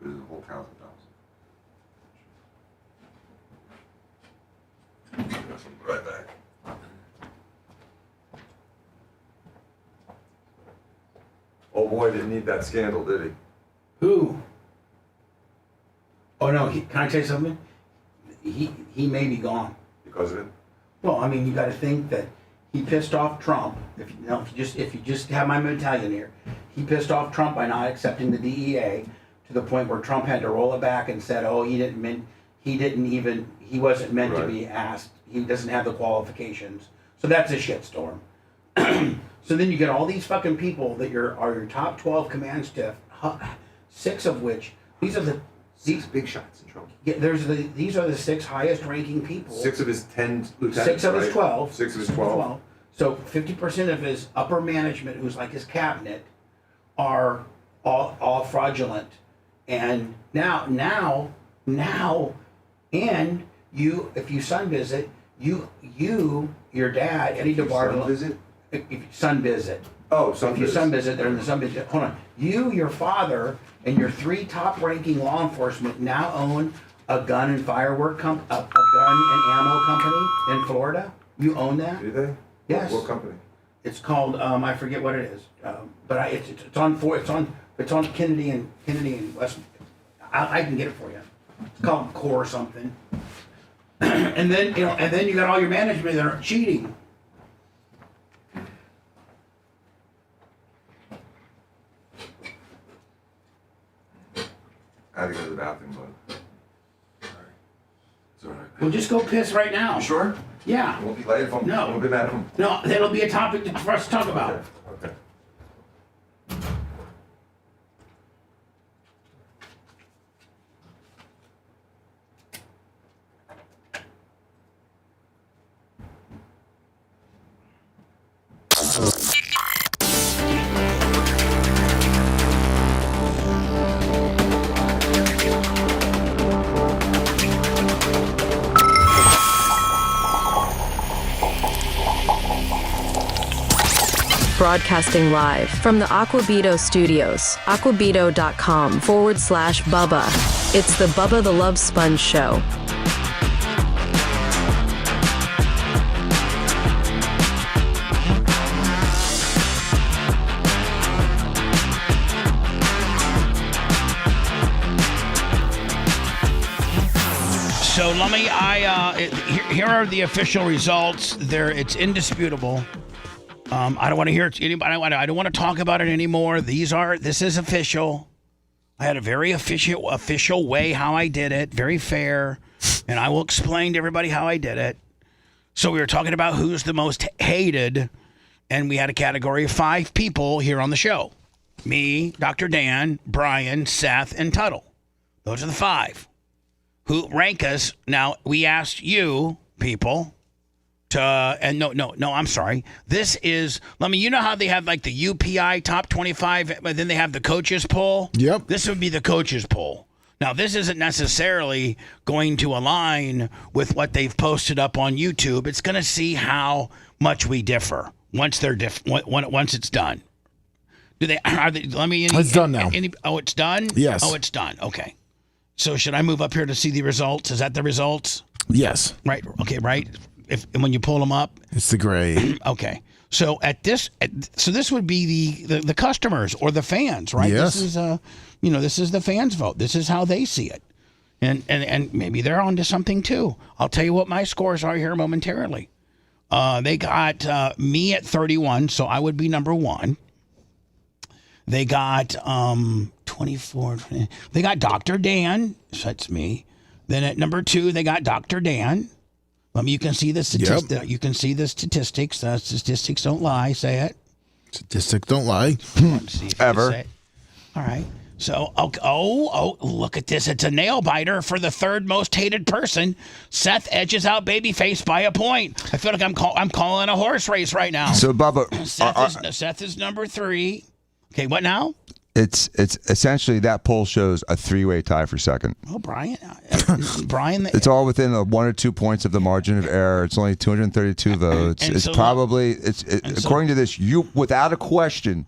This is a whole cow's $1,000. Right back. Oh boy, didn't need that scandal, did he? Who? Oh no, can I tell you something? He may be gone. Because of it? Well, I mean, you got to think that he pissed off Trump. If you just have my medallion here, he pissed off Trump by not accepting the DEA to the point where Trump had to roll it back and said, "Oh, he wasn't meant to be asked. He doesn't have the qualifications." So that's a shitstorm. So then you get all these fucking people that are your top 12 command staff, 6 of which these big shots in trouble. Yeah, these are the 6 highest ranking people. 6 of his 10 lieutenants. 6 of his 12. 6 of his 12. So 50% of his upper management, who's like his cabinet, are all fraudulent. And now, and you, if you son visit, your dad, Eddie DeBartolo. Son visit? If you son visit. Oh, son If you son visit, they're in the son visit. Hold on. You, your father, and your 3 top-ranking law enforcement now own a gun and firework a gun and ammo company in Florida. You own that? Do they? Yes. What company? It's called I forget what it is, but it's on Kennedy and West. I can get it for you. It's called Core something. and then you got all your management that are cheating. I had to go to the bathroom, but it's all right. Well, just go piss right now. You sure? Yeah. It won't be late if I'm. No. Won't be mad if I'm. No, that'll be a topic for us to talk about. Okay. Broadcasting live from the Aquabito studios, aquabito.com/Bubba. It's the Bubba the Love Sponge Show. So let me, here are the official results. It's indisputable. I don't want to hear anybody. I don't want to talk about it anymore. This is official. I had a very official way how I did it, very fair, and I will explain to everybody how I did it. So we were talking about who's the most hated, and we had a category of 5 people here on the show: me, Dr. Dan, Brian, Seth, and Tuttle. Those are the 5 who rank us. Now we asked you people. I'm sorry. This is, you know how they have like the UPI top 25, but then they have the coaches poll? Yep. This would be the coaches poll. Now, this isn't necessarily going to align with what they've posted up on YouTube. It's going to see how much we differ once once it's done. It's done now. It's done? Yes. Oh, it's done. Okay. So should I move up here to see the results? Is that the results? Yes. Right. Okay. Right. When you pull them up, it's the grade. Okay, so this would be the customers or the fans, right? Yes. This is this is the fans' vote. This is how they see it, and maybe they're onto something too. I'll tell you what my scores are here momentarily. They got me at 31, so I would be number 1. They got 24. They got Dr. Dan, so that's me. Then at number 2, they got Dr. Dan. You can see the statistics. Yep. You can see the statistics. Statistics don't lie. Say it. Statistics don't lie. Ever. All right. So, look at this. It's a nail biter for the 3rd most hated person. Seth edges out Babyface by a point. I feel like I'm calling a horse race right now. So, Bubba, Seth is number 3. Okay, what now? It's essentially that poll shows a 3-way tie for second. Oh, Brian. It's all within 1 or 2 points of the margin of error. It's only 232 votes. It's probably according to this, you without a question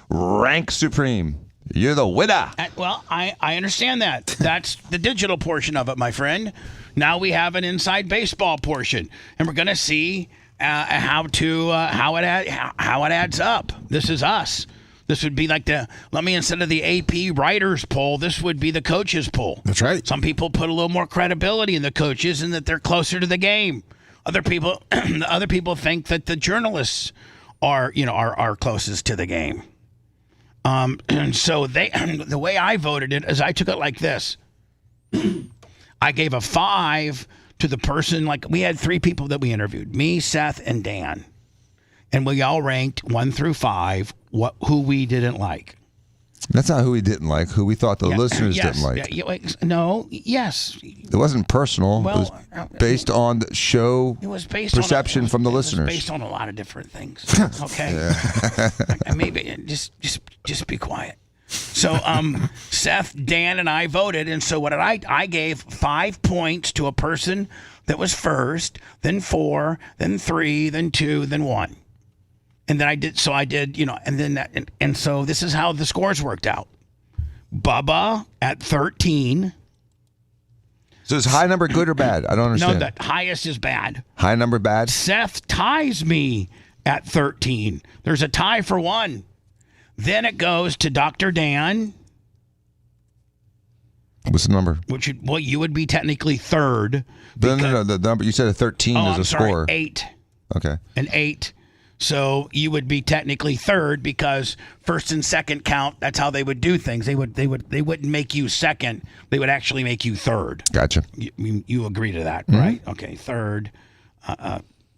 rank supreme. You're the winner. Well, I understand that. That's the digital portion of it, my friend. Now we have an inside baseball portion, and we're going to see how it adds up. This is us. This would be like instead of the AP writers poll, this would be the coaches poll. That's right. Some people put a little more credibility in the coaches and that they're closer to the game. Other people think that the journalists are closest to the game. And so the way I voted it is I took it like this. I gave a 5 to the person, like we had 3 people that we interviewed, me, Seth, and Dan. And we all ranked 1 through 5 who we didn't like. That's not who we didn't like, who we thought the listeners didn't like. Yes. It wasn't personal. Well, it was based on the show perception from the listeners. It was based on a lot of different things. Okay? Maybe just be quiet. So Seth, Dan, and I voted, and so what did I gave 5 points to a person that was first, then 4, then 3, then 2, then 1. And then I did, and then and so this is how the scores worked out. Bubba at 13. So is high number good or bad? I don't understand. No, the highest is bad. High number bad? Seth ties me at 13. There's a tie for 1. Then it goes to Dr. Dan. What's the number? You would be technically 3rd. No, the number you said a 13 is a score. 8. Okay. An 8. So you would be technically 3rd because 1st and 2nd count. That's how they would do things. They wouldn't make you 2nd. They would actually make you 3rd. Gotcha. You agree to that, right? Okay, 3rd.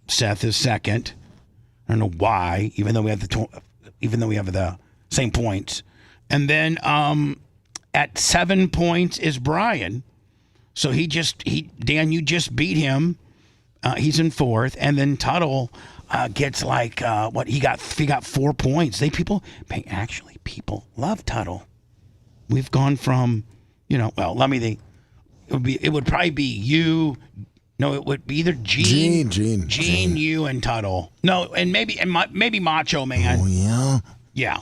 Seth is 2nd. I don't know why, even though we have the same points. And then at 7 points is Brian. So Dan, you just beat him. He's in 4th, and then Tuttle gets he got 4 points. People love Tuttle. We've gone from, let me think. It would probably be you. No, it would be either Gene, you, and Tuttle. No, and maybe Macho Man. Oh yeah. Yeah.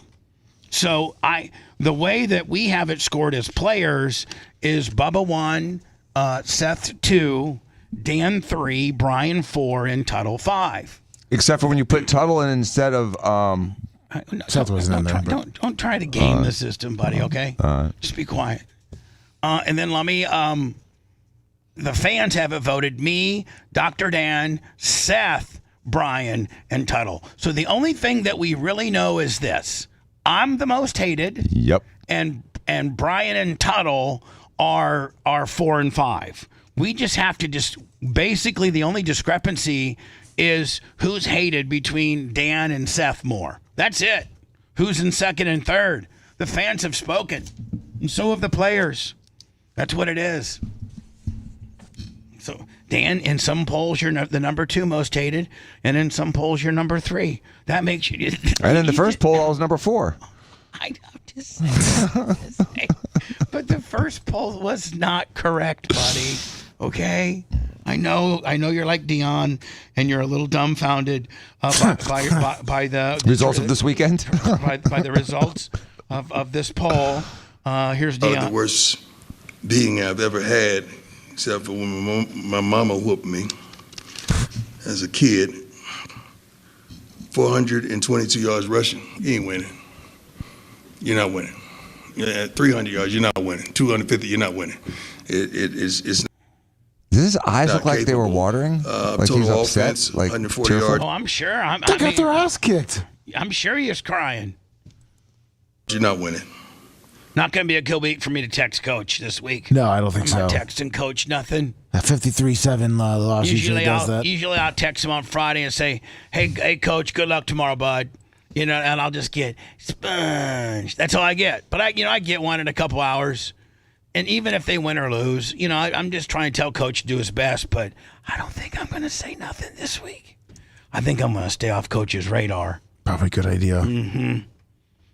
So the way that we have it scored as players is Bubba 1, Seth 2, Dan 3, Brian 4, and Tuttle 5. Except for when you put Tuttle in instead of Seth wasn't in there. Don't try to game the system, buddy. Okay. Just be quiet. And then let me. The fans have it voted me, Dr. Dan, Seth, Brian, and Tuttle. So the only thing that we really know is this: I'm the most hated. Yep. And Brian and Tuttle are 4 and 5. We just have to basically the only discrepancy is who's hated between Dan and Seth more. That's it. Who's in 2nd and 3rd? The fans have spoken, and so have the players. That's what it is. So, Dan, in some polls, you're the number 2 most hated, and in some polls, you're number 3. That makes you. And in the first poll, I was number 4. I know, just say. But the first poll was not correct, buddy. Okay? I know you're like Dion, and you're a little dumbfounded by the results of this weekend. by the results of this poll. Here's Dion. The worst beating I've ever had, except for when my mama whooped me as a kid. 422 yards rushing, you ain't winning. You're not winning. 300 yards, you're not winning. 250, you're not winning. It's. Is his eyes Not look like they were capable. watering? Like Total he's upset? offense, Like 140 tearful? yards. Oh, I'm sure. They got their ass kicked. I'm sure he is crying. You're not winning. Not going to be a good week for me to text Coach this week. No, I don't think I'm not so. texting Coach nothing. That 53-7 loss usually does that. Usually I'll text him on Friday and say, hey, Coach, good luck tomorrow, bud. You know, and I'll just get Sponge. That's all I get. But I get one in a couple hours. And even if they win or lose, you know, I'm just trying to tell Coach to do his best. But I don't think I'm going to say nothing this week. I think I'm going to stay off Coach's radar. Probably a good idea. Mm-hmm.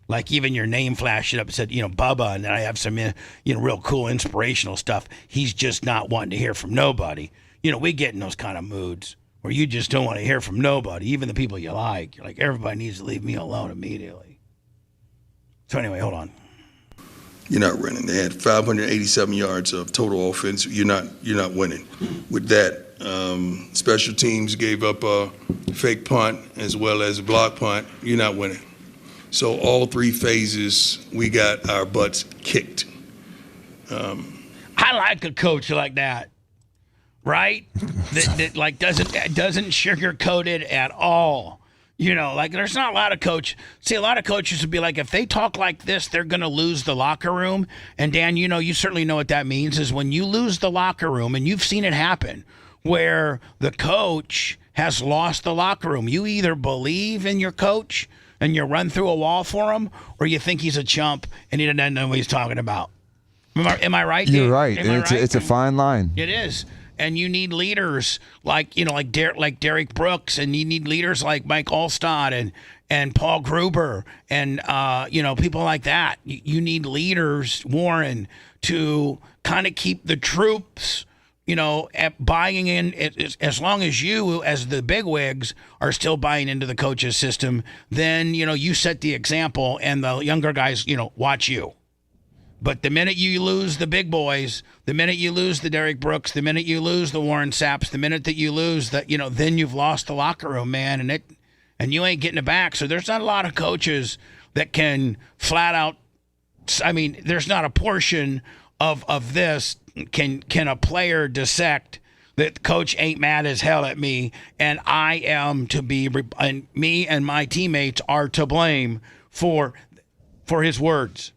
Like even your name flashed up and said, Bubba, and then I have some, real cool inspirational stuff. He's just not wanting to hear from nobody. We get in those kind of moods where you just don't want to hear from nobody, even the people you like. You're like, everybody needs to leave me alone immediately. So anyway, hold on. You're not winning. They had 587 yards of total offense. You're not winning. With that, special teams gave up a fake punt as well as a block punt. You're not winning. So all three phases, we got our butts kicked. I like a coach like that, right? that like doesn't sugarcoat it at all. There's not a lot of coaches. See, a lot of coaches would be like, if they talk like this, they're going to lose the locker room. And Dan, you certainly know what that means is when you lose the locker room, and you've seen it happen, where the coach has lost the locker room. You either believe in your coach and you run through a wall for him, or you think he's a chump and he doesn't know what he's talking about. Am I right, You're Dave? right. It's a fine line. It is. And you need leaders like Derek Brooks, and you need leaders like Mike Allstott and Paul Gruber and people like that. You need leaders, Warren, to kind of keep the troops buying in. As long as you, as the bigwigs, are still buying into the coach's system, then you set the example, and the younger guys watch you. But the minute you lose the big boys, the minute you lose the Derek Brooks, the minute you lose the Warren Sapps, the minute that you lose that, then you've lost the locker room, man, and you ain't getting it back. So there's not a lot of coaches that can flat out. I mean, there's not a portion of this can a player dissect that coach ain't mad as hell at me, and I am to be, and me and my teammates are to blame for his words.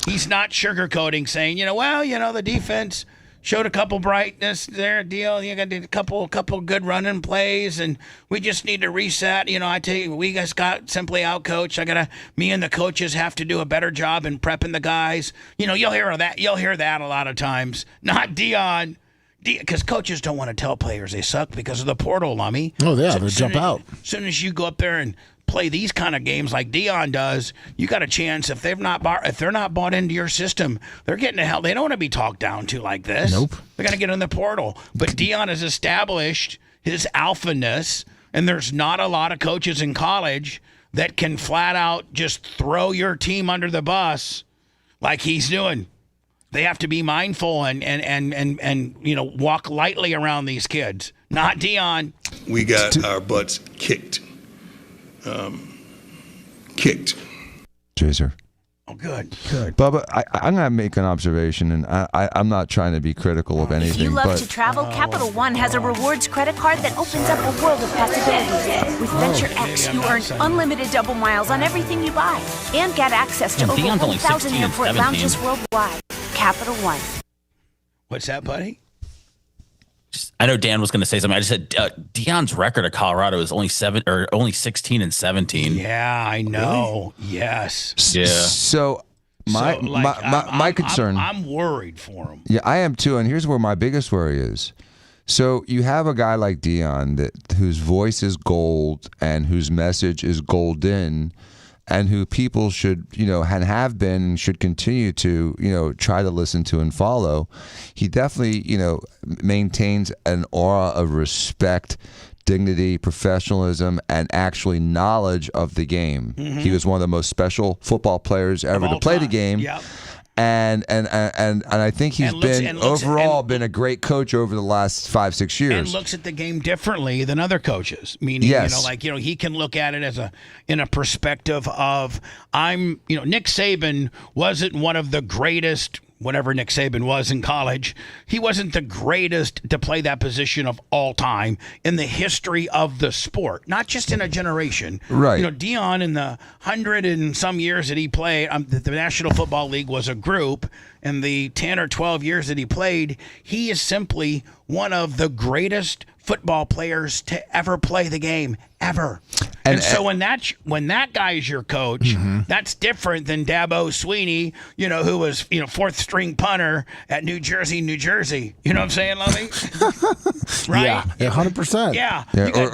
He's not sugarcoating, saying, the defense showed a couple brightness there, deal. You got a couple good running plays, and we just need to reset. I tell you, we just got simply outcoached. Me and the coaches have to do a better job in prepping the guys. You'll hear that. You'll hear that a lot of times. Not Dion. Because coaches don't want to tell players they suck because of the portal, Lummy. Oh, yeah, they'll jump out. As soon as you go up there and play these kind of games like Dion does, you got a chance. If they're not bought into your system, they're getting to hell. They don't want to be talked down to like this. Nope. They're going to get in the portal. But Dion has established his alphaness, and there's not a lot of coaches in college that can flat out just throw your team under the bus like he's doing. They have to be mindful and walk lightly around these kids. Not Dion. We got our butts kicked. Kicked. Jaser. Oh, good. Bubba, I'm going to make an observation, and I'm not trying to be critical of anything. If you love but to travel, Capital One has a rewards credit card that opens up a world of possibilities. With Venture X, you earn unlimited double miles on everything you buy and get access to over 1,000 airport lounges worldwide. Capital One. What's that, buddy? I know Dan was going to say something. I just said Dion's record at Colorado is only 16 and 17. Yeah, I know. Really? Yes. Yeah. So my concern. I'm worried for him. Yeah, I am too. And here's where my biggest worry is. So you have a guy like Dion whose voice is gold and whose message is golden, and who people should, and have been, should continue to, try to listen to and follow. He definitely, maintains an aura of respect, dignity, professionalism, and actually knowledge of the game. Mm-hmm. He was one of the most special football players ever to play the game. Yep. And I think he's been a great coach over the last 5-6 years. And looks at the game differently than other coaches. Meaning, yes. He can look at it as in a perspective of Nick Saban wasn't one of the greatest whatever Nick Saban was in college, he wasn't the greatest to play that position of all time in the history of the sport, not just in a generation. Right. Deion, in the 100 and some years that he played, the National Football League was a group. In the 10 or 12 years that he played, he is simply one of the greatest football players to ever play the game, ever. And so when that guy is your coach, that's different than Dabo Sweeney, who was, fourth string punter at New Jersey. You know what I'm saying, Lovey? Right? Yeah, 100%. Yeah.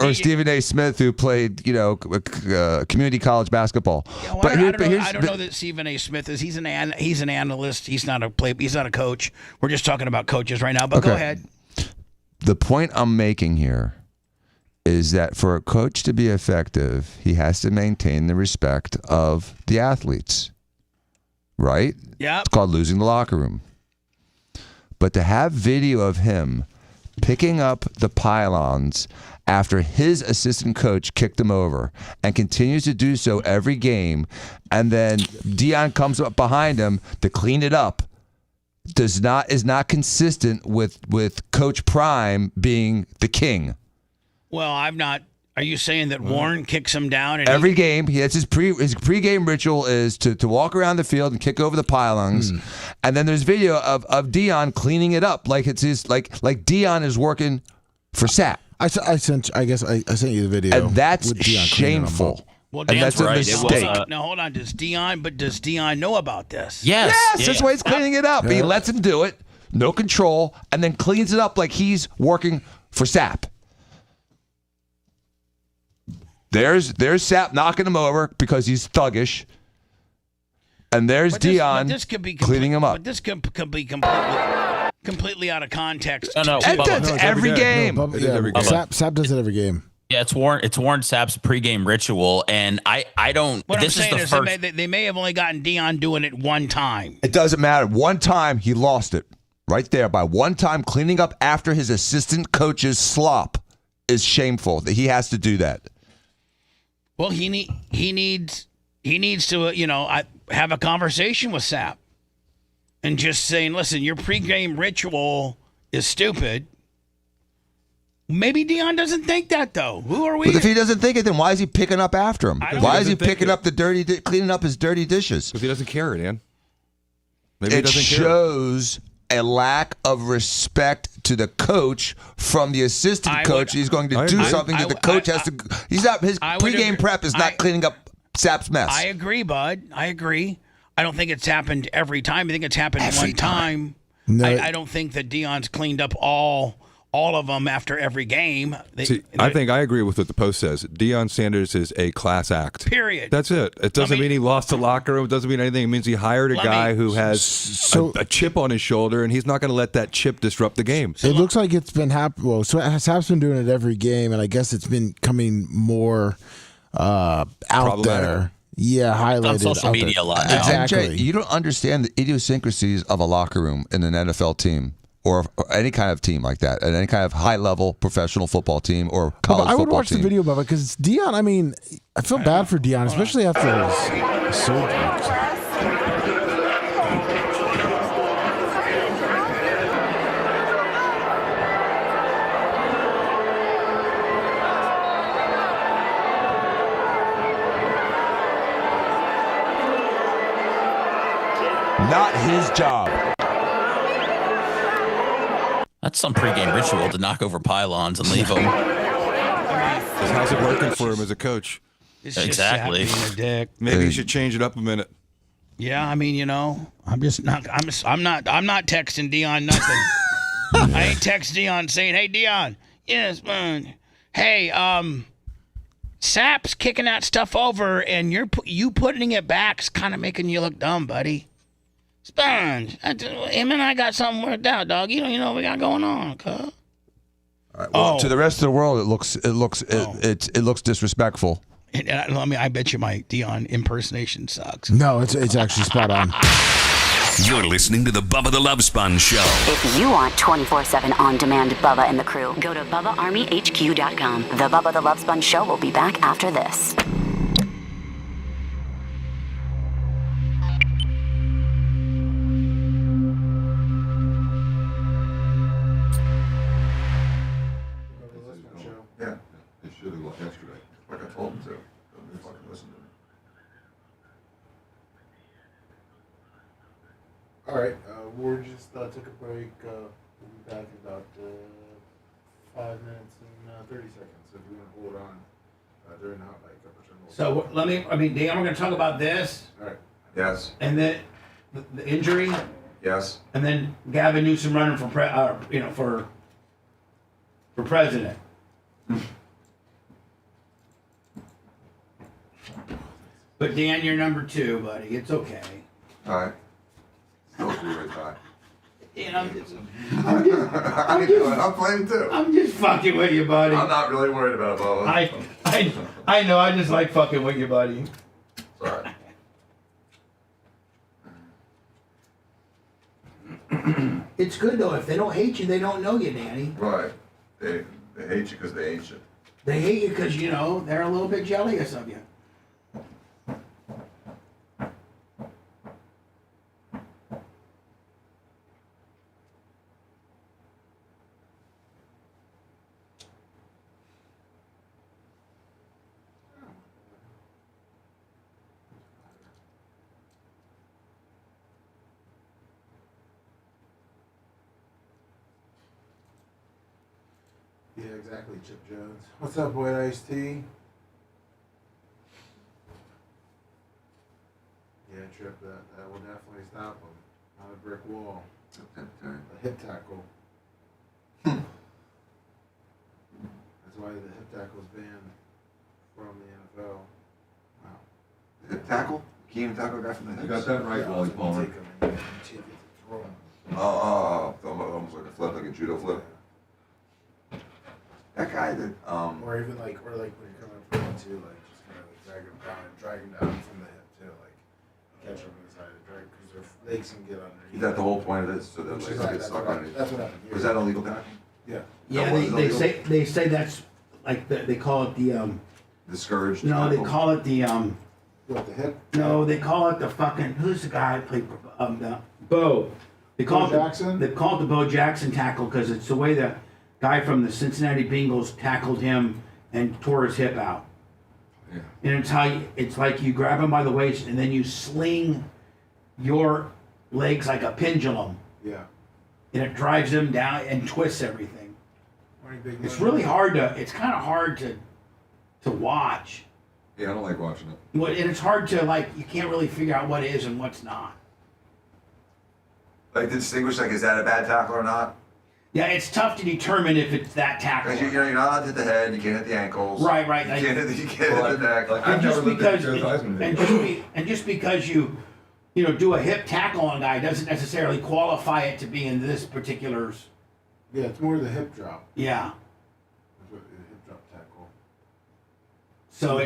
Or Stephen A. Smith, who played, community college basketball. Yeah, well, I don't know that Stephen A. Smith is. He's an analyst. He's not a coach. We're just talking about coaches right now. But go ahead. The point I'm making here is that for a coach to be effective, he has to maintain the respect of the athletes, right? Yeah. It's called losing the locker room. But to have video of him picking up the pylons after his assistant coach kicked him over and continues to do so every game, and then Deion comes up behind him to clean it up, is not consistent with Coach Prime being the king. Well, I'm not. Are you saying that Warren kicks him down? And every game, his pregame ritual is to walk around the field and kick over the pylons, and then there's video of Deion cleaning it up like it's his like Deion is working for Sapp. I sent you the video, and that's with Deion shameful. Well, and that's right. a mistake. Now hold on. Does Deion know about this? Yes, that's why he's cleaning it up. He lets him do it, no control, and then cleans it up like he's working for Sapp. There's Sapp knocking him over because he's thuggish, and there's Deion cleaning him up. But this could be completely out of context. No, that's every game. Sapp does it every game. Yeah, it's Warren Sapp's pregame ritual, and I don't. What this I'm saying is the first. They may have only gotten Deion doing it one time. It doesn't matter. One time he lost it right there by one time cleaning up after his assistant coach's slop is shameful. That he has to do that. Well, he needs to have a conversation with Sapp and just saying, listen, your pregame ritual is stupid. Maybe Deion doesn't think that, though. Who are we? But if he doesn't think it, then why is he picking up after him? Why is he picking up cleaning up his dirty dishes? Because he doesn't care, Dan. Maybe he doesn't shows a lack of respect to the coach from the assistant coach. He's going to do something that the coach has to. He's not. His pregame prep is not cleaning up Sapp's mess. I agree, bud. I agree. I don't think it's happened every time. I think it's happened one time. No. I don't think that Deion's cleaned up all of them after every game. I think I agree with what the Post says. Deion Sanders is a class act. Period. That's it. It doesn't mean he lost the locker room. It doesn't mean anything. It means he hired a guy who has a chip on his shoulder, and he's not going to let that chip disrupt the game. It looks like it's been happening. Well, so Sapp's been doing it every game, and I guess it's been coming more out there. Yeah, highlighted on social media a lot now. Exactly. Jay, you don't understand the idiosyncrasies of a locker room in an NFL team. Or any kind of team like that, and any kind of high-level professional football team or college football team. I would watch the video about it because it's Deion. I mean, I feel bad for Deion, especially after his surgery. Not his job. That's some pregame ritual to knock over pylons and leave them. How's it working for him as a coach? It's exactly. Just being a dick. Maybe he should change it up a minute. Yeah, I mean, I'm just not. I'm not texting Deion nothing. I ain't text Deion saying, "Hey, Deion, yes, man. Hey, Sapp's kicking that stuff over, and you putting it back's kind of making you look dumb, buddy." Sponge, him and I got something worked out, dog. You know what we got going on, cuz. All right, well, to the rest of the world, it looks disrespectful. I bet you my Deion impersonation sucks. No, it's actually spot on. You're listening to the Bubba the Love Sponge Show. If you want 24/7 on-demand Bubba and the crew, go to BubbaArmyHQ.com. The Bubba the Love Sponge Show will be back after this. All right, we just took a break. We'll be back in about 5 minutes and 30 seconds. So if you want to hold on during the hot mic, So Dan, we're going to talk about this. All right. Yes. And then the injury. Yes. And then Gavin Newsom running for president. But Dan, you're number 2, buddy. It's okay. All right. Still be right back. Dan, I'm playing too. I'm just fucking with you, buddy. I'm not really worried about it, Bubba. I know. I just like fucking with you, buddy. Sorry. It's good though. If they don't hate you, they don't know you, Danny. Right. They hate you because they ain't you. They hate you because they're a little bit jealous of you. Yeah, exactly, Chip Jones. What's up, White Iced Tea? Yeah, Trip, that will definitely stop him. On a brick wall. A hip tackle. That's why the hip tackle is banned from the NFL. Wow. Hip tackle? Can't even tackle a guy from the hips. You got that right, Wally Palmer. Oh, almost like a flip, like a judo flip. That guy that or even like when you're coming up from him too, like just kind of like drag him down from the hip too, like catch him inside and drag because their legs can get underneath. is that the whole point of this? So that legs get stuck underneath. That's what happened. Was that illegal tackle? Yeah. Yeah, they say that's like they call it the discouraged. No, they call it the What, the hip? No, they call it the fucking who's the guy who played the Bo. They call Bo it Jackson? They call it the Bo Jackson tackle because it's the way the guy from the Cincinnati Bengals tackled him and tore his hip out. Yeah. And it's like you grab him by the waist and then you sling your legs like a pendulum. Yeah. And it drives them down and twists everything. It's really hard it's kind of hard to watch. Yeah, I don't like watching it. And it's hard to you can't really figure out what is and what's not. Like to distinguish, is that a bad tackle or not? Yeah, it's tough to determine if it's that tackle. Because you're not allowed to hit the head, you can't hit the ankles. Right. You can't hit the neck. And just because you do a hip tackle on a guy doesn't necessarily qualify it to be in this particular. Yeah, it's more the hip drop. Yeah. The hip drop tackle. So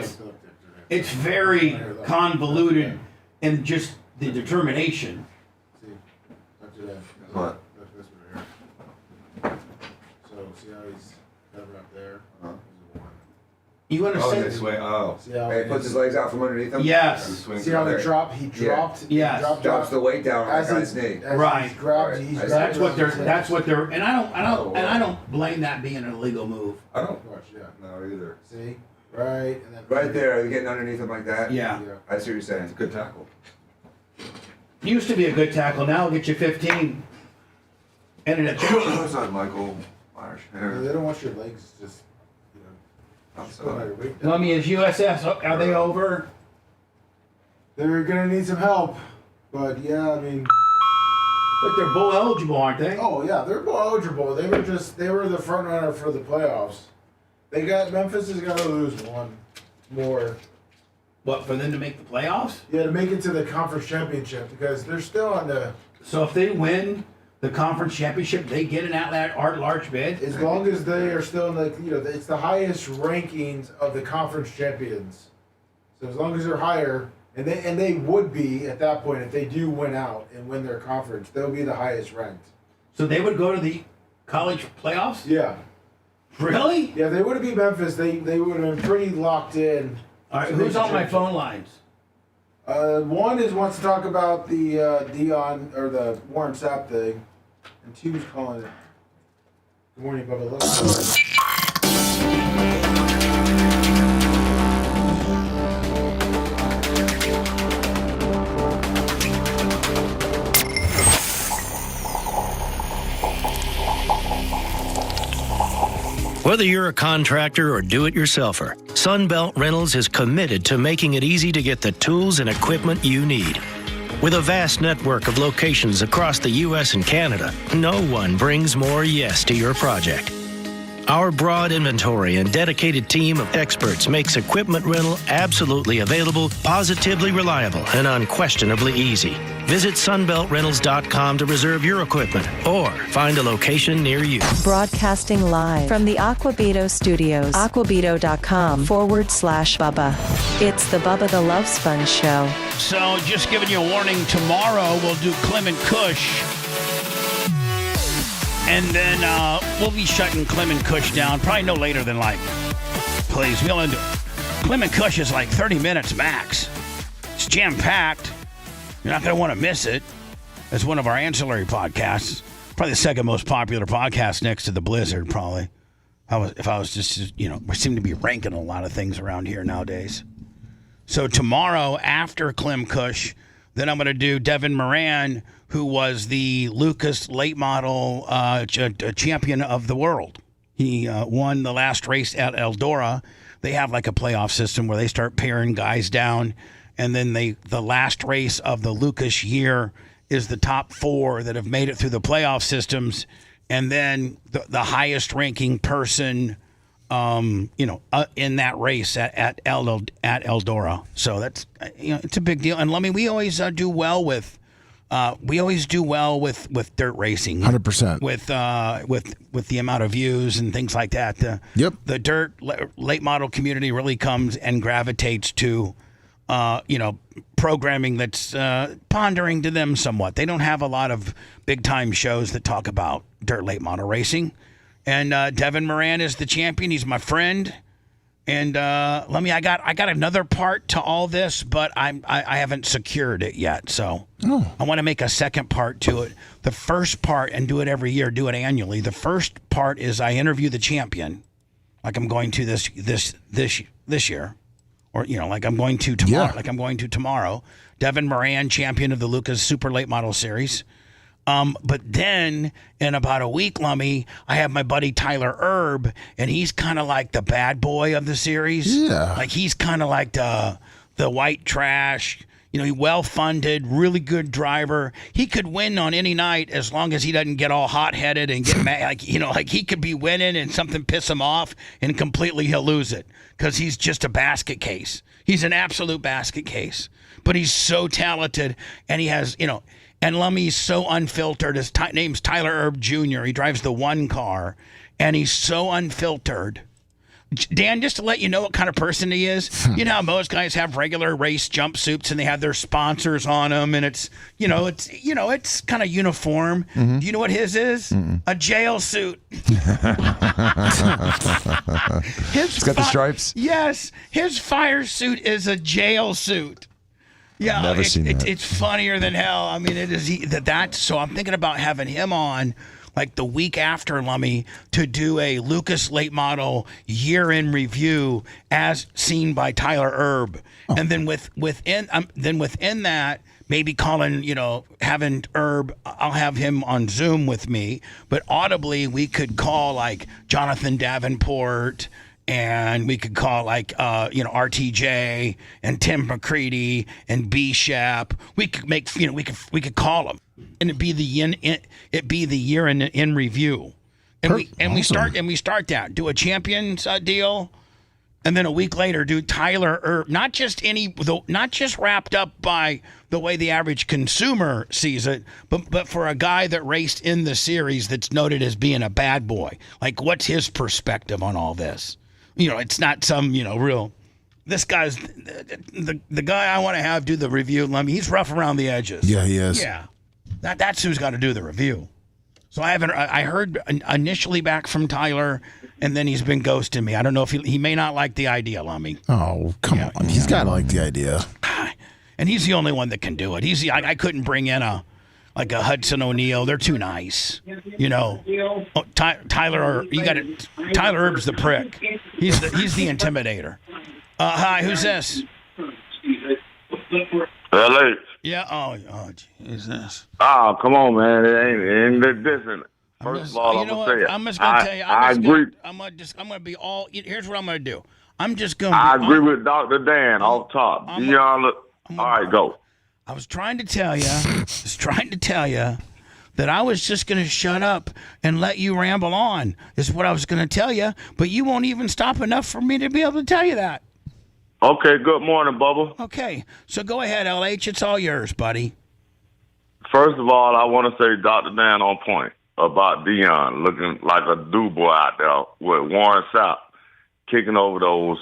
it's very convoluted in just the determination. See, after that. What? This one here. So see how he's covered up there? You want to say this way? Oh. See how he puts his legs out from underneath him? Yes. See how he dropped? He dropped. Yeah. Yes. Drops the weight down on that guy's knee. Right. That's what they're. That's That's what they're. And I don't blame that being an illegal move. I don't. Yeah. No, either. See, right, and then Right there, you're getting underneath him like that. Yeah. I see what you're saying. It's a good tackle. Used to be a good tackle. Now it'll get you 15. And an What's up, Michael Myers? They don't want your legs just. Let me, is USF, are they over? They're gonna need some help, but yeah, I mean. But they're bowl eligible, aren't they? Oh yeah, they're bowl eligible. They were the front runner for the playoffs. Memphis is gonna lose one more. What, for them to make the playoffs? Yeah, to make it to the conference championship because they're still on the. So if they win the conference championship, they get an that large bid? As long as they are still in the, it's the highest rankings of the conference champions. So as long as they're higher, and they would be at that point if they do win out and win their conference, they'll be the highest ranked. So they would go to the college playoffs? Yeah. Really? Yeah, they would have beat Memphis. They would have been pretty locked in. All right, who's on my phone lines? One wants to talk about the Dion or the Warren Sapp thing, and two was calling it. Good morning, Bubba. Whether you're a contractor or do-it-yourselfer, Sunbelt Rentals is committed to making it easy to get the tools and equipment you need. With a vast network of locations across the U.S. and Canada, no one brings more yes to your project. Our broad inventory and dedicated team of experts makes equipment rental absolutely available, positively reliable, and unquestionably easy. Visit sunbeltrentals.com to reserve your equipment or find a location near you. Broadcasting live from the Aquabito Studios, aquabito.com/Bubba. It's the Bubba the Love Sponge Show. So just giving you a warning, tomorrow we'll do Clem and Kush. And then we'll be shutting Clem and Kush down probably no later than please, we only do Clem and Kush is 30 minutes max. It's jam-packed. You're not going to want to miss it. It's one of our ancillary podcasts. Probably the second most popular podcast next to The Blizzard, probably. If I was just, we seem to be ranking a lot of things around here nowadays. So tomorrow, after Clem Kush, then I'm going to do Devin Moran, who was the Lucas late model champion of the world. He won the last race at Eldora. They have a playoff system where they start paring guys down, and then the last race of the Lucas year is the top 4 that have made it through the playoff systems, and then the highest ranking person in that race at Eldora. So that's it's a big deal. And we always do well with dirt racing. 100%. With the amount of views and things like that. The dirt late model community really comes and gravitates to programming that's pondering to them somewhat. They don't have a lot of big time shows that talk about dirt late model racing. And Devin Moran is the champion. He's my friend. And I got another part to all this, but I haven't secured it yet. So I want to make a second part to it. The first part, and do it every year, do it annually. The first part is I interview the champion, like I'm going to this year, or like I'm going to tomorrow. Devin Moran, champion of the Lucas Super Late Model Series. But then in about a week, Lummy, I have my buddy Tyler Erb, and he's kind of like the bad boy of the series. Yeah. He's kind of like the white trash, well-funded, really good driver. He could win on any night as long as he doesn't get all hot-headed and get mad. He could be winning and something piss him off and completely he'll lose it because he's just a basket case. He's an absolute basket case. But he's so talented, and he has, and Lummy's so unfiltered. His name's Tyler Erb Jr. He drives the 1 car, and he's so unfiltered. Dan, just to let you know what kind of person he is, how most guys have regular race jumpsuits and they have their sponsors on them, and it's kind of uniform. Mm-hmm. Do you know what his is? Mm-mm. A jail suit. It's got the stripes? Yes. His fire suit is a jail suit. Yeah, never seen that. It's funnier than hell. I mean, it is so I'm thinking about having him on the week after Lummy to do a Lucas late model year in review as seen by Tyler Erb. Oh. And then within that, maybe calling, having Erb, I'll have him on Zoom with me, but audibly we could call Jonathan Davenport, and we could call RTJ and Tim McCready and B Shap. We could make we could call them, and it'd be the year in review, and we start that, do a champions deal, and then a week later do Tyler Erb, not just wrapped up by the way the average consumer sees it, but for a guy that raced in the series that's noted as being a bad boy. What's his perspective on all this? It's not some, real. This guy's the guy I want to have do the review. He's rough around the edges. Yeah, he is. Yeah, that's who's got to do the review. So I heard initially back from Tyler, and then he's been ghosting me. I don't know if he may not like the idea, Lummy. Oh, come on. He's got to like the idea. And he's the only one that can do it. I couldn't bring in a Hudson O'Neill. They're too nice. Tyler, you got it. Tyler Erb's the prick. He's the intimidator. Hi, who's this? Hello. Yeah. Oh, who's this? Oh, come on, man. It ain't different. First of all, I'm gonna say it. I'm just gonna tell you. I agree. I'm gonna be all. Here's what I'm gonna do. I'm just gonna. I agree with Dr. Dan off top. Deion, all right, go. I was trying to tell you. That I was just going to shut up and let you ramble on is what I was going to tell you, but you won't even stop enough for me to be able to tell you that. Okay, good morning, Bubba. Okay, so go ahead, LH. It's all yours, buddy. First of all, I want to say Dr. Dan on point about Deion looking like a do-boy out there with Warren Sapp kicking over those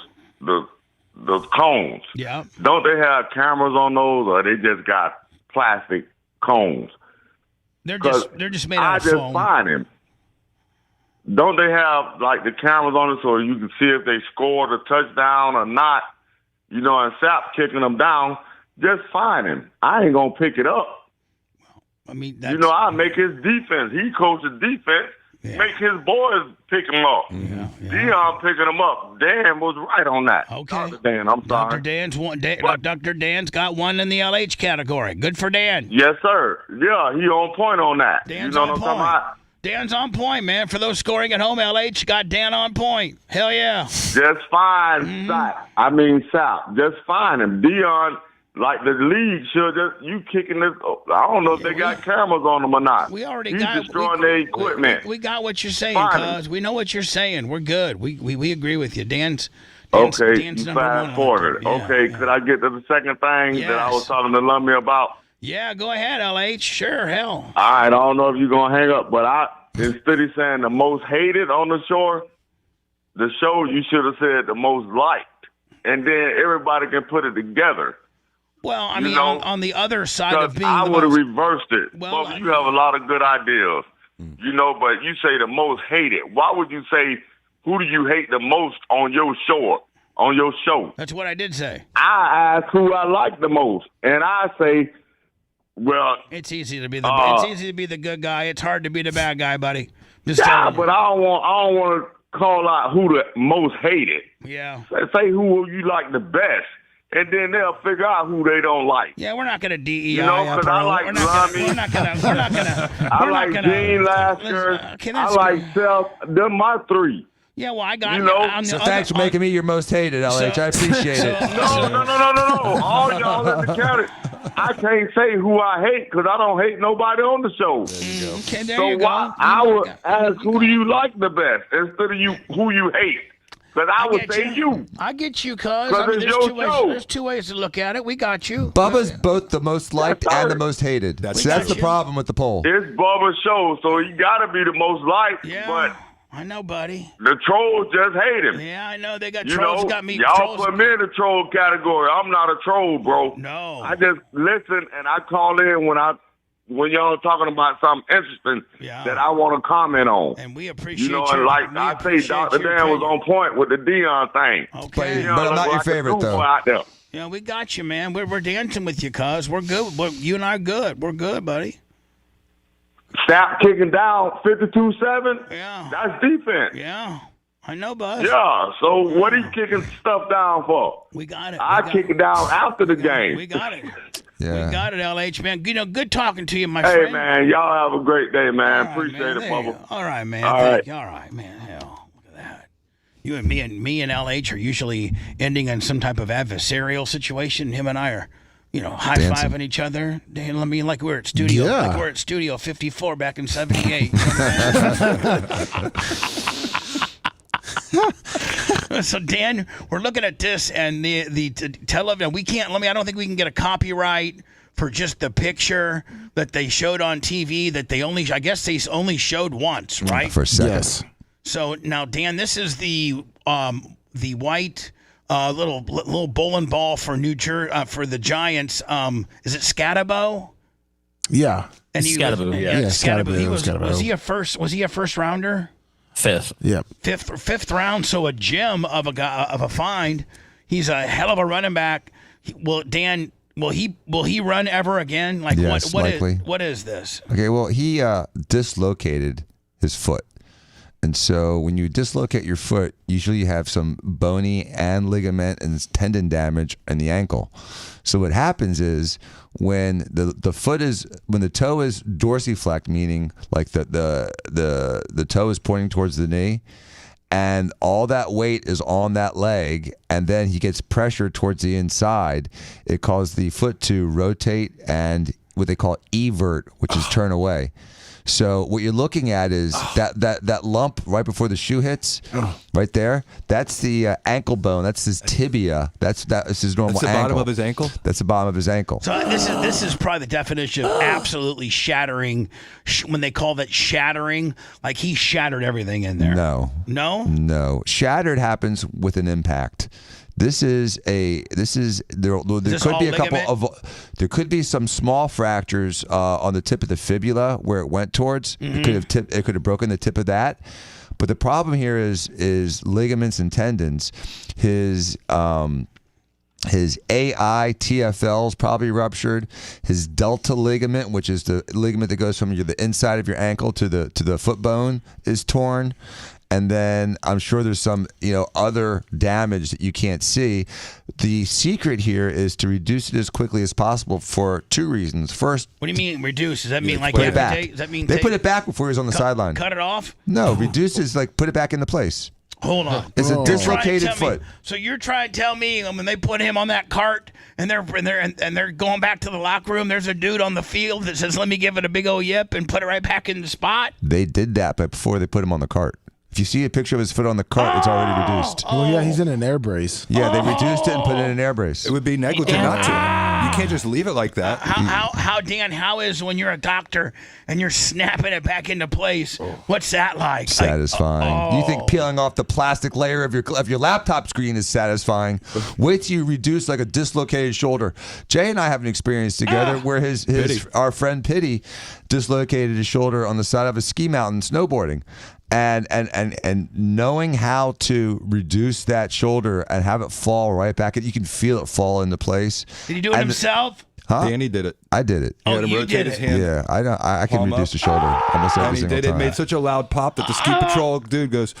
cones. Yeah. Don't they have cameras on those, or they just got plastic cones? They're just made out of foam. I just find him. Don't they have like the cameras on it so you can see if they scored a touchdown or not? You know, and Sapp kicking them down. Just find him. I ain't gonna pick it up. I mean, I make his defense. He coaches defense. Yeah. Make his boys pick him up. Yeah. Deion picking him up. Dan was right on that. Okay. Dr. Dan, I'm sorry. Dr. Dan's got one in the LH category. Good for Dan. Yes, sir. Yeah, he on point on that. Dan's you know on what I'm point. talking about? Dan's on point, man. For those scoring at home, LH got Dan on point. Hell yeah. Just fine, Sapp. Just fine him. Deion, like the league should you kicking this. I don't know if they got cameras on them or not. We already He's got destroying their equipment. We got what you're saying, Fine. cuz. We know what you're saying. We're good. We agree with you. Dan's okay, Dan's you number one. fast forward. Okay, could I get to the second thing that I was talking to Lummy about? Yeah, go ahead, LH. Sure, hell. All right, I don't know if you're going to hang up, but instead of saying the most hated on the show, you should have said the most liked. And then everybody can put it together. Well, I mean, on the other side of being I would have reversed it. Well, Bubba, you have a lot of good ideas, but you say the most hated. Why would you say, who do you hate the most on your show? That's what I did say. I ask who I like the most, and I say, well, it's easy to be the good guy. It's hard to be the bad guy, buddy. But I don't want to call out who the most hated. Yeah. Say who you like the best. And then they'll figure out who they don't like. Yeah, we're not going to DEI. Because I like Lummy. We're not going to. I like Gene Lasker. I like Seth. They're my three. Yeah, well, I got So thanks for making me your most hated, LH. I appreciate it. No. All y'all in the county. I can't say who I hate because I don't hate nobody on the show. Okay, there so you go. I would ask who do you like the best instead of who you hate. But I would say you. I get you, cuz. I mean, there's two ways to look at it. We got you. Bubba's both the most liked and the most hated. That's the problem with the poll. It's Bubba's show, so he got to be the most liked. Yeah, but I know, buddy. The trolls just hate him. Yeah, I know. They got trolls. Got me. Y'all put me in the troll category. I'm not a troll, bro. No. I just listen and I call in when y'all talking about something interesting that I want to comment on. And we appreciate and like I say, Dr. Dan was on point with the Deion thing. Okay. But I'm not your favorite, though. Out there. Yeah, we got you, man. We're dancing with you, cuz. We're good. You and I are good. We're good, buddy. Snap kicking down 52-7? Yeah. That's defense. Yeah. I know, bud. Yeah, so what are you kicking stuff down for? We got it. I kick it down after the game. We got it. Yeah. We got it, LH, man. Good talking to you, my friend. Hey, man, y'all have a great day, man. Appreciate it, Bubba. All right, man. All right, man. Hell, look at that. You and me and LH are usually ending in some type of adversarial situation. Him and I are, high-fiving each other. Damn, like we're at studio. Yeah. Like we're at Studio 54 back in 78. So Dan, we're looking at this and the television. I don't think we can get a copyright for just the picture that they showed on TV that they only showed once, right? For a second. Yes. So now, Dan, this is the white little bowling ball for New Jersey for the Giants. Is it Scatabo? Yeah. And Scatabo. Yeah, Scatabo. Was he a first rounder? Fifth. Yep. Fifth round. So a gem of a find. He's a hell of a running back. Dan, will he run ever again? Like yes, likely. What is this? Okay, well he dislocated his foot. And so when you dislocate your foot, usually you have some bony and ligament and tendon damage in the ankle. So what happens is when the toe is dorsiflexed, meaning like the toe is pointing towards the knee, and all that weight is on that leg, and then he gets pressure towards the inside, it causes the foot to rotate and what they call evert, which is turn away. So what you're looking at is that lump right before the shoe hits, right there. That's the ankle bone. That's his tibia. That's his normal. That's the bottom of his ankle. That's the bottom of his ankle. So this is probably the definition of absolutely shattering. When they call that shattering, like he shattered everything in there. No. Shattered happens with an impact. There could be some small fractures on the tip of the fibula where it went towards. Mm-hmm. It could have broken the tip of that. But the problem here is ligaments and tendons. His AI TFL is probably ruptured. His delta ligament, which is the ligament that goes from the inside of your ankle to the foot bone, is torn. And then I'm sure there's some, other damage that you can't see. The secret here is to reduce it as quickly as possible for two reasons. First, what do you mean reduce? Does that mean like put it back? Does that mean they put it back before he was on the sideline? Cut it off? No, reduce is like put it back into place. Hold on. It's a dislocated foot. So you're trying to tell me when they put him on that cart and they're going back to the locker room, there's a dude on the field that says, "Let me give it a big old yip and put it right back in the spot." They did that, but before they put him on the cart. If you see a picture of his foot on the cart, it's already reduced. Well, yeah, he's in an air brace. Yeah, they reduced it and put it in an air brace. It would be negligent not to. You can't just leave it like that. How is when you're a doctor and you're snapping it back into place? What's that like? Satisfying. You think peeling off the plastic layer of your laptop screen is satisfying? Wait till you reduce like a dislocated shoulder. Jay and I have an experience together where our friend Pitty dislocated his shoulder on the side of a ski mountain snowboarding. And knowing how to reduce that shoulder and have it fall right back, you can feel it fall into place. Did he do it himself? Huh? Danny did it. I did it. He had him rotate his hand. Yeah, I can reduce the shoulder almost every single time. It made such a loud pop that the ski patrol dude goes,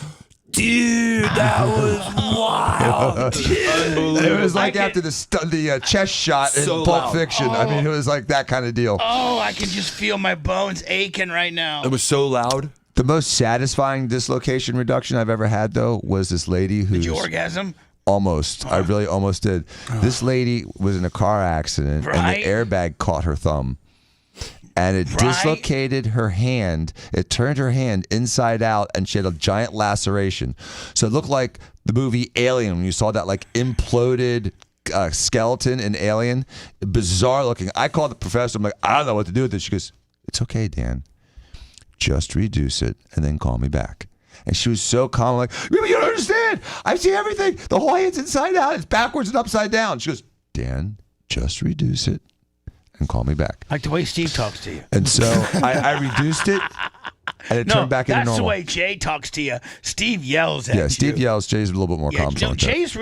"Dude, that was wild." It was like after the chest shot in Pulp Fiction. I mean, it was like that kind of deal. Oh, I can just feel my bones aching right now. It was so loud. The most satisfying dislocation reduction I've ever had, though, was this lady who. Did you orgasm? Almost. I really almost did. This lady was in a car accident, and the airbag caught her thumb. And it dislocated her hand. It turned her hand inside out, and she had a giant laceration. So it looked like the movie Alien, when you saw that like imploded skeleton in Alien. Bizarre looking. I called the professor. I'm like, I don't know what to do with this. She goes, "It's okay, Dan. Just reduce it and then call me back." And she was so calm, like, "You don't understand. I see everything. The whole hand's inside out. It's backwards and upside down." She goes, "Dan, just reduce it and call me back." Like the way Steve talks to you. And so I reduced it, and it turned back into normal. That's the way Jay talks to you. Steve yells at you. Yeah, Steve yells. Jay's a little bit more calm. Jay's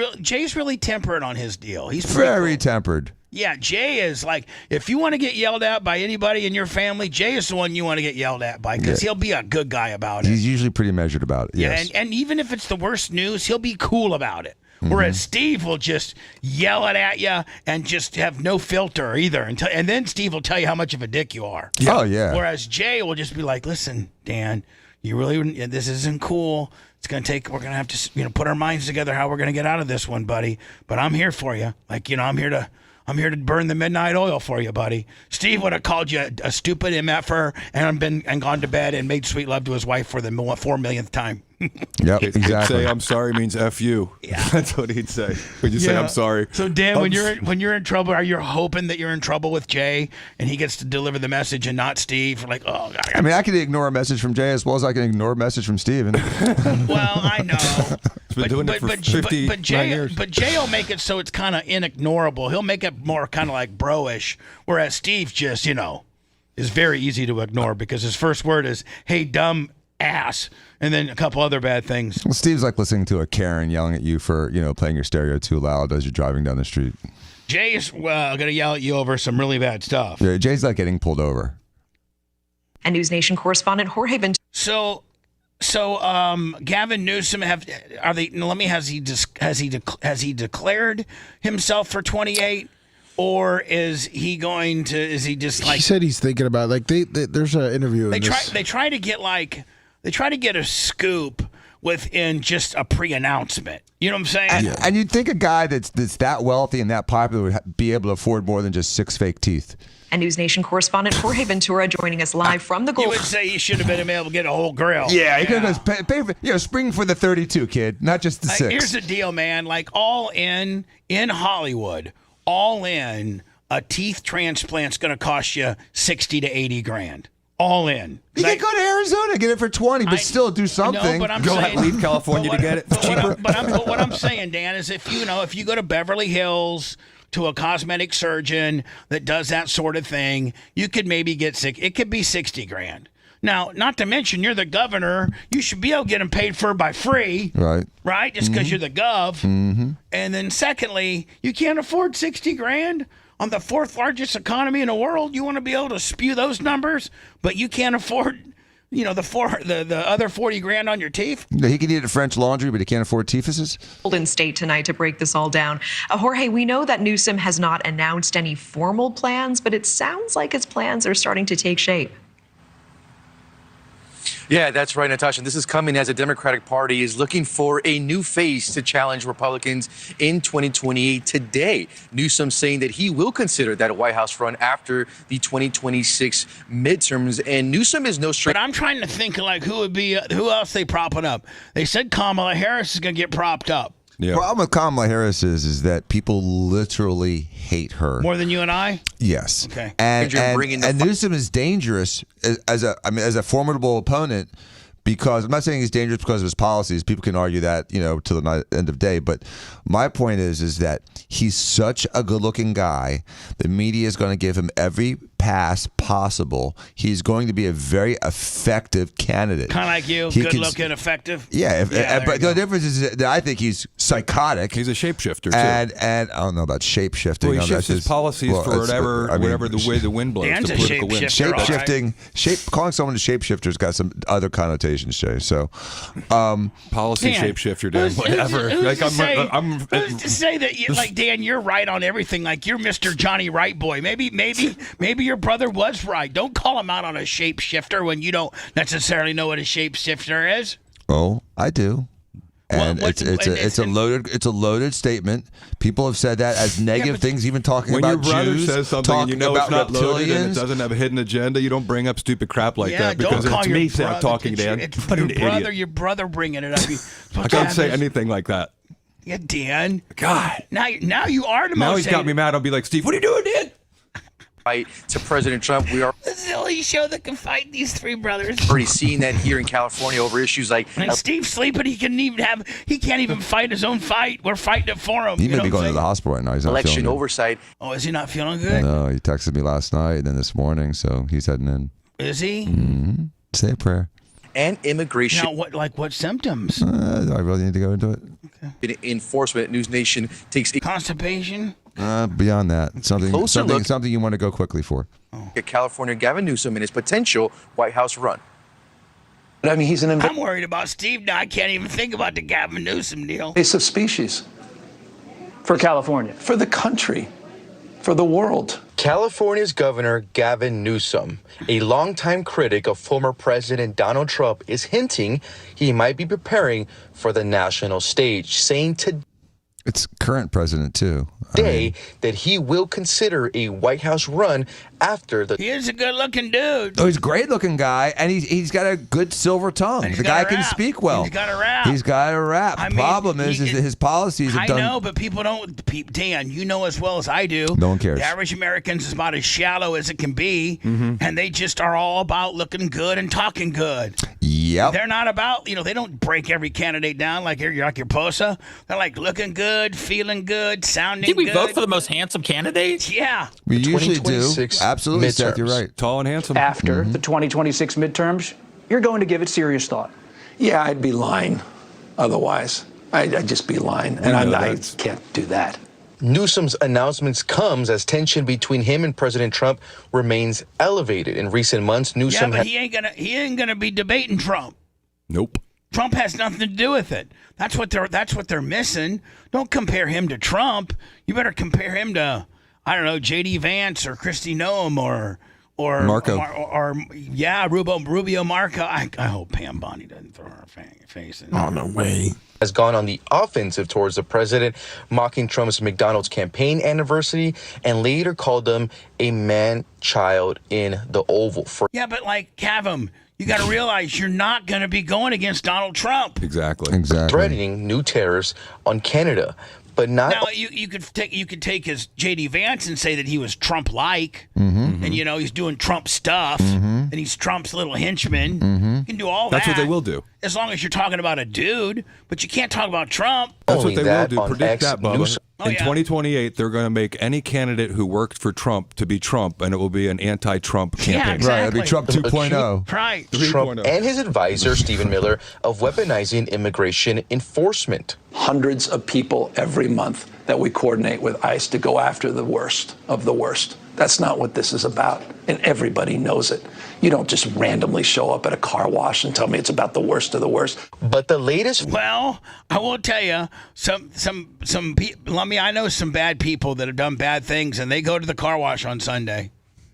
really temperate on his deal. He's very tempered. Yeah, Jay is like, if you want to get yelled at by anybody in your family, Jay is the one you want to get yelled at by because he'll be a good guy about it. He's usually pretty measured about it. Yes. Yeah, and even if it's the worst news, he'll be cool about it. Whereas Steve will just yell it at you and just have no filter either. And then Steve will tell you how much of a dick you are. Yeah. Oh, yeah. Whereas Jay will just be like, "Listen, Dan, this isn't cool. We're going to have to, put our minds together how we're going to get out of this one, buddy. But I'm here for you. Like, I'm here to burn the midnight oil for you, buddy." Steve would have called you a stupid MFer and gone to bed and made sweet love to his wife for the 4 millionth time. Yep, exactly. He'd say, "I'm sorry" means F you. Yeah. That's what he'd say. Would you say, "I'm sorry"? So Dan, when you're in trouble, are you hoping that you're in trouble with Jay and he gets to deliver the message and not Steve? Like, oh, God. I mean, I can ignore a message from Jay as well as I can ignore a message from Steven. Well, I know. Been doing it for 59 years. But Jay will make it so it's kind of inignorable. He'll make it more kind of like bro-ish, whereas Steve just, is very easy to ignore because his first word is, "Hey, dumb ass," and then a couple other bad things. Well, Steve's like listening to a Karen yelling at you for, playing your stereo too loud as you're driving down the street. Jay is going to yell at you over some really bad stuff. Yeah, Jay's like getting pulled over. And News Nation correspondent Jorge Ventura. So Gavin Newsom has he declared himself for 28, or is he going to? Is he just like? He said he's thinking about there's an interview. They try to get a scoop within just a pre-announcement. You know what I'm saying? And you'd think a guy that's that wealthy and that popular would be able to afford more than just 6 fake teeth. And News Nation correspondent Jorge Ventura joining us live from the Gulf. You would say he should have been able to get a whole grill. Yeah, he could have pay for, spring for the 32, kid, not just the 6. Here's the deal, man. Like all in Hollywood, all in, a teeth transplant's going to cost you 60 to 80 grand. All in. You can go to Arizona, get it for 20, but still do something. No, but I'm go saying, leave California to get it. It's cheaper. But what I'm saying, Dan, is if you go to Beverly Hills to a cosmetic surgeon that does that sort of thing, you could maybe get it could be 60 grand. Now, not to mention, you're the governor. You should be able to get them paid for by free. Right? Just because you're the gov. Mm-hmm. And then secondly, you can't afford 60 grand on the 4th largest economy in the world. You want to be able to spew those numbers, but you can't afford, the other 40 grand on your teeth. He can eat at French Laundry, but he can't afford teethuses. In state tonight to break this all down. Jorge, we know that Newsom has not announced any formal plans, but it sounds like his plans are starting to take shape. Yeah, that's right, Natasha. This is coming as the Democratic Party is looking for a new face to challenge Republicans in 2028. Today, Newsom saying that he will consider that a White House run after the 2026 midterms. And Newsom is no stranger. But I'm trying to think who else they propping up. They said Kamala Harris is going to get propped up. The problem with Kamala Harris is that people literally hate her more than you and I. Yes. Okay. And Newsom is dangerous as a formidable opponent, because I'm not saying he's dangerous because of his policies. People can argue that, till the end of day. But my point is that he's such a good-looking guy. The media is going to give him every pass possible. He's going to be a very effective candidate. Kind of like you, good-looking, effective. Yeah. But the difference is that I think he's psychotic. He's a shapeshifter too. And I don't know about shapeshifting. Well, he shifts his policies for whatever the way the wind blows. Dan's the a political wind. Shapeshifting. Calling someone a shapeshifter's got some other connotations, Jay. So, policy shapeshifter, Dan. Whatever. Who's to say that Dan, you're right on everything. Like you're Mr. Johnny Right boy. Maybe your brother was right. Don't call him out on a shapeshifter when you don't necessarily know what a shapeshifter is. Oh, I do. And it's a loaded statement. People have said that as negative things, even talking about Jews. When your brother says something and you know it's not loaded and it reptilians. doesn't have a hidden agenda, you don't bring up stupid crap like that because it's me talking, Dan. What an idiot. Your brother bringing it up. I can't say anything like that. Yeah, Dan. God. Now you are the most. Now he's got me mad. I'll be like, Steve, what are you doing, Dan? Fight to President Trump. We are this is the only show that can fight these three brothers. Already seeing that here in California over issues like Steve's sleeping. He can't even fight his own fight. We're fighting it for him. He may be going to the hosptal right now. He's not election feeling oversight. Oh, is he not feeling good? No, he texted me last night and then this morning, so he's heading in. Is he? Mm-hmm. Say a prayer. And immigration. Now, what symptoms? Do I really need to go into it? Okay. Enforcement. News Nation takes constipation. Beyond that, something you want to go quickly for. California Gavin Newsom and his potential White House run. I mean, he's I'm worried about Steve now. I can't even think about the Gavin Newsom deal. Invasive species for California, for the country, for the world. California's Governor Gavin Newsom, a longtime critic of former President Donald Trump, is hinting he might be preparing for the national stage, saying today. It's current president, too. That he will consider a White House run after the... He is a good-looking dude. Oh, he's a great-looking guy, and he's got a good silver tongue. The guy can speak well. He's got a rap. He's got a rap. The problem is that his policies have done... I know, but people don't... Dan, you know as well as I do. No one cares. The average American's is about as shallow as it can be, and they just are all about looking good and talking good. Yep. They're not about, they don't break every candidate down like your Posa. They're like looking good, feeling good, sounding good. Did we vote for the most handsome candidate? Yeah. We usually do. Absolutely, Seth, you're right. Tall and handsome. After the 2026 midterms, you're going to give it serious thought. Yeah, I'd be lying otherwise. I'd just be lying, and I can't do that. Newsom's announcements comes as tension between him and President Trump remains elevated. In recent months, Newsom he ain't gonna be debating Trump. Nope. Trump has nothing to do with it. That's what they're missing. Don't compare him to Trump. You better compare him to, I don't know, J.D. Vance or Kristi Noem or Marco. Rubio Marco. I hope Pam Bondi doesn't throw her face in. Oh, no way. Has gone on the offensive towards the president, mocking Trump's McDonald's campaign anniversary, and later called them a man-child in the Oval. Yeah, but like, Kavem, you got to realize you're not going to be going against Donald Trump. Exactly. Threatening new tariffs on Canada. But not now. You could take his J.D. Vance and say that he was Trump-like, and he's doing Trump stuff, and he's Trump's little henchman. You can do all that. That's what they will do. As long as you're talking about a dude, but you can't talk about Trump. That's what they will do. Predict X that, Bubba. In 2028, they're going to make any candidate who worked for Trump to be Trump, and it will be an anti-Trump campaign. Yeah, exactly. Right, it'll be Trump 2.0. Right. Trump and his advisor, Stephen Miller, of weaponizing immigration enforcement. Hundreds of people every month that we coordinate with ICE to go after the worst of the worst. That's not what this is about, and everybody knows it. You don't just randomly show up at a car wash and tell me it's about the worst of the worst. But the latest... Well, I will tell you, some people, I know some bad people that have done bad things, and they go to the car wash on Sunday.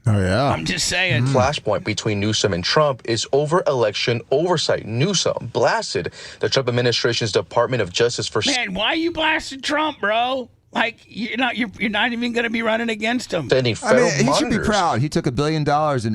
Oh, yeah. I'm just saying. Flashpoint between Newsom and Trump is over election oversight. Newsom blasted the Trump administration's Department of Justice for... Man, why you blasting Trump, bro? Like, you're not even going to be running against him. Sending I mean, federal he should be monitors. proud. He took $1 billion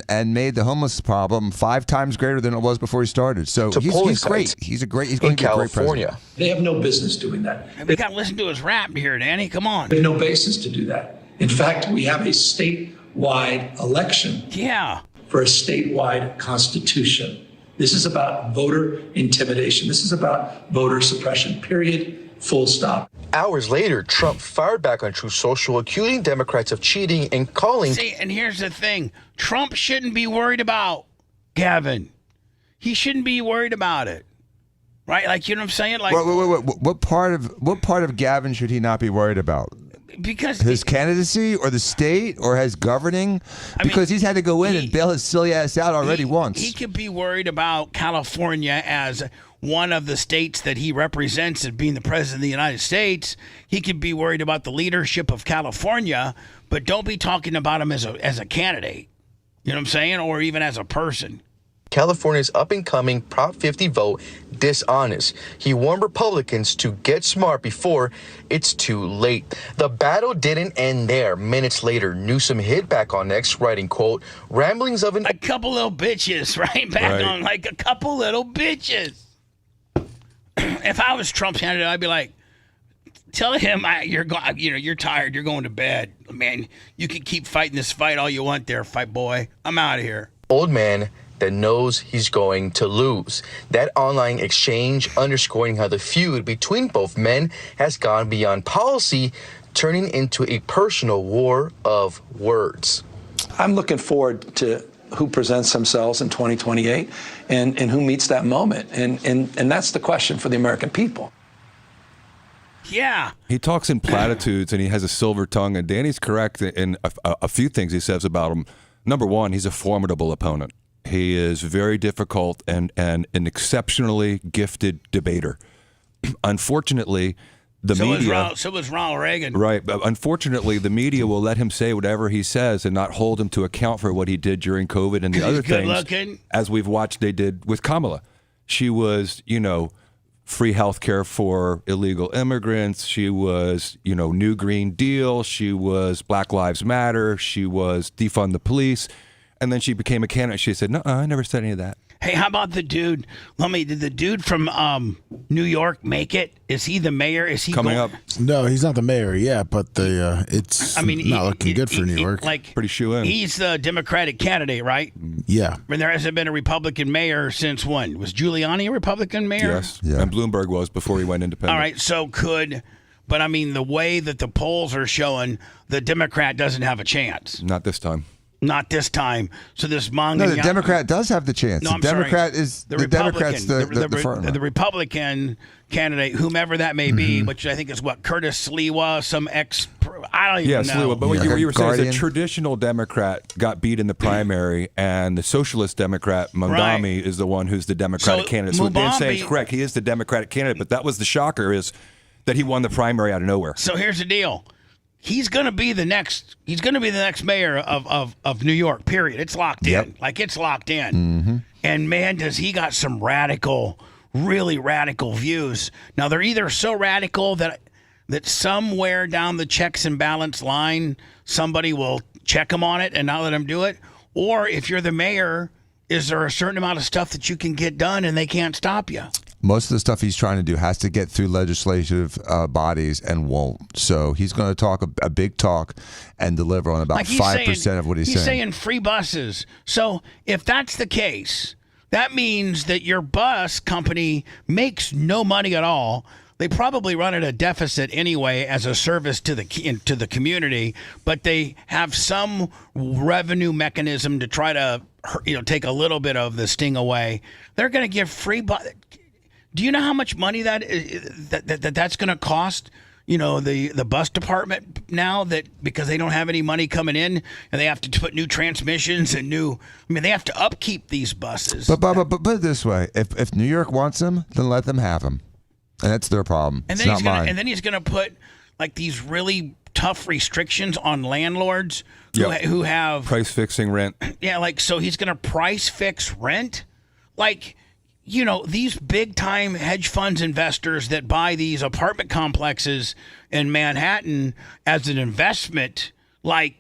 and made the homeless problem 5 times greater than it was before he started. So he's great. He's going to be a great president. They have no business doing that. We got to listen to his rap here, Danny. Come on. They have no basis to do that. In fact, we have a statewide election. Yeah. For a statewide constitution. This is about voter intimidation. This is about voter suppression, period. Full stop. Hours later, Trump fired back on Truth Social, accusing Democrats of cheating and calling... See, and here's the thing. Trump shouldn't be worried about Gavin. He shouldn't be worried about it. Right? Like, you know what I'm saying? Like, What part of Gavin should he not be worried about? Because his candidacy or the state or his governing? Because he's had to go in and bail his silly ass out already once. He could be worried about California as one of the states that he represents as being the president of the United States. He could be worried about the leadership of California, but don't be talking about him as a candidate. You know what I'm saying? Or even as a person. California's up-and-coming Prop 50 vote dishonest. He warned Republicans to get smart before it's too late. The battle didn't end there. Minutes later, Newsom hit back on X, writing, quote, ramblings of a couple little bitches, right? Back on like a couple little bitches. If I was Trump's candidate, I'd be like, tell him you're tired. You're going to bed, man. You can keep fighting this fight all you want there, fight boy. I'm out of here. Old man that knows he's going to lose. That online exchange underscoring how the feud between both men has gone beyond policy, turning into a personal war of words. I'm looking forward to who presents themselves in 2028 and who meets that moment. And that's the question for the American people. Yeah. He talks in platitudes and he has a silver tongue. And Danny's correct in a few things he says about him. Number one, he's a formidable opponent. He is very difficult and an exceptionally gifted debater. Unfortunately, the media... So was Ronald Reagan. Right. But unfortunately, the media will let him say whatever he says and not hold him to account for what he did during COVID and the other things. Looking. As we've watched they did with Kamala. She was, free health care for illegal immigrants. She was, New Green Deal. She was Black Lives Matter. She was defund the police. And then she became a candidate. She said, no, I never said any of that. Hey, how about the dude? Did the dude from New York make it? Is he the mayor? Is he coming up? No, he's not the mayor yet, but it's not looking good for New York. Pretty shoe-in. He's the Democratic candidate, right? Yeah. And there hasn't been a Republican mayor since when? Was Giuliani a Republican mayor? Yes. Yeah. And Bloomberg was before he went independent. All right, but I mean, the way that the polls are showing, the Democrat doesn't have a chance. Not this time. Not this time. So this No, the Democrat does have the chance. No, the Democrat is the Democrat's the Republican candidate, whomever that may be, which I think is Curtis Sliwa, some I don't even Yeah, know. Slewa, but what you were saying is a Guardian. traditional Democrat got beat in the primary, and the socialist Democrat, Mondami, is the one who's the Democratic So candidate. So what Dan's saying is Mubambi- correct. He is the Democratic candidate, but that was the shocker, is that he won the primary out of nowhere. So here's the deal. He's going to be the next mayor of New York, period. It's locked in. Like, it's locked in. Mm-hmm. And man, does he got some really radical views. Now, they're either so radical that somewhere down the checks and balance line, somebody will check him on it and not let him do it. Or if you're the mayor, is there a certain amount of stuff that you can get done and they can't stop you? Most of the stuff he's trying to do has to get through legislative bodies and won't. So he's going to talk a big talk and deliver on about 5% of what he's saying. He's saying free buses. So if that's the case, that means that your bus company makes no money at all. They probably run at a deficit anyway as a service to the community, but they have some revenue mechanism to try to take a little bit of the sting away. They're going to give free bus. Do you know how much money that's going to cost? The bus department now, that because they don't have any money coming in and they have to put new transmissions and they have to upkeep these buses. But put it this way: if New York wants them, then let them have them, and that's their problem. And it's not mine. And then he's going to put like these really tough restrictions on landlords who have price fixing rent. Yeah, like, so he's going to price fix rent, like. These big-time hedge funds investors that buy these apartment complexes in Manhattan as an investment, like,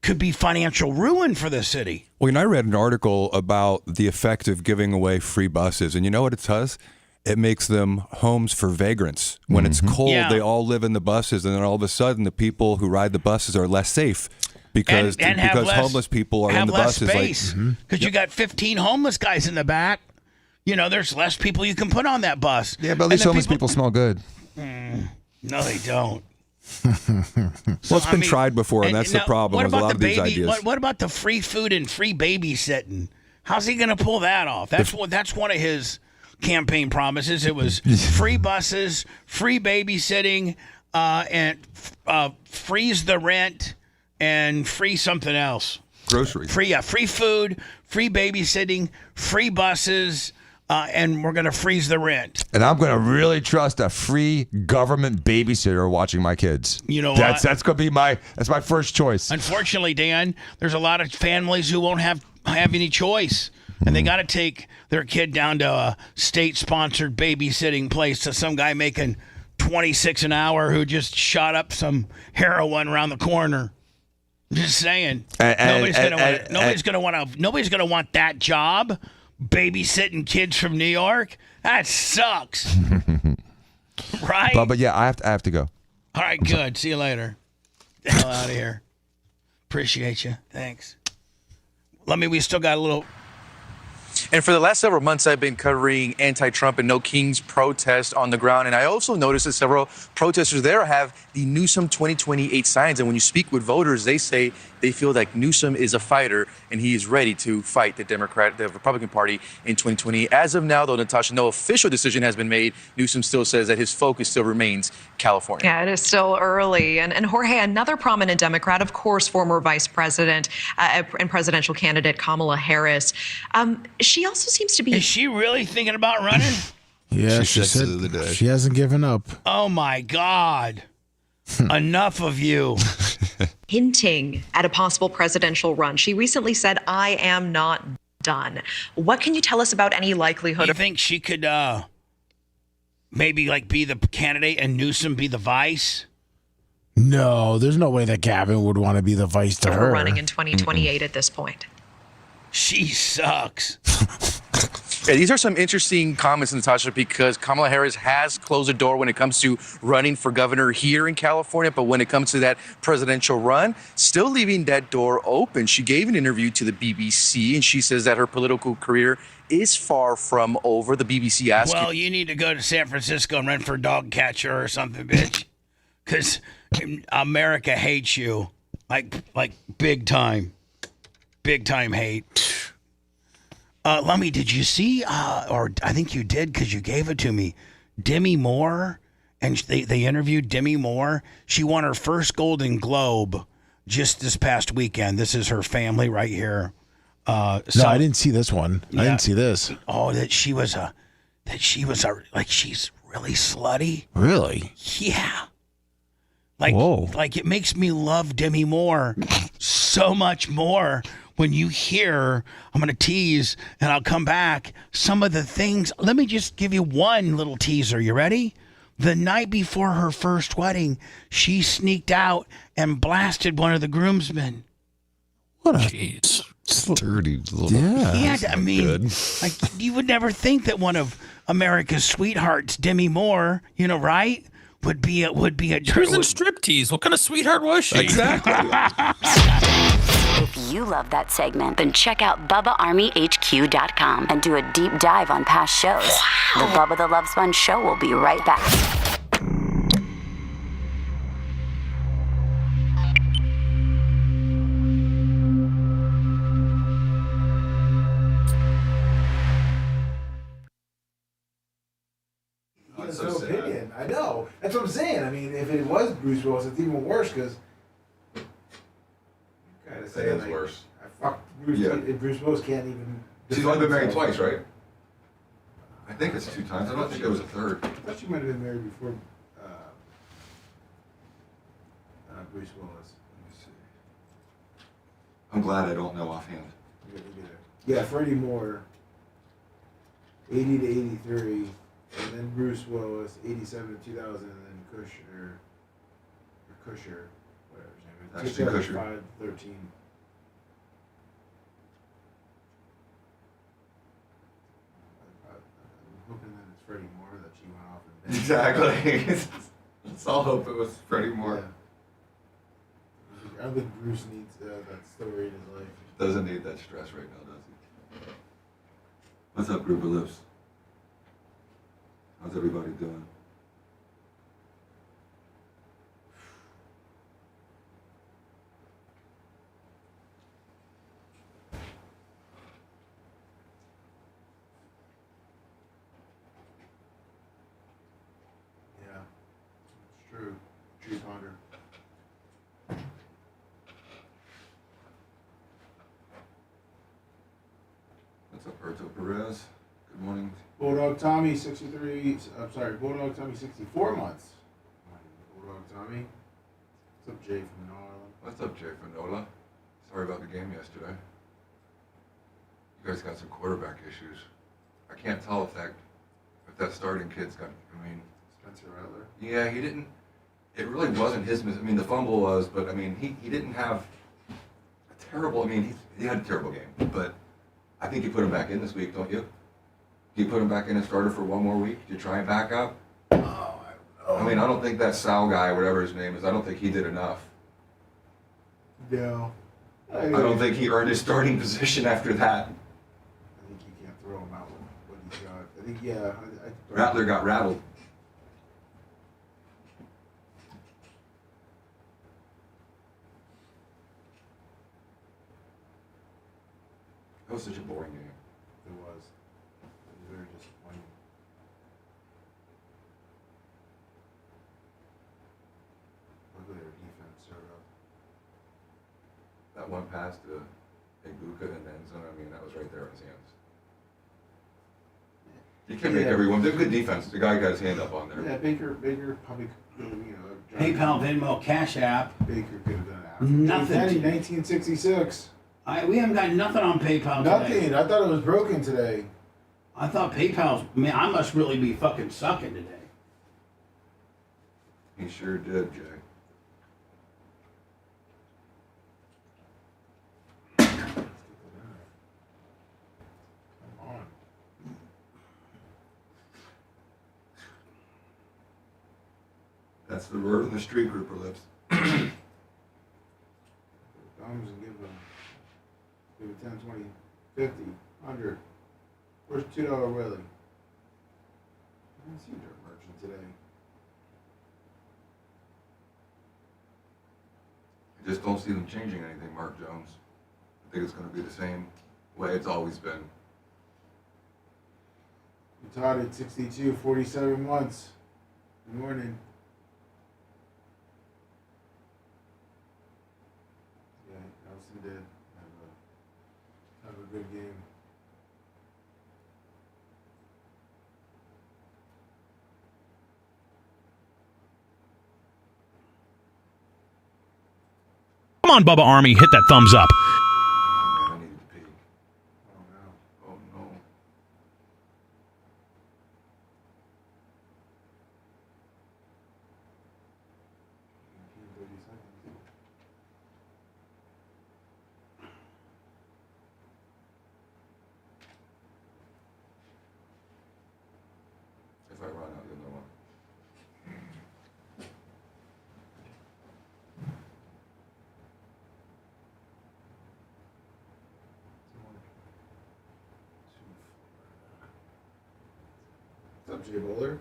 could be financial ruin for the city. Well, I read an article about the effect of giving away free buses, and you know what it does? It makes them homes for vagrants. When it's cold, they all live in the buses, and then all of a sudden, the people who ride the buses are less safe. Because homeless people are in the buses, because you got 15 homeless guys in the back. There's less people you can put on that bus. Yeah, but at least homeless people smell good. No, they don't. Well, it's been tried before, and that's the problem with a lot of these ideas. What about the free food and free babysitting? How's he going to pull that off? That's one of his campaign promises. It was free buses, free babysitting, and freeze the rent. And free something else. Groceries. Free food, free babysitting, free buses, and we're going to freeze the rent. And I'm going to really trust a free government babysitter watching my kids. You know that's what? That's going to be my first choice. Unfortunately, Dan, there's a lot of families who won't have any choice. And they got to take their kid down to a state-sponsored babysitting place to some guy making $26 an hour who just shot up some heroin around the corner. Just saying, nobody's gonna want that job, babysitting kids from New York. That sucks, right? But yeah, I have to go. All right, good. See you later. Get the hell out of here. Appreciate you. Thanks. We still got a little. And for the last several months, I've been covering anti-Trump and No Kings protests on the ground. And I also noticed that several protesters there have the Newsom 2028 signs. And when you speak with voters, they say they feel like Newsom is a fighter and he is ready to fight the Republican Party in 2020. As of now, though, Natasha, no official decision has been made. Newsom still says that his focus still remains California. Yeah, it is still early. And Jorge, another prominent Democrat, of course, former Vice President and presidential candidate Kamala Harris. She also seems to be. Is she really thinking about running? Yeah, she said she hasn't given up. Oh, my God. Enough of you. Hinting at a possible presidential run. She recently said, "I am not done." What can you tell us about any likelihood? You think she could maybe be the candidate and Newsom be the vice? No, there's no way that Gavin would want to be the vice to her. Running in 2028 at this point. She sucks. Yeah, these are some interesting comments, Natasha, because Kamala Harris has closed the door when it comes to running for governor here in California. But when it comes to that presidential run, still leaving that door open. She gave an interview to the BBC, and she says that her political career is far from over. The BBC asked Well, you need to go to San Francisco and run for dog catcher or something, bitch. Because America hates you. Like big time. Big time hate. Lummy, did you see, or I think you did because you gave it to me, Demi Moore and they interviewed Demi Moore. She won her first Golden Globe just this past weekend. This is her family right here. No, I didn't see this one. I didn't see this. Oh, that she was like she's really slutty. Really? Yeah. Like, whoa. Like it makes me love Demi Moore so much more when you hear, I'm going to tease and I'll come back, some of the things. Let me just give you one little teaser. You ready? The night before her first wedding, she sneaked out and blasted one of the groomsmen. What a jeez. Dirty little. Yeah, I mean, like you would never think that one of America's sweethearts, Demi Moore, you know, right? Would be a She was in striptease. What kind of sweetheart was she? Exactly. If you love that segment, then check out BubbaArmyHQ.com and do a deep dive on past shows. The Bubba the Love Sponge Show will be right back. He has no opinion. I know. That's what I'm saying. I mean, if it was Bruce Willis, it's even worse because. Kind of saying It's worse. Fuck Bruce. Yeah. Bruce Willis can't even. She's only been married twice, right? I think it's 2 times. I don't think it was a third. I thought she might have been married before Bruce Willis. Let me see. I'm glad I don't know offhand. Yeah, Freddie Moore, 80 to 83, and then Bruce Willis, 87 to 2000, and then Kusher, whatever his name is. Ashton Kutcher. 2005 to 13. I'm hoping that it's Freddie Moore that she went off and Exactly. Let's all hope it was Freddie Moore. Yeah. I don't think Bruce needs that story in his life. Doesn't need that stress right now, does he? What's up, group of lips? How's everybody doing? Yeah, it's true. True ponder. What's up, Berto Perez? Good morning. Bulldog Tommy, 63. I'm sorry, Bulldog Tommy, 64 months. Bulldog Tommy. What's up, Jay from New Orleans? What's up, Jay from NOLA? Sorry about the game yesterday. You guys got some quarterback issues. I can't tell if that starting kid's got. I mean, Spencer Rattler. Yeah, he didn't. It really wasn't his. I mean, the fumble was, but I mean, he didn't have a terrible. I mean, he had a terrible game, but I think you put him back in this week, don't you? You put him back in and starter for one more week. You try and back up. I mean, I don't think that Sal guy, whatever his name is, I don't think he did enough. No. I don't think he earned his starting position after that. I think you can't throw him out with what he's got. I think, yeah. Rattler got rattled. That was such a boring game. It was. It was very disappointing. Luckily, our defense showed up. That one pass to Ibuka in the end zone, I mean, that was right there in his hands. You can't make everyone. They're good defense. The guy got his hand up on there. Yeah, Baker probably, PayPal, Venmo, Cash App. Baker could have done that. Nothing. 1966. We haven't got nothing on PayPal Nothing. today. I thought it was broken today. I thought PayPal's. Man, I must really be fucking sucking today. He sure did, Jay. Come on. That's the word on the street, grouper lips. Thumbs and give it 10, 20, 50, 100. Where's $2 Willie? I didn't see Dirt Merchant today. I just don't see them changing anything, Mark Jones. I think it's going to be the same way it's always been. Todd at 62, 47 months. Good morning. Yeah, Nelson did have a good game. Come on, Bubba Army, hit that thumbs up. If I run out, you'll know what. What's up, Jay Bowler?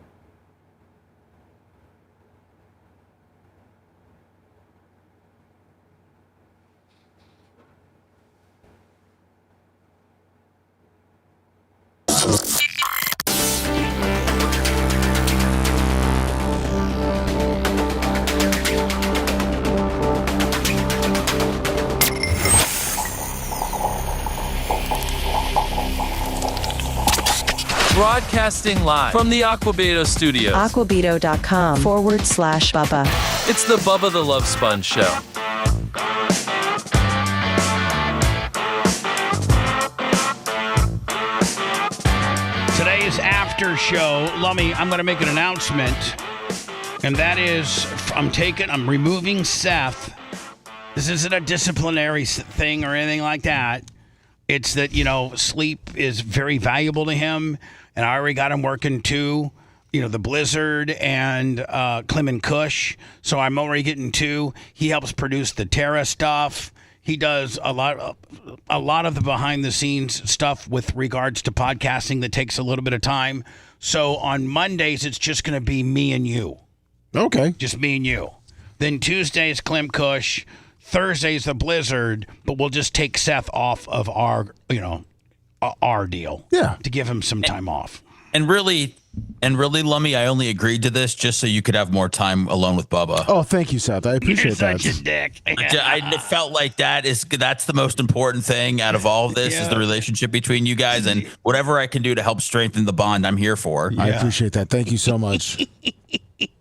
Broadcasting live from the Aquabedo studios. Aquabedo.com/Bubba. It's the Bubba the Love Sponge show. Today's after show, Lummy, I'm going to make an announcement, and that is I'm removing Seth. This isn't a disciplinary thing or anything like that. It's that, sleep is very valuable to him, and I already got him working too. The Blizzard and Clem and Kush. So I'm already getting 2. He helps produce the Terra stuff. He does a lot of the behind the scenes stuff with regards to podcasting that takes a little bit of time. So on Mondays, it's just going to be me and you. Okay. Just me and you. Then Tuesdays, Clem Kush. Thursday's the Blizzard, but we'll just take Seth off of our deal. Yeah. To give him some time off. And really, Lummy, I only agreed to this just so you could have more time alone with Bubba. Oh, thank you, Seth. I appreciate You're that. such a dick. I felt like that's the most important thing out of all of this is the relationship between you guys, and whatever I can do to help strengthen the bond, I'm here for. I appreciate that. Thank you so much.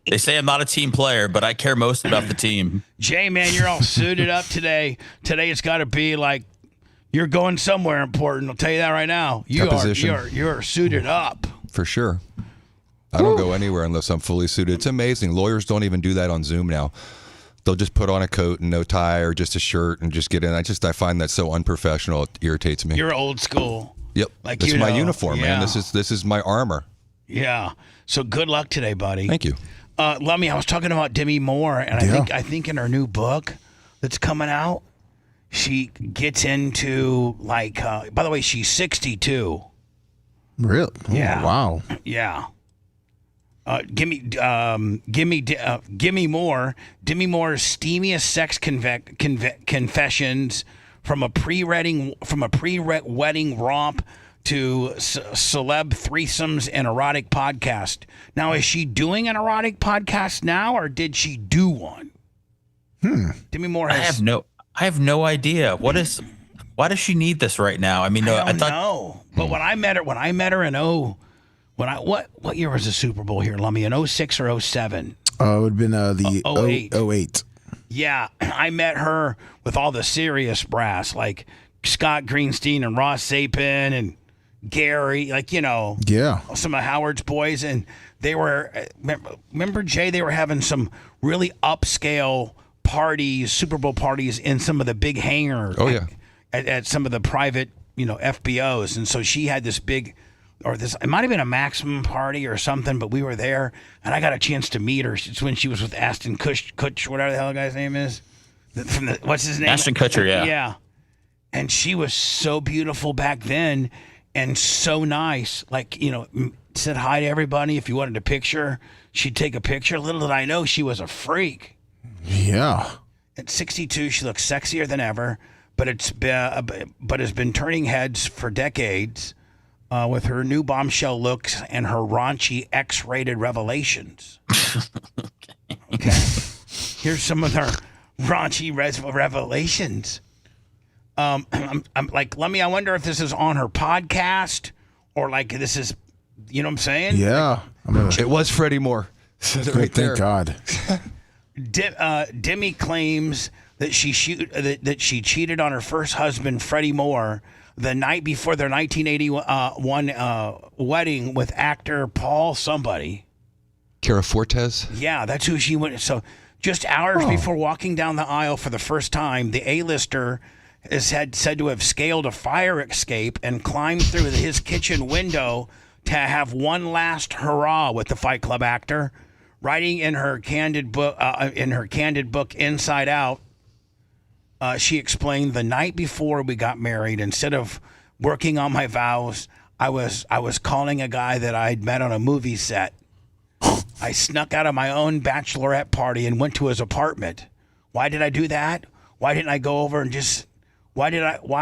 They say I'm not a team player, but I care most about the team. Jay, man, you're all suited up today. Today it's got to be like you're going somewhere important. I'll tell you that right now. You're suited up. For sure. I don't go anywhere unless I'm fully suited. It's amazing. Lawyers don't even do that on Zoom now. They'll just put on a coat and no tie or just a shirt and just get in. I find that so unprofessional. It irritates me. You're old school. Yep. Like It's my uniform, man. This is my armor. Yeah. So good luck today, buddy. Thank you. Lummy, I was talking about Demi Moore, and I think in her new book that's coming out, she gets into by the way, she's 62. Really? Yeah. Oh, wow. Yeah. Gimme more. Demi Moore's steamiest sex confessions from a pre-wedding romp to celeb threesomes and erotic podcast. Now, is she doing an erotic podcast now, or did she do one? Demi Moore has. I have no idea. Why does she need this right now? I mean, I don't know. But when I met her in what year was the Super Bowl here, Lummy? In 06 or 07? It would have been the 08. Yeah, I met her with all the serious brass, like Scott Greenstein and Ross Zapin and Gary, some of Howard's boys, and they were. Remember, Jay? They were having some really upscale parties, Super Bowl parties, in some of the big hangars. Oh yeah, at some of the private, FBOs, and so she had this big. It might have been a Maximum party or something, but we were there, and I got a chance to meet her. It's when she was with Ashton Kutcher, whatever the hell the guy's name is. What's his name? Ashton Kutcher, yeah. Yeah. And she was so beautiful back then and so nice. Said hi to everybody. If you wanted a picture, she'd take a picture. Little did I know she was a freak. Yeah. At 62, she looks sexier than ever, but has been turning heads for decades. with her new bombshell looks and her raunchy X-rated revelations. Okay. Here's some of her raunchy revelations. I'm like, I wonder if this is on her podcast or like this is, you know what I'm saying? Yeah. It was Freddie Moore. Said it right there. Thank God. Demi claims that she cheated on her first husband, Freddie Moore, the night before their 1981 wedding with actor Paul somebody. Cara Fortes? Yeah, that's who she went. So just hours before walking down the aisle for the first time, the A-lister is said to have scaled a fire escape and climbed through his kitchen window to have one last hurrah with the Fight Club actor. Writing in her candid book, Inside Out, she explained, the night before we got married, instead of working on my vows, I was calling a guy that I'd met on a movie set. I snuck out of my own bachelorette party and went to his apartment. Why did I do that? Why didn't I go over and just? Why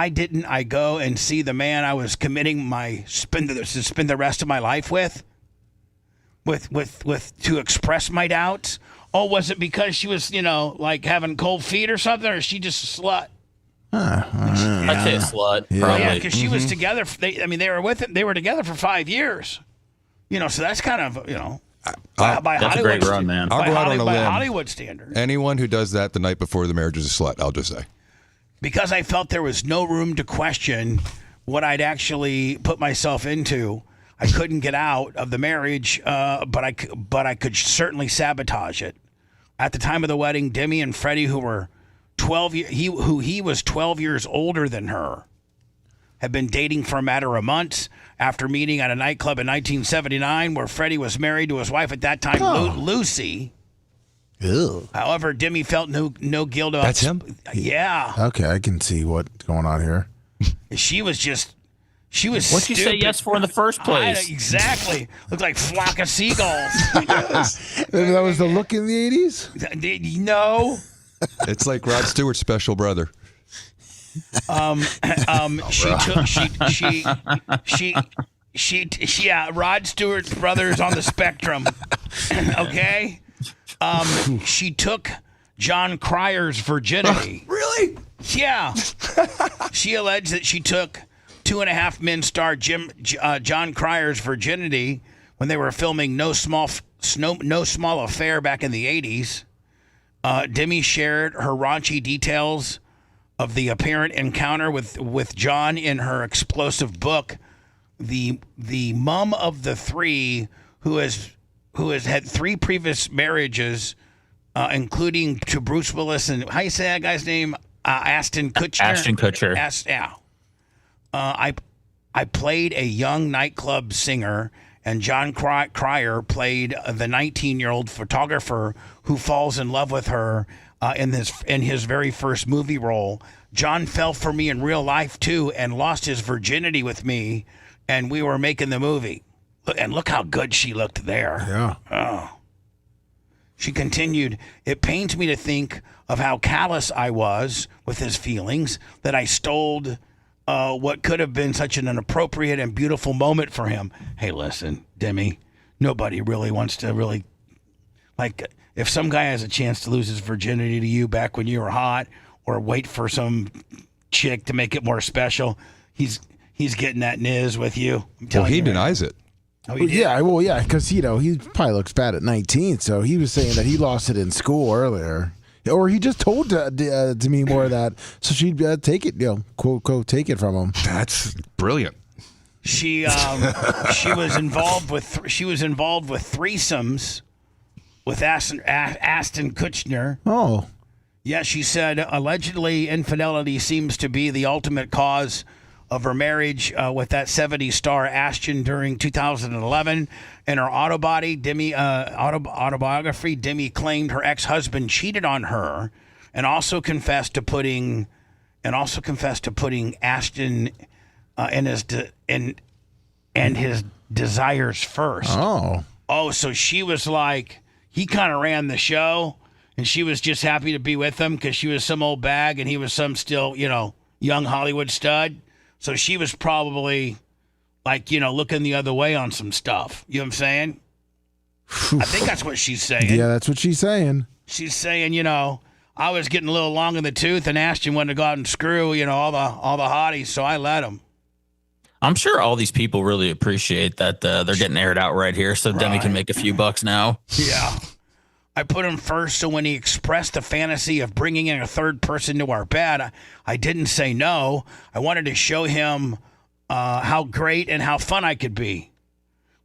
didn't I go and see the man I was committing spend the rest of my life with? With to express my doubts? Oh, was it because she was, like having cold feet or something, or is she just a slut? I'd say a slut. Yeah. Probably. Yeah, because she was together. They were together for 5 years. So that's kind of, by that's Hollywood, a great run, man. I'll go out on a by limb. Hollywood standards. Anyone who does that the night before the marriage is a slut, I'll just say. Because I felt there was no room to question what I'd actually put myself into. I couldn't get out of the marriage, but I could certainly sabotage it. At the time of the wedding, Demi and Freddie, who were 12, he was 12 years older than her, had been dating for a matter of months after meeting at a nightclub in 1979, where Freddie was married to his wife at that time, Lucy. Ew. However, Demi felt no guilt about. That's him? Yeah. Okay, I can see what's going on here. She was What'd you say yes for in the first place? Exactly. Looked like a flock of seagulls. Maybe that was the look in the 80s? No. It's like Rod Stewart's special brother. Rod Stewart's brother's on the spectrum. Okay? She took John Cryer's virginity. Really? Yeah. She alleged that she took Two and a Half Men star John Cryer's virginity when they were filming No Small Affair back in the 80s. Demi shared her raunchy details of the apparent encounter with John in her explosive book, The Mum of the Three, who has had 3 previous marriages, including to Bruce Willis and, how you say that guy's name? Ashton Kutcher. Ashton Kutcher. Yeah. I played a young nightclub singer, and John Cryer played the 19-year-old photographer who falls in love with her in his very first movie role. John fell for me in real life too, and lost his virginity with me, and we were making the movie. And look how good she looked there. Yeah. Oh. She continued, it pains me to think of how callous I was with his feelings, that I stole what could have been such an appropriate and beautiful moment for him. Hey, listen, Demi, nobody really wants to really, like, if some guy has a chance to lose his virginity to you back when you were hot, or wait for some chick to make it more special, he's getting that niz with you. Well, he denies it. Oh, yeah, because he probably looks bad at 19, so he was saying that he lost it in school earlier, or he just told Demi Moore that, so she'd take it, quote, take it from him. That's brilliant. She was involved with threesomes with Ashton Kutcher. Oh, yeah, she said allegedly infidelity seems to be the ultimate cause of her marriage with that 70s star Ashton during 2011. In her autobiography, Demi claimed her ex-husband cheated on her, and also confessed to putting Ashton and his desires first. Oh, so she was like, he kind of ran the show, and she was just happy to be with him because she was some old bag and he was some still, young Hollywood stud. So she was probably like, looking the other way on some stuff. You know what I'm saying? I think that's what she's saying. Yeah, that's what she's saying. She's saying, I was getting a little long in the tooth, and Ashton wanted to go out and screw, all the hotties, so I let him. I'm sure all these people really appreciate that they're getting aired out right here, so Demi can make a few bucks now. Yeah. I put him first, so when he expressed the fantasy of bringing in a third person to our bed, I didn't say no. I wanted to show him how great and how fun I could be.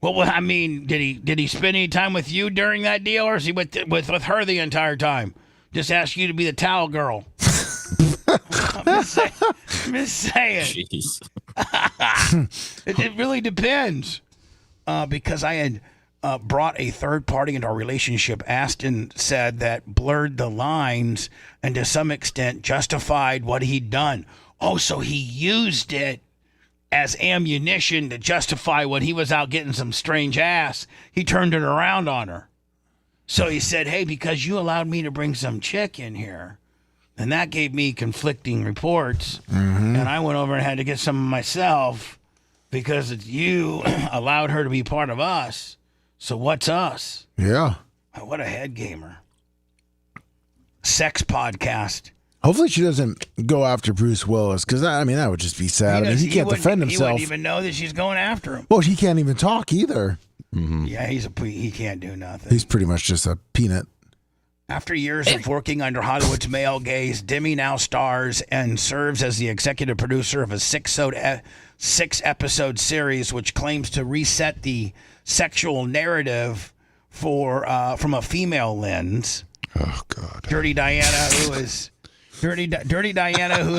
Well, I mean, did he spend any time with you during that deal, or is he with her the entire time? Just ask you to be the towel girl. I'm just saying. Jeez. It really depends. Because I had brought a third party into our relationship, Aston said that blurred the lines and to some extent justified what he'd done. Oh, so he used it as ammunition to justify when he was out getting some strange ass. He turned it around on her. So he said, hey, because you allowed me to bring some chick in here, and that gave me conflicting reports, and I went over and had to get some myself because you allowed her to be part of us. So what's us? Yeah. What a head gamer. Sex podcast. Hopefully she doesn't go after Bruce Willis, because, that would just be sad. He can't defend himself. He wouldn't even know that she's going after him. Well, he can't even talk either. Yeah, he can't do nothing. He's pretty much just a peanut. After years of working under Hollywood's male gaze, Demi now stars and serves as the executive producer of a six-episode series which claims to reset the sexual narrative from a female lens. Oh God! Dirty Diana, who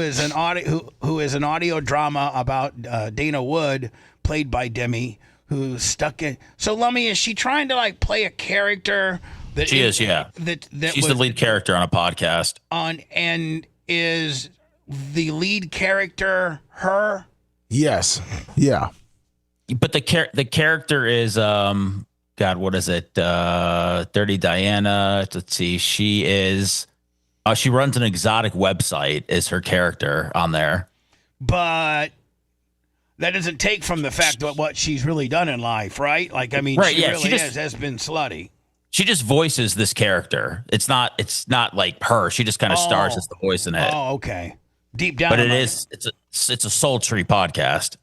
is an audio drama about Dana Wood, played by Demi, who's stuck in. So, Lummy, is she trying to play a character? She is, yeah. She's the lead character on a podcast. And is the lead character her? Yes. Yeah. But the character is God, what is it? Dirty Diana. Let's see. She is. She runs an exotic website. Is her character on there? But that doesn't take from the fact of what she's really done in life, right? She really has been slutty. She just voices this character. It's not like her. She just kind of stars as the voice in it. Oh, okay. Deep down. But it's a sultry podcast.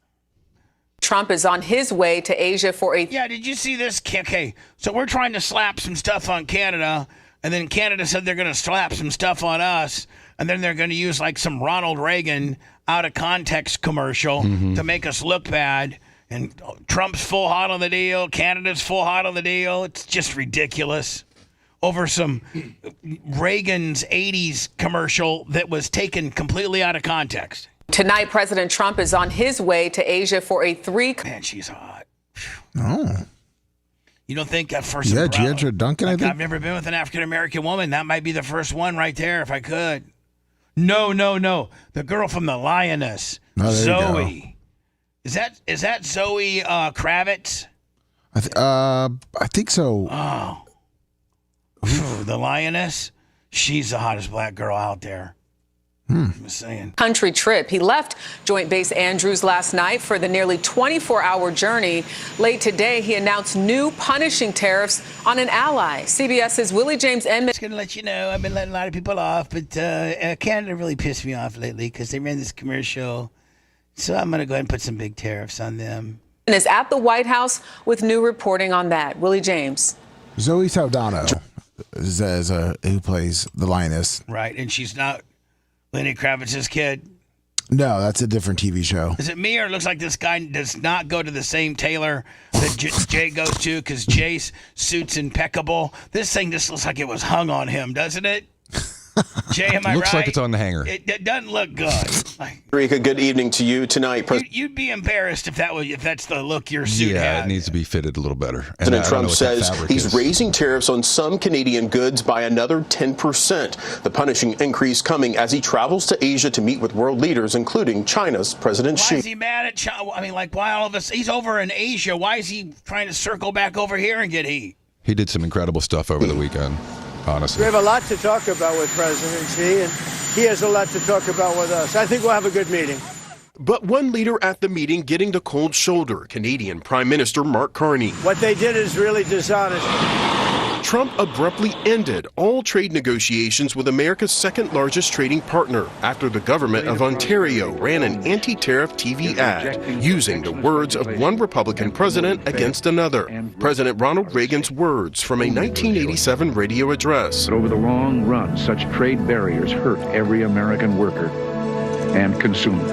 Trump is on his way to Asia for a... Yeah, did you see this? Okay, so we're trying to slap some stuff on Canada, and then Canada said they're going to slap some stuff on us, and then they're going to use some Ronald Reagan out-of-context commercial to make us look bad. And Trump's full hot on the deal. Canada's full hot on the deal. It's just ridiculous. Over some Reagan's 80s commercial that was taken completely out of context. Tonight, President Trump is on his way to Asia for a Man, she's hot. Oh. You don't think at first? Yeah, Giandra Duncan, I think. I've never been with an African-American woman. That might be the first one right there if I could. No. The girl from The Lioness. Zoe. Is that Zoe Kravitz? I think so. Oh. The Lioness. She's the hottest black girl out there. I'm just saying. Country trip. He left Joint Base Andrews last night for the nearly 24-hour journey. Late today, he announced new punishing tariffs on an ally. CBS's Willie James Emmett. Just going to let you know, I've been letting a lot of people off, but Canada really pissed me off lately because they ran this commercial. So I'm going to go ahead and put some big tariffs on them. And is at the White House with new reporting on that. Willie James. Zoe Saldana is who plays the Lioness. Right, and she's not Lenny Kravitz's kid. No, that's a different TV show. Is it me, or it looks like this guy does not go to the same tailor that Jay goes to because Jay's suit's impeccable? This thing just looks like it was hung on him, doesn't it? Jay, am I right? Looks like it's on the hanger. It doesn't look good. Rika, good evening to you tonight. You'd be embarrassed if that's the look your suit had. Yeah, it needs to be fitted a little better. President Trump says he's raising tariffs on some Canadian goods by another 10%. The punishing increase coming as he travels to Asia to meet with world leaders, including China's President Xi. Why is he mad at China? I mean, why all of us? He's over in Asia. Why is he trying to circle back over here and get heat? He did some incredible stuff over the weekend. Honestly. We have a lot to talk about with President Xi, and he has a lot to talk about with us. I think we'll have a good meeting. But one leader at the meeting getting the cold shoulder, Canadian Prime Minister Mark Carney. What they did is really dishonest. Trump abruptly ended all trade negotiations with America's second largest trading partner after the government of Ontario ran an anti-tariff TV ad using the words of one Republican president against another. President Ronald Reagan's words from a 1987 radio address. Over the long run, such trade barriers hurt every American worker and consumer.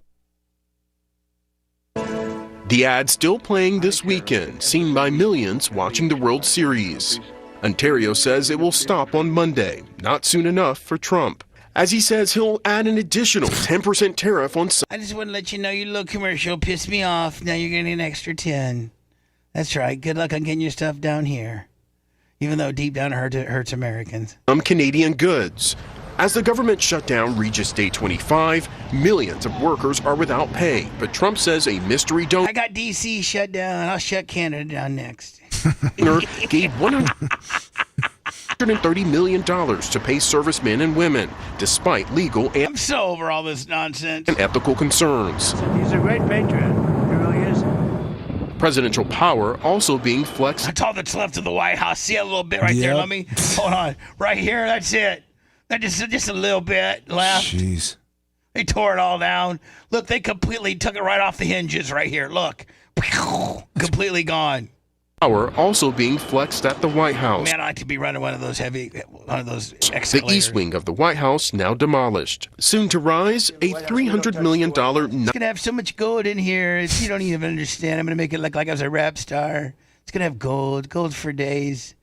The ad still playing this weekend, seen by millions watching the World Series. Ontario says it will stop on Monday, not soon enough for Trump, as he says he'll add an additional 10% tariff on some. I just want to let you know your little commercial pissed me off. Now you're getting an extra 10. That's right. Good luck on getting your stuff down here, even though deep down it hurts Americans. Canadian goods. As the government shut down Regis Day 25, millions of workers are without pay, but Trump says a mystery donor I got D.C. shut down. I'll shut Canada down next. gave $130 million to pay servicemen and women, despite legal and I'm so over all this nonsense. ethical concerns. He's a great patriot. He really is. Presidential power also being flexed. That's all that's left of the White House. See a little bit right there? Let me hold on. Right here. That's it. That just a little bit left. Jeez. They tore it all down. Look, they completely took it right off the hinges right here. Look. Completely gone. Power also being flexed at the White House. Man, I like to be running one of those escalators. The east wing of the White House now demolished. Soon to rise, a $300 million. It's going to have so much gold in here. You don't even understand. I'm going to make it look like I was a rap star. It's going to have gold for days.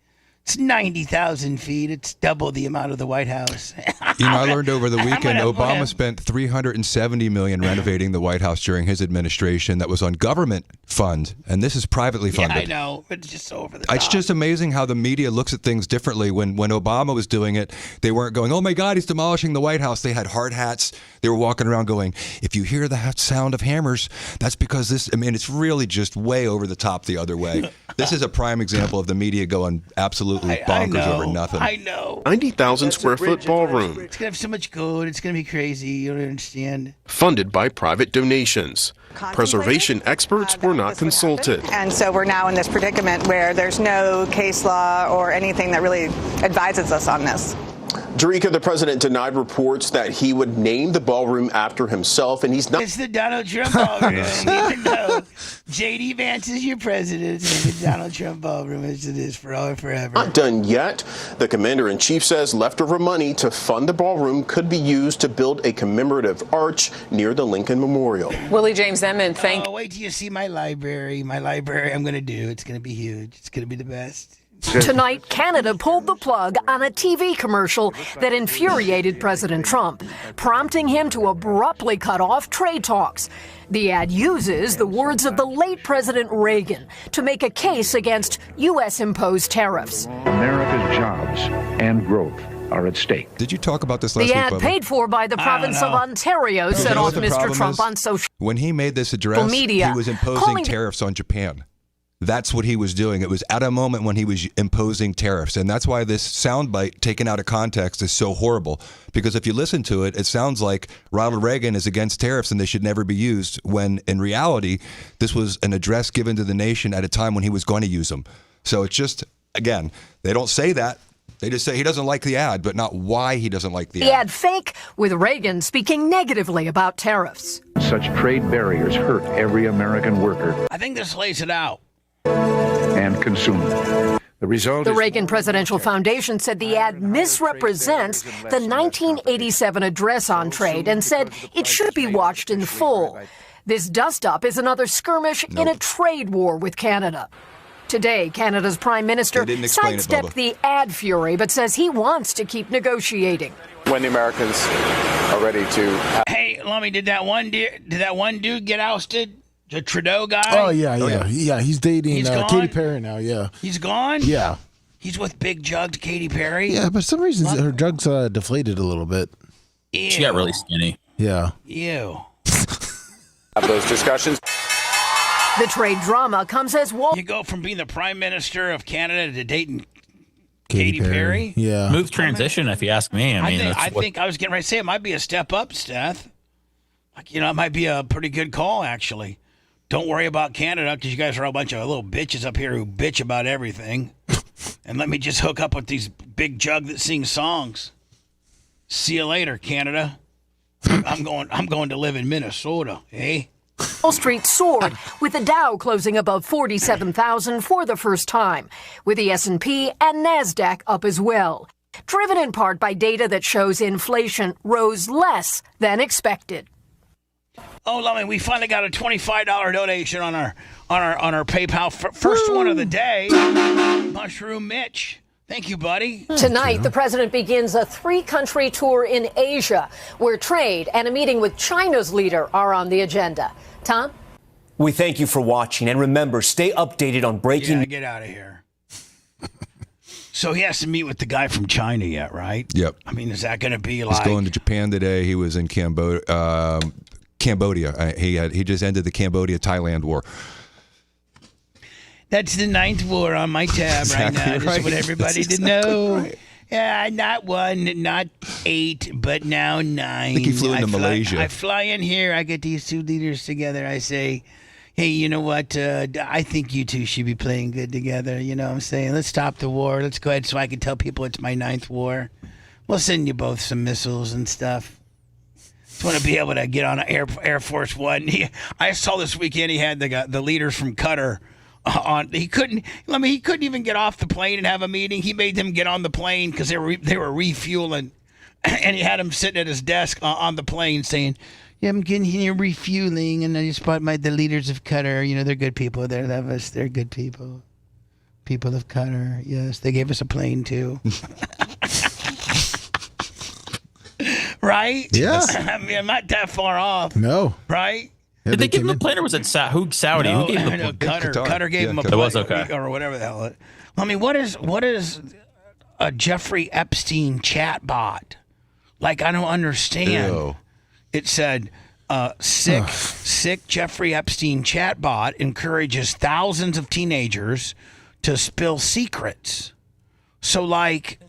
It's 90,000 feet. It's double the amount of the White House. I learned over the weekend Obama spent $370 million renovating the White House during his administration. That was on government fund, and this is privately funded. Yeah, I know, but it's just over the top. It's just amazing how the media looks at things differently. When Obama was doing it, they weren't going, "Oh my God, he's demolishing the White House." They had hard hats. They were walking around going, "If you hear the sound of hammers, that's because this." I mean, it's really just way over the top the other way. This is a prime example of the media going absolutely bonkers over nothing. I know. 90,000 square foot ballroom. It's going to have so much gold. It's going to be crazy. You don't understand. Funded by private donations. Preservation experts were not consulted. And so we're now in this predicament where there's no case law or anything that really advises us on this. Jerika, the president denied reports that he would name the ballroom after himself, and he's not. It's the Donald Trump ballroom. Even though J.D. Vance is your president, it's the Donald Trump ballroom as it is for all and forever. Not done yet. The commander-in-chief says leftover money to fund the ballroom could be used to build a commemorative arch near the Lincoln Memorial. Willie James Emmons, wait till you see my library. My library I'm going to do. It's going to be huge. It's going to be the best. Tonight, Canada pulled the plug on a TV commercial that infuriated President Trump, prompting him to abruptly cut off trade talks. The ad uses the words of the late President Reagan to make a case against U.S.-imposed tariffs. America's jobs and growth are at stake. Did you talk about this last The week, ad Bubba? paid for by the province of Ontario set off Mr. Trump on social When he made this address, media, he was imposing tariffs on Japan. That's what he was doing. It was at a moment when he was imposing tariffs. And that's why this soundbite taken out of context is so horrible. Because if you listen to it, it sounds like Ronald Reagan is against tariffs and they should never be used, when in reality, this was an address given to the nation at a time when he was going to use them. So it's just, again, they don't say that. They just say he doesn't like the ad, but not why he doesn't like the ad. The ad fake, with Reagan speaking negatively about tariffs. Such trade barriers hurt every American worker I think this lays it out. and consumer. The result The is Reagan Presidential Foundation said the ad misrepresents the 1987 address on trade and said it should be watched in full. This dust-up is another skirmish in a trade war with Canada. Today, Canada's Prime Minister sidestepped the ad fury, but says he wants to keep negotiating. When the Americans are ready to. Hey, Lummy, did that one dude get ousted? The Trudeau guy? Oh, yeah. He's dating Katy Perry now, yeah. He's gone? Yeah. He's with big jugged Katy Perry? Yeah, but for some reason her jugs deflated a little bit. Ew. She got really skinny. Yeah. Ew. Have those discussions. The trade drama comes as You go from being the Prime Minister of Canada to dating Katy Perry? Yeah. Smooth transition, if you ask me. I think I was getting ready to say it might be a step up, Steph. Like, it might be a pretty good call, actually. Don't worry about Canada because you guys are a bunch of little bitches up here who bitch about everything. And let me just hook up with these big jug that sings songs. See you later, Canada. I'm going to live in Minnesota, eh? Wall Street soared, with the Dow closing above 47,000 for the first time, with the S&P and NASDAQ up as well, driven in part by data that shows inflation rose less than expected. Oh, Lummy, we finally got a $25 donation on our PayPal. First one of the day, Mushroom Mitch. Thank you, buddy. Tonight, the president begins a 3-country tour in Asia, where trade and a meeting with China's leader are on the agenda. Tom? We thank you for watching, and remember, stay updated on breaking. Yeah, get out of here. So he has to meet with the guy from China yet, right? Yep. I mean, is that going to be He's like... going to Japan today. He was in Cambodia. He just ended the Cambodia-Thailand war. That's the 9th war on my tab Exactly right now. Just right. want everybody to know. Right. Yeah, not 1, not 8, but now 9. I think he flew into Malaysia. I fly in here. I get these two leaders together. I say, hey, you know what? I think you two should be playing good together. You know what I'm saying? Let's stop the war. Let's go ahead so I can tell people it's my 9th war. We'll send you both some missiles and stuff. Just want to be able to get on an Air Force One. I saw this weekend he had the leaders from Qatar on. He couldn't even get off the plane and have a meeting. He made them get on the plane because they were refueling, and he had him sitting at his desk on the plane saying, "Yeah, I'm getting here refueling, and I just brought the leaders of Qatar. You know, they're good people. They love us. They're good people. People of Qatar. Yes, they gave us a plane too." Right? Yeah. I mean, I'm not that far off. No. Right? Did they give him the plane, or was it Saudi? No, Who gave him the plane? Qatar gave him a plane. It was okay. Or whatever the hell. I mean, what is a Jeffrey Epstein chatbot? Like, I don't understand. Ew. It said, sick Jeffrey Epstein chatbot encourages thousands of teenagers to spill secrets. So, like,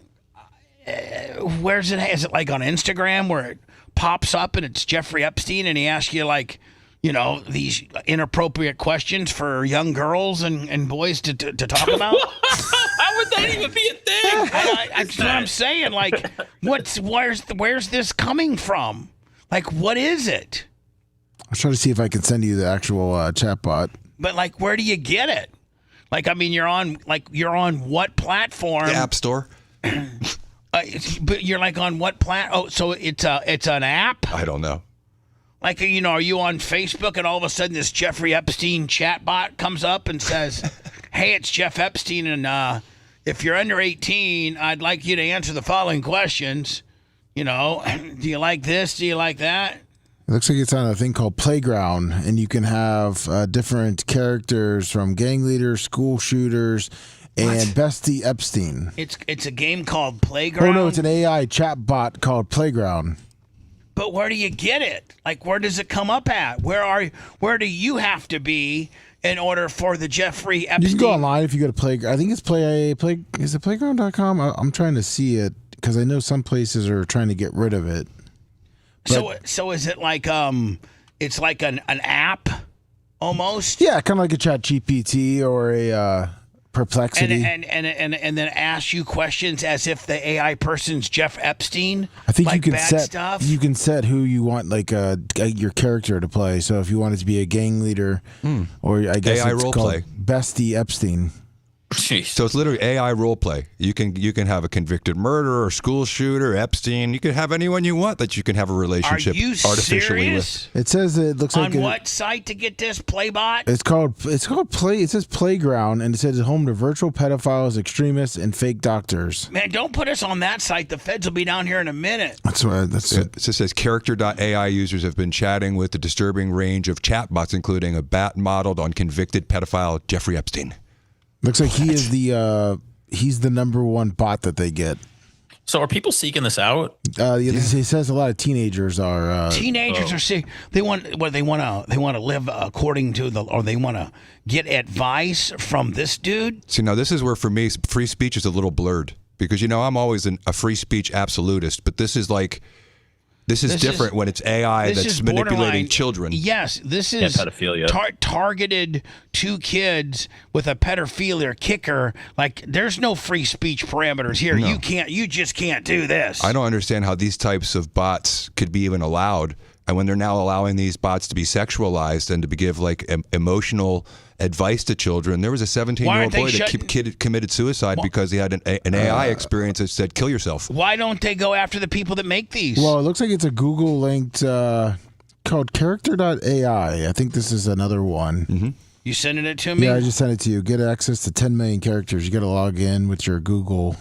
where's it? Is it like on Instagram where it pops up and it's Jeffrey Epstein and he asks you, like, you know, these inappropriate questions for young girls and boys to talk about? How would that even be a thing? That's what I'm saying. Like, where's this coming from? Like, what is it? I'll try to see if I can send you the actual chatbot. But, like, where do you get it? Like, I mean, you're on what platform? The App Store. But you're like on what Oh, so it's an app? I don't know. Like, you know, are you on Facebook and all of a sudden this Jeffrey Epstein chatbot comes up and says, "Hey, it's Jeff Epstein, and if you're under 18, I'd like you to answer the following questions. You know, do you like this? Do you like that?" It looks like it's on a thing called Playground, and you can have different characters from gang leaders, school shooters, and Bestie Epstein. It's a game called Playground? Oh, no, it's an AI chat bot called Playground. But where do you get it? Like, where does it come up at? Where do you have to be in order for the Jeffrey Epstein? You can go online if you go to Playground. I think it's is it playground.com? I'm trying to see it because I know some places are trying to get rid of it. So is it like it's like an app almost? Yeah, kind of like a Chat GPT or a Perplexity. And then ask you questions as if the AI person's Jeff Epstein. I think like you can bad stuff. You can set who you want, like your character to play. So if you want it to be a gang leader, or I guess AI it's role called play. Bestie Epstein. Jeez. So it's literally AI role play. You can have a convicted murderer, school shooter, Epstein. You can have anyone you want that you can have a relationship Are you artificially serious? with. It says it looks like on what site to get this Playbot? It's called Play. It says Playground, and it says it's home to virtual pedophiles, extremists, and fake doctors. Man, don't put us on that site. The feds will be down here in a minute. It just says character.ai users have been chatting with a disturbing range of chatbots, including a bat modeled on convicted pedophile Jeffrey Epstein. Looks like he is he's the number one bot that they get. So are people seeking this out? It says a lot of teenagers are. Teenagers are sick. They want to live according to they want to get advice from this dude. See, now this is where for me free speech is a little blurred because I'm always a free speech absolutist, but this is like This is different when it's AI this that's is manipulating borderline- children. Yes, this is pedophilia. Targeted to kids with a pedophilia kicker. Like, there's no free speech parameters here. No. You just can't do this. I don't understand how these types of bots could be even allowed. And when they're now allowing these bots to be sexualized and to give like emotional advice to children, there was a 17-year-old boy that committed suicide because he had an AI experience that said, kill yourself. Why don't they go after the people that make these? Well, it looks like it's a Google linked called character.ai. I think this is another one. Mm-hmm. You sending it to me? Yeah, I just sent it to you. Get access to 10 million characters. You got to log in with your Google.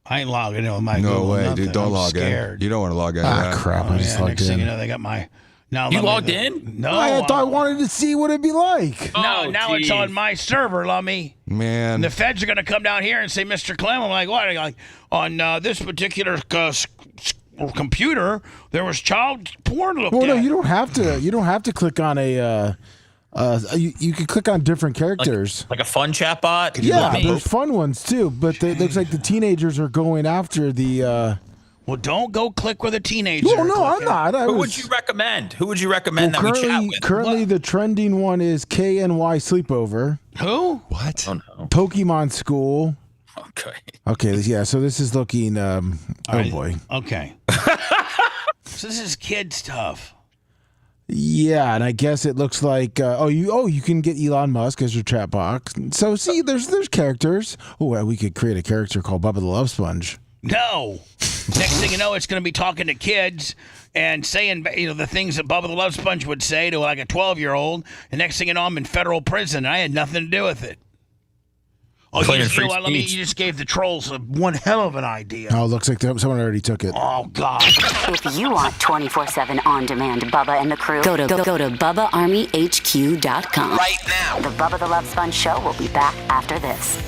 I ain't logging in with my No Google, way, nothing. dude. Don't I'm log scared. in. You don't want to log in. Crap. I just logged Next thing in. you know, they got my. Now You let me- logged in? No, I thought I wanted to see what it'd be like. No, now it's on my server, Lummy. Man. And the feds are going to come down here and say, Mr. Clem, I'm like, what? Like, on this particular computer, there was child porn looked Well, at. no, you don't have to. You don't have to click on a. You can click on different characters. Like a fun chat bot? Yeah, there's fun ones too. But it looks like the teenagers are going after the. Well, don't go click with a teenager. Well, no, I'm not. Who would you recommend? Who would you recommend that we chat with? Currently, the trending one is KNY Sleepover. Who? What? Oh, no. Pokemon School. Okay. Okay, yeah. So this is looking. Boy. Okay. So this is kid stuff. Yeah, and I guess it looks like you can get Elon Musk as your chat box. So see, there's characters. Oh, we could create a character called Bubba the Love Sponge. No. Next thing you know, it's going to be talking to kids and saying, the things that Bubba the Love Sponge would say to like a 12-year-old. And next thing you know, I'm in federal prison. And I had nothing to do with it. Oh, you just gave the trolls one hell of an idea. Oh, it looks like someone already took it. Oh, God. If you want 24/7 on-demand Bubba and the crew, go to BubbaArmyHQ.com. Right now. The Bubba the Love Sponge show will be back after this.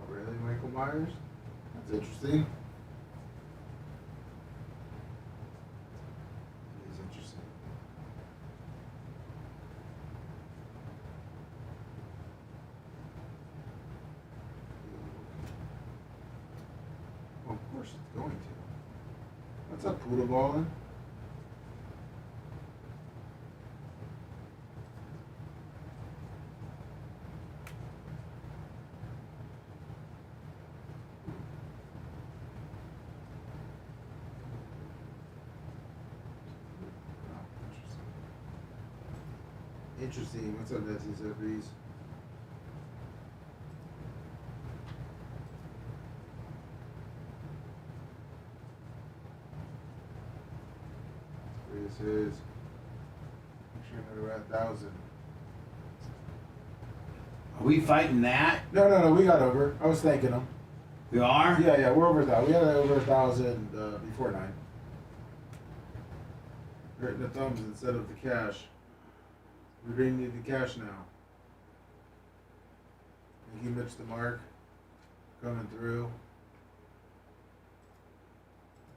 Really, Michael Myers? That's interesting. It is interesting. Well, of course it's going to. What's up, Poodle Ballin'? Interesting. What's up, Nancy Zephyrs? This is. Make sure we're at 1,000. Are we fighting that? No. We got over. I was thanking them. You are? Yeah. We're over that. We had over 1,000 before 9. Hurting the thumbs instead of the cash. We really need the cash now. Thank you, Mitch the Mark. Coming through.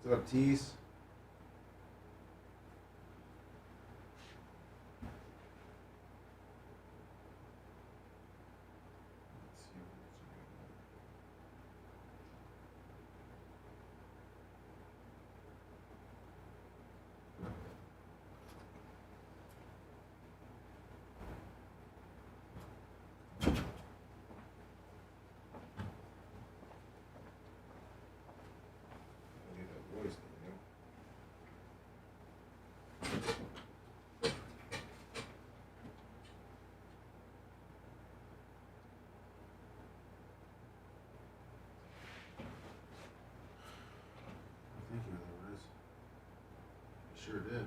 What's up, Tease? Sure did.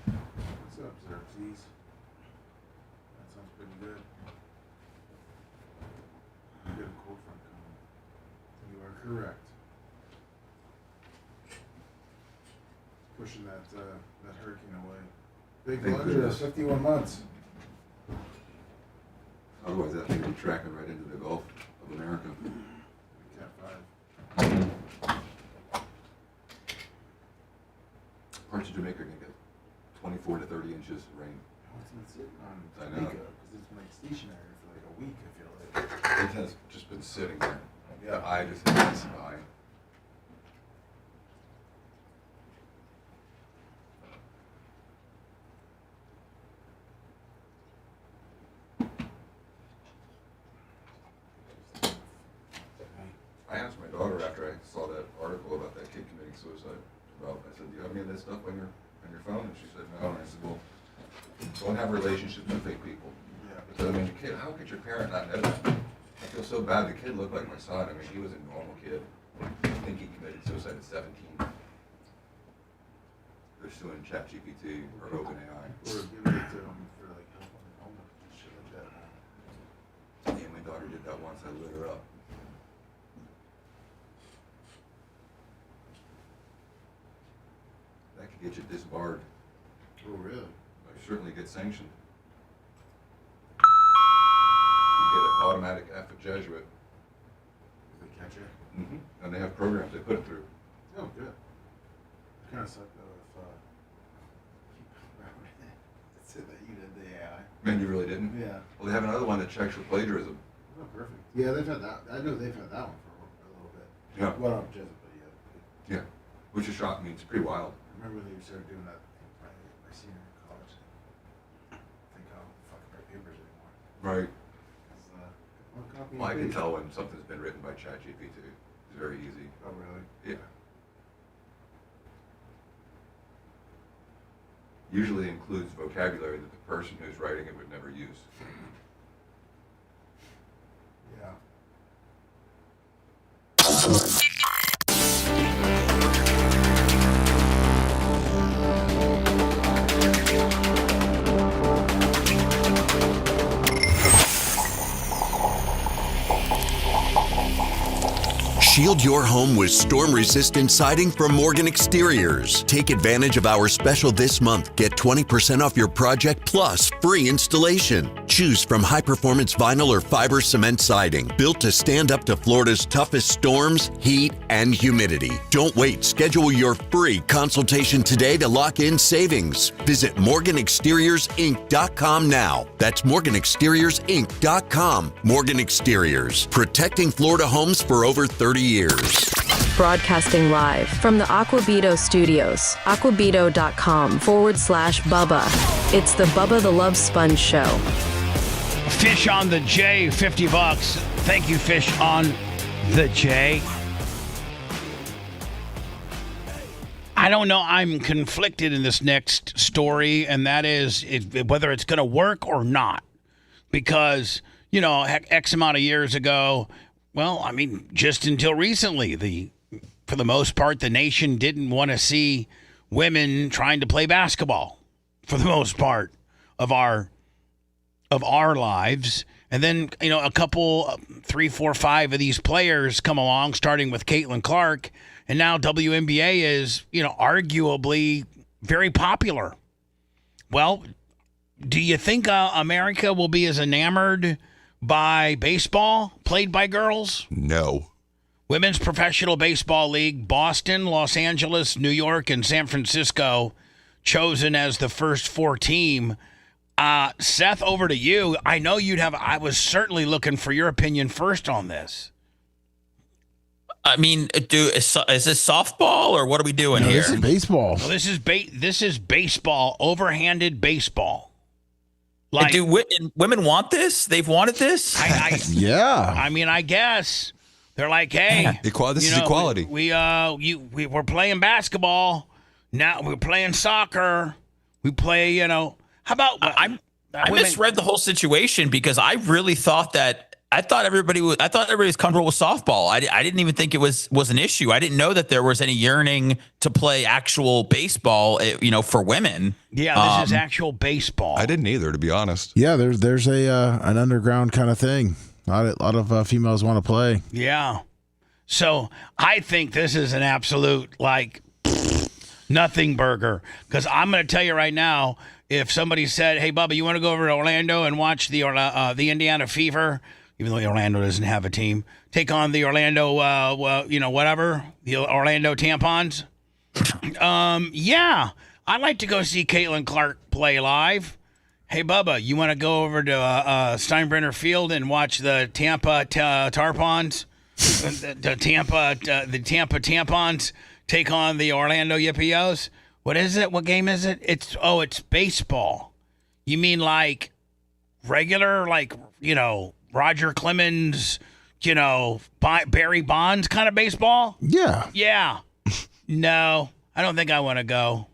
What's up, Xerxes? That sounds pretty good. pushing that hurricane away. Big Blunder, 51 months. Otherwise, that thing would be tracking right into the Gulf of America. Cat 5. Parts of Jamaica are going to get 24 to 30 inches of rain. It's been sitting on I know. Jamaica because it's been like stationary for like a week, I feel like. It has just been sitting there. Yeah. The eye just hit this eye. I asked my daughter after I saw that article about that kid committing suicide. I said, "Do you have any of this stuff on your phone?" And she said, "No." And I said, "Well, don't have relationships with fake people." Yeah. But I mean, the kid, how could your parent not know that? I feel so bad. The kid looked like my son. I mean, he was a normal kid. I think he committed suicide at 17. They're suing ChatGPT or OpenAI. Or giving it to them for like help on their homework and shit like that. Yeah, my daughter did that once. I lit her up. That could get you disbarred. Oh, really? Or certainly get sanctioned. You get an automatic F at Jesuit. If they catch it. Mm-hmm. And they have programs they put it through. Oh, good. It kind of sucked though if it said that you did the AI. Man, you really didn't? Yeah. Well, they have another one that checks for plagiarism. Oh, perfect. Yeah, they've had that. I know they've had that one for a little bit. Yeah. Well, not Jesuit, but yeah. Yeah. Which is shocking. It's pretty wild. I remember when they started doing that my senior year in college. I think I don't fucking write papers anymore. Right. Well, I can tell when something's been written by ChatGPT. It's very easy. Oh, really? Yeah. Usually includes vocabulary that the person who's writing it would never use. Yeah. Shield your home with storm-resistant siding from Morgan Exteriors. Take advantage of our special this month. Get 20% off your project plus free installation. Choose from high-performance vinyl or fiber cement siding, built to stand up to Florida's toughest storms, heat, and humidity. Don't wait. Schedule your free consultation today to lock in savings. Visit MorganExteriorsInc.com now. That's MorganExteriorsInc.com. Morgan Exteriors, protecting Florida homes for over 30 years. Broadcasting live from the Aquabito studios, aquabito.com/Bubba. It's the Bubba the Love Sponge Show. Fish on the J, $50. Thank you, Fish on the J. I don't know. I'm conflicted in this next story, and that is whether it's going to work or not. Because, you know, X amount of years ago, well, I mean, just until recently, for the most part, the nation didn't want to see women trying to play basketball for the most part of our lives. And then, you know, a couple, 3, 4, 5 of these players come along, starting with Caitlin Clark. And now WNBA is, you know, arguably very popular. Well, do you think America will be as enamored by baseball played by girls? No. Women's Professional Baseball League, Boston, Los Angeles, New York, and San Francisco chosen as the first 4 team. Seth, over to you. I know I was certainly looking for your opinion first on this. I mean, is this softball or what are we doing here? This is baseball. Well, this is baseball, overhanded baseball. Like, do women want this? They've wanted this? Yeah. I mean, I guess they're like, hey, this is equality. We're playing basketball now. We're playing soccer. We play, you know. How about I misread the whole situation because I really thought everybody was comfortable with softball. I didn't even think it was an issue. I didn't know that there was any yearning to play actual baseball, you know, for women. Yeah, this is actual baseball. I didn't either, to be honest. Yeah, there's an underground kind of thing. A lot of females want to play. Yeah. So I think this is an absolute, like, Nothing burger. Because I'm going to tell you right now, if somebody said, hey, Bubba, you want to go over to Orlando and watch the Indiana Fever, even though Orlando doesn't have a team, take on the Orlando, the Orlando Tampons. Yeah, I'd like to go see Caitlin Clark play live. Hey, Bubba, you want to go over to Steinbrenner Field and watch the Tampa Tarpons, the Tampa Tampons take on the Orlando Yippios? What is it? What game is it? It's baseball. You mean like regular, Roger Clemens, Barry Bonds kind of baseball? Yeah. Yeah. No, I don't think I want to go.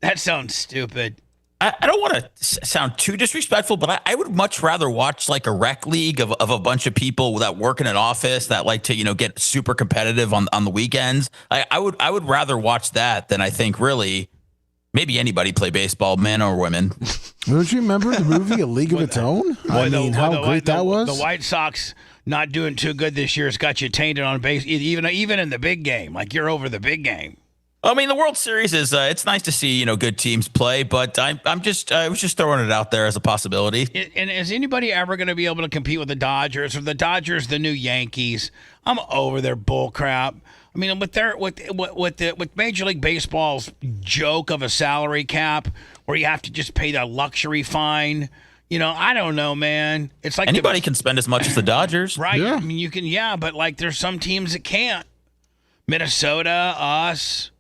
That sounds stupid. I don't want to sound too disrespectful, but I would much rather watch like a rec league of a bunch of people that work in an office that like to, get super competitive on the weekends. I would rather watch that than I think really maybe anybody play baseball, men or women. Don't you remember the movie A League of Its Own? How great that was? The White Sox not doing too good this year has got you tainted on base, even in the big game. Like you're over the big game. I mean, the World Series is it's nice to see, good teams play, but I was just throwing it out there as a possibility. And is anybody ever going to be able to compete with the Dodgers? Or the Dodgers the new Yankees? I'm over their bull crap. I mean, with Major League Baseball's joke of a salary cap where you have to just pay the luxury fine. I don't know, man. It's like anybody can spend as much as the Dodgers. Right. Yeah. I mean, you can, but like there's some teams that can't. Minnesota, us,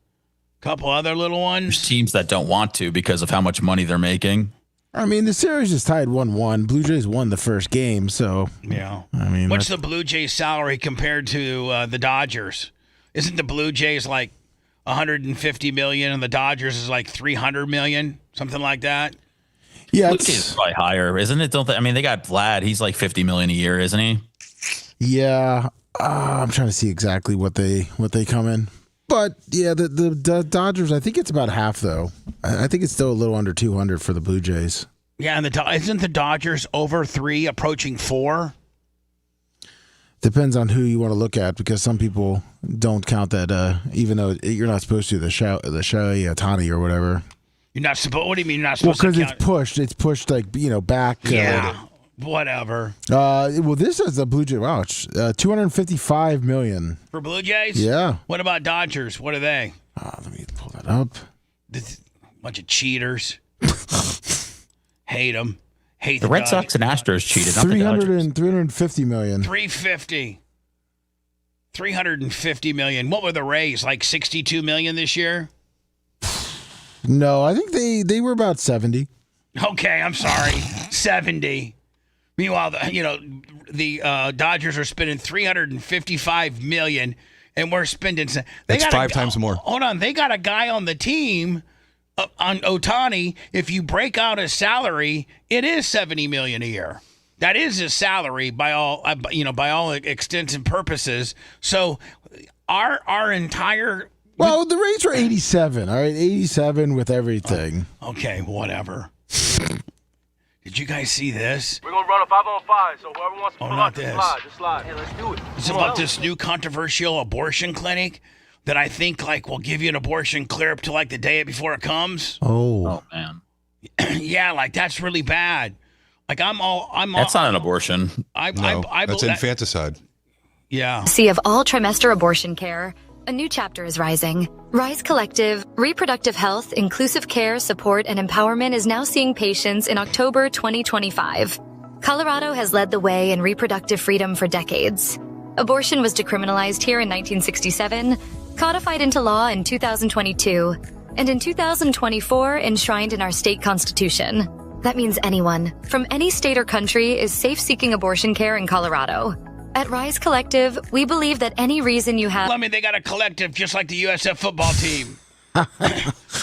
a couple other little ones. There's teams that don't want to because of how much money they're making. I mean, the series is tied 1-1. Blue Jays won the first game, so. Yeah. I mean, what's the Blue Jays salary compared to the Dodgers? Isn't the Blue Jays like $150 million and the Dodgers is like $300 million, something like that? Yeah, Blue Jays is probably higher, isn't it? They got Vlad. He's like $50 million a year, isn't he? Yeah, I'm trying to see exactly what they come in, but yeah, the Dodgers. I think it's about half though. I think it's still a little under 200 for the Blue Jays. Yeah, and isn't the Dodgers over 3, approaching 4? Depends on who you want to look at, because some people don't count that, even though you're not supposed to. The Shohei Ohtani or whatever. You're not supposed. What do you mean you're not supposed to? Well, because it's pushed like back. Yeah, whatever. Well, this is the Blue Jay. Wow, it's $255 million for Blue Jays. Yeah. What about Dodgers? What are they? Let me pull that up. Bunch of cheaters. Hate them. Hate the Red Sox and Astros cheated. $350 million. $350 million. What were the Rays? Like $62 million this year? No, I think they were about 70. Okay, I'm sorry, 70. Meanwhile, the Dodgers are spending $355 million, and we're spending. That's 5 times more. Hold on, they got a guy on the team. On Ohtani, if you break out his salary, it is $70 million a year. That is his salary by all extents and purposes. So our entire the Rays were 87. All right, 87 with everything. Okay, whatever. Did you guys see this? We're gonna run a 5-on-5, so whoever wants to pull not out, this. Just slide. Hey, let's do it. It's about this new controversial abortion clinic that I think will give you an abortion clear up to the day before it comes. Oh man. Yeah, that's really bad. That's not an abortion. That's infanticide. Yeah. Sea of all trimester abortion care, a new chapter is rising. Rise Collective, reproductive health, inclusive care, support, and empowerment is now seeing patients in October 2025. Colorado has led the way in reproductive freedom for decades. Abortion was decriminalized here in 1967, codified into law in 2022, and in 2024 enshrined in our state constitution. That means anyone, from any state or country, is safe seeking abortion care in Colorado. At Rise Collective, we believe that any reason you have... They got a collective just like the USF football team.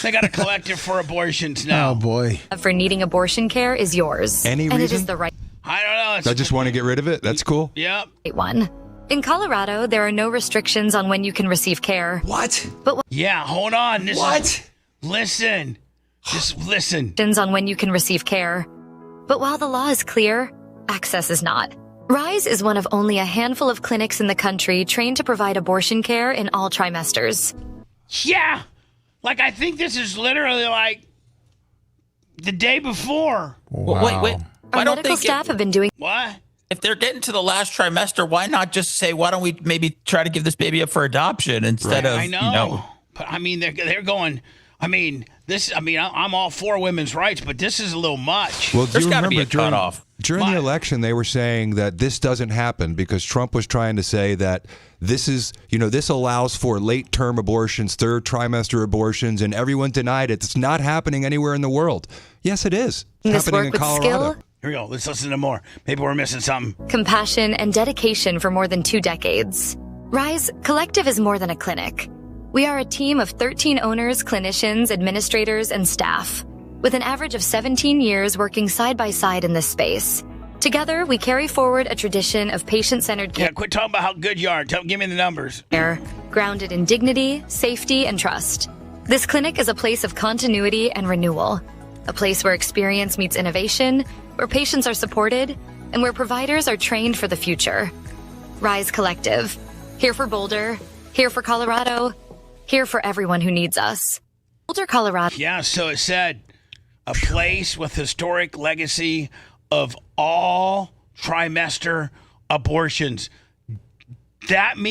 They got a collective for abortions now. Oh, boy. ...for needing abortion care is yours. Any and reason? It is the right... I don't know. I just want to get rid of it? That's cool. Yep. ...one. In Colorado, there are no restrictions on when you can receive care. What? But yeah, hold on. Listen. Just listen. On when you can receive care. But while the law is clear, access is not. Rise is one of only a handful of clinics in the country trained to provide abortion care in all trimesters. Yeah. Like, I think this is literally like the day before. Well, wait. Our medical staff have been doing. What? If they're getting to the last trimester, why not just say, why don't we maybe try to give this baby up for adoption instead of, I know. But I mean, they're going. I mean, I'm all for women's rights, but this is a little much. Well, do There's you got to remember be a cutoff. During the election, they were saying that this doesn't happen because Trump was trying to say that this is, this allows for late-term abortions, third trimester abortions, and everyone denied it. It's not happening anywhere in the world. Yes, it is. It's happening in Colorado. Here we go. Let's listen to more. Maybe we're missing something. Compassion and dedication for more than 2 decades. Rise Collective is more than a clinic. We are a team of 13 owners, clinicians, administrators, and staff, with an average of 17 years working side by side in this space. Together, we carry forward a tradition of patient-centered care. Yeah, quit talking about how good you are. Give me the numbers. Grounded in dignity, safety, and trust. This clinic is a place of continuity and renewal. A place where experience meets innovation, where patients are supported, and where providers are trained for the future. Rise Collective. Here for Boulder. Here for Colorado. Here for everyone who needs us. Boulder, Colorado. Yeah, so it said a place with historic legacy of all trimester abortions. I'm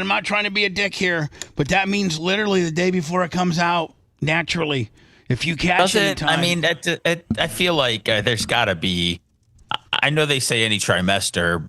not trying to be a dick here, but that means literally the day before it comes out, naturally. If you catch it in time. I mean, I feel like there's got to be, I know they say any trimester,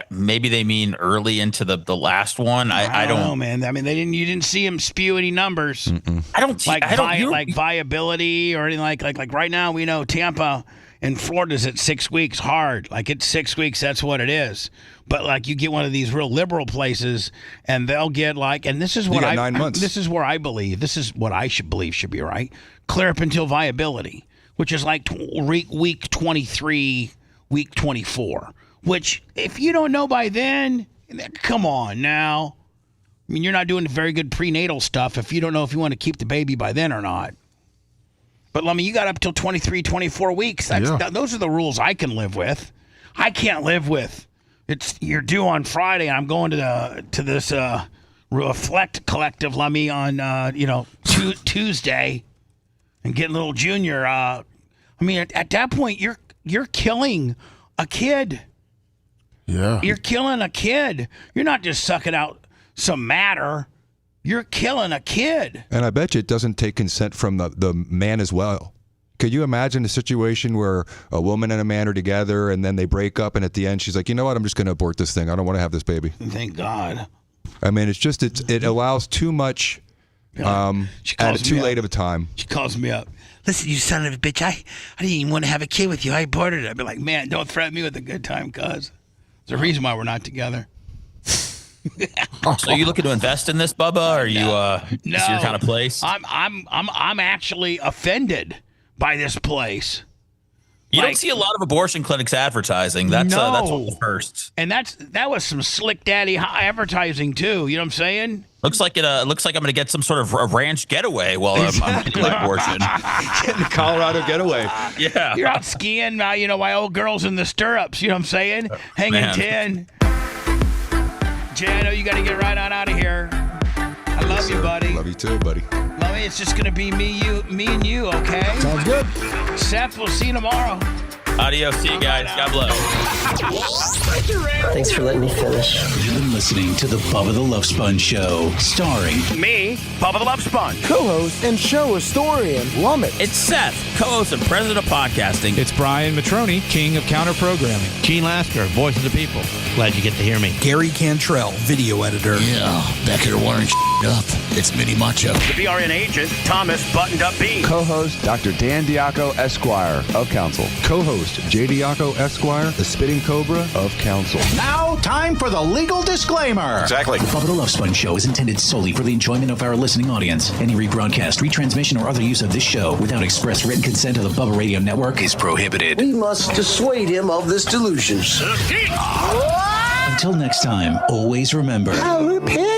maybe they mean early into the last one. I don't know, man. I mean, you didn't see him spew any numbers. I don't like viability or anything like right now. We know Tampa and Florida's at 6 weeks hard. Like it's 6 weeks. That's what it is. But like you get one of these real liberal places and they'll get and this is what 9 months. This is where I believe. This is what I believe should be right. Clear up until viability, which is like week 23, week 24. Which, if you don't know by then, come on now. I mean, you're not doing very good prenatal stuff if you don't know if you want to keep the baby by then or not. But, you got up till 23, 24 weeks. Those are the rules I can live with. I can't live with. You're due on Friday, and I'm going to this Reflect Collective, on, Tuesday and getting little Junior. At that point, you're killing a kid. Yeah. You're killing a kid. You're not just sucking out some matter. You're killing a kid. And I bet you it doesn't take consent from the man as well. Could you imagine a situation where a woman and a man are together and then they break up and at the end she's like, you know what, I'm just going to abort this thing. I don't want to have this baby. Thank God. I mean, it allows too much at too late of a time. She calls me up. Listen, you son of a bitch, I didn't even want to have a kid with you. I aborted it. I'd be like, man, don't threaten me with a good time, cuz. There's a reason why we're not together. So are you looking to invest in this, Bubba? Or are you no. Is your kind of place? I'm actually offended by this place. You don't see a lot of abortion clinics advertising. That's one of the firsts. And that was some slick daddy advertising too. You know what I'm saying? Looks like I'm going to get some sort of a ranch getaway while I'm getting my abortion. Getting the Colorado getaway. Yeah. You're out skiing, my old girl's in the stirrups. You know what I'm saying? Hanging 10. Jay, I know you got to get right on out of here. I love you, buddy. Love you too, buddy. Love me. It's just going to be me and you, okay? Sounds good. Seth, we'll see you tomorrow. Adios. See you guys. God bless. Thanks for letting me finish. You've been listening to the Bubba the Love Sponge Show, starring me, Bubba the Love Sponge, co-host and show historian, Lummet. It's Seth, co-host and president of podcasting. It's Brian Matroni, king of counter programming. Gene Lasker, voice of the people. Glad you get to hear me. Gary Cantrell, video editor. Yeah, back here wiring up. It's Mini Macho. The BRN agent, Thomas Buttoned Up B. Co-host, Dr. Dan Diaco, Esquire, of Council. Co-host, J. Diaco, Esquire, the Spitting Cobra of Council. Now, time for the legal disclaimer. Exactly. The Bubba the Love Sponge Show is intended solely for the enjoyment of our listening audience. Any rebroadcast, retransmission, or other use of this show without express written consent of the Bubba Radio Network is prohibited. We must dissuade him of this delusion. Until next time, always remember. I'll repent.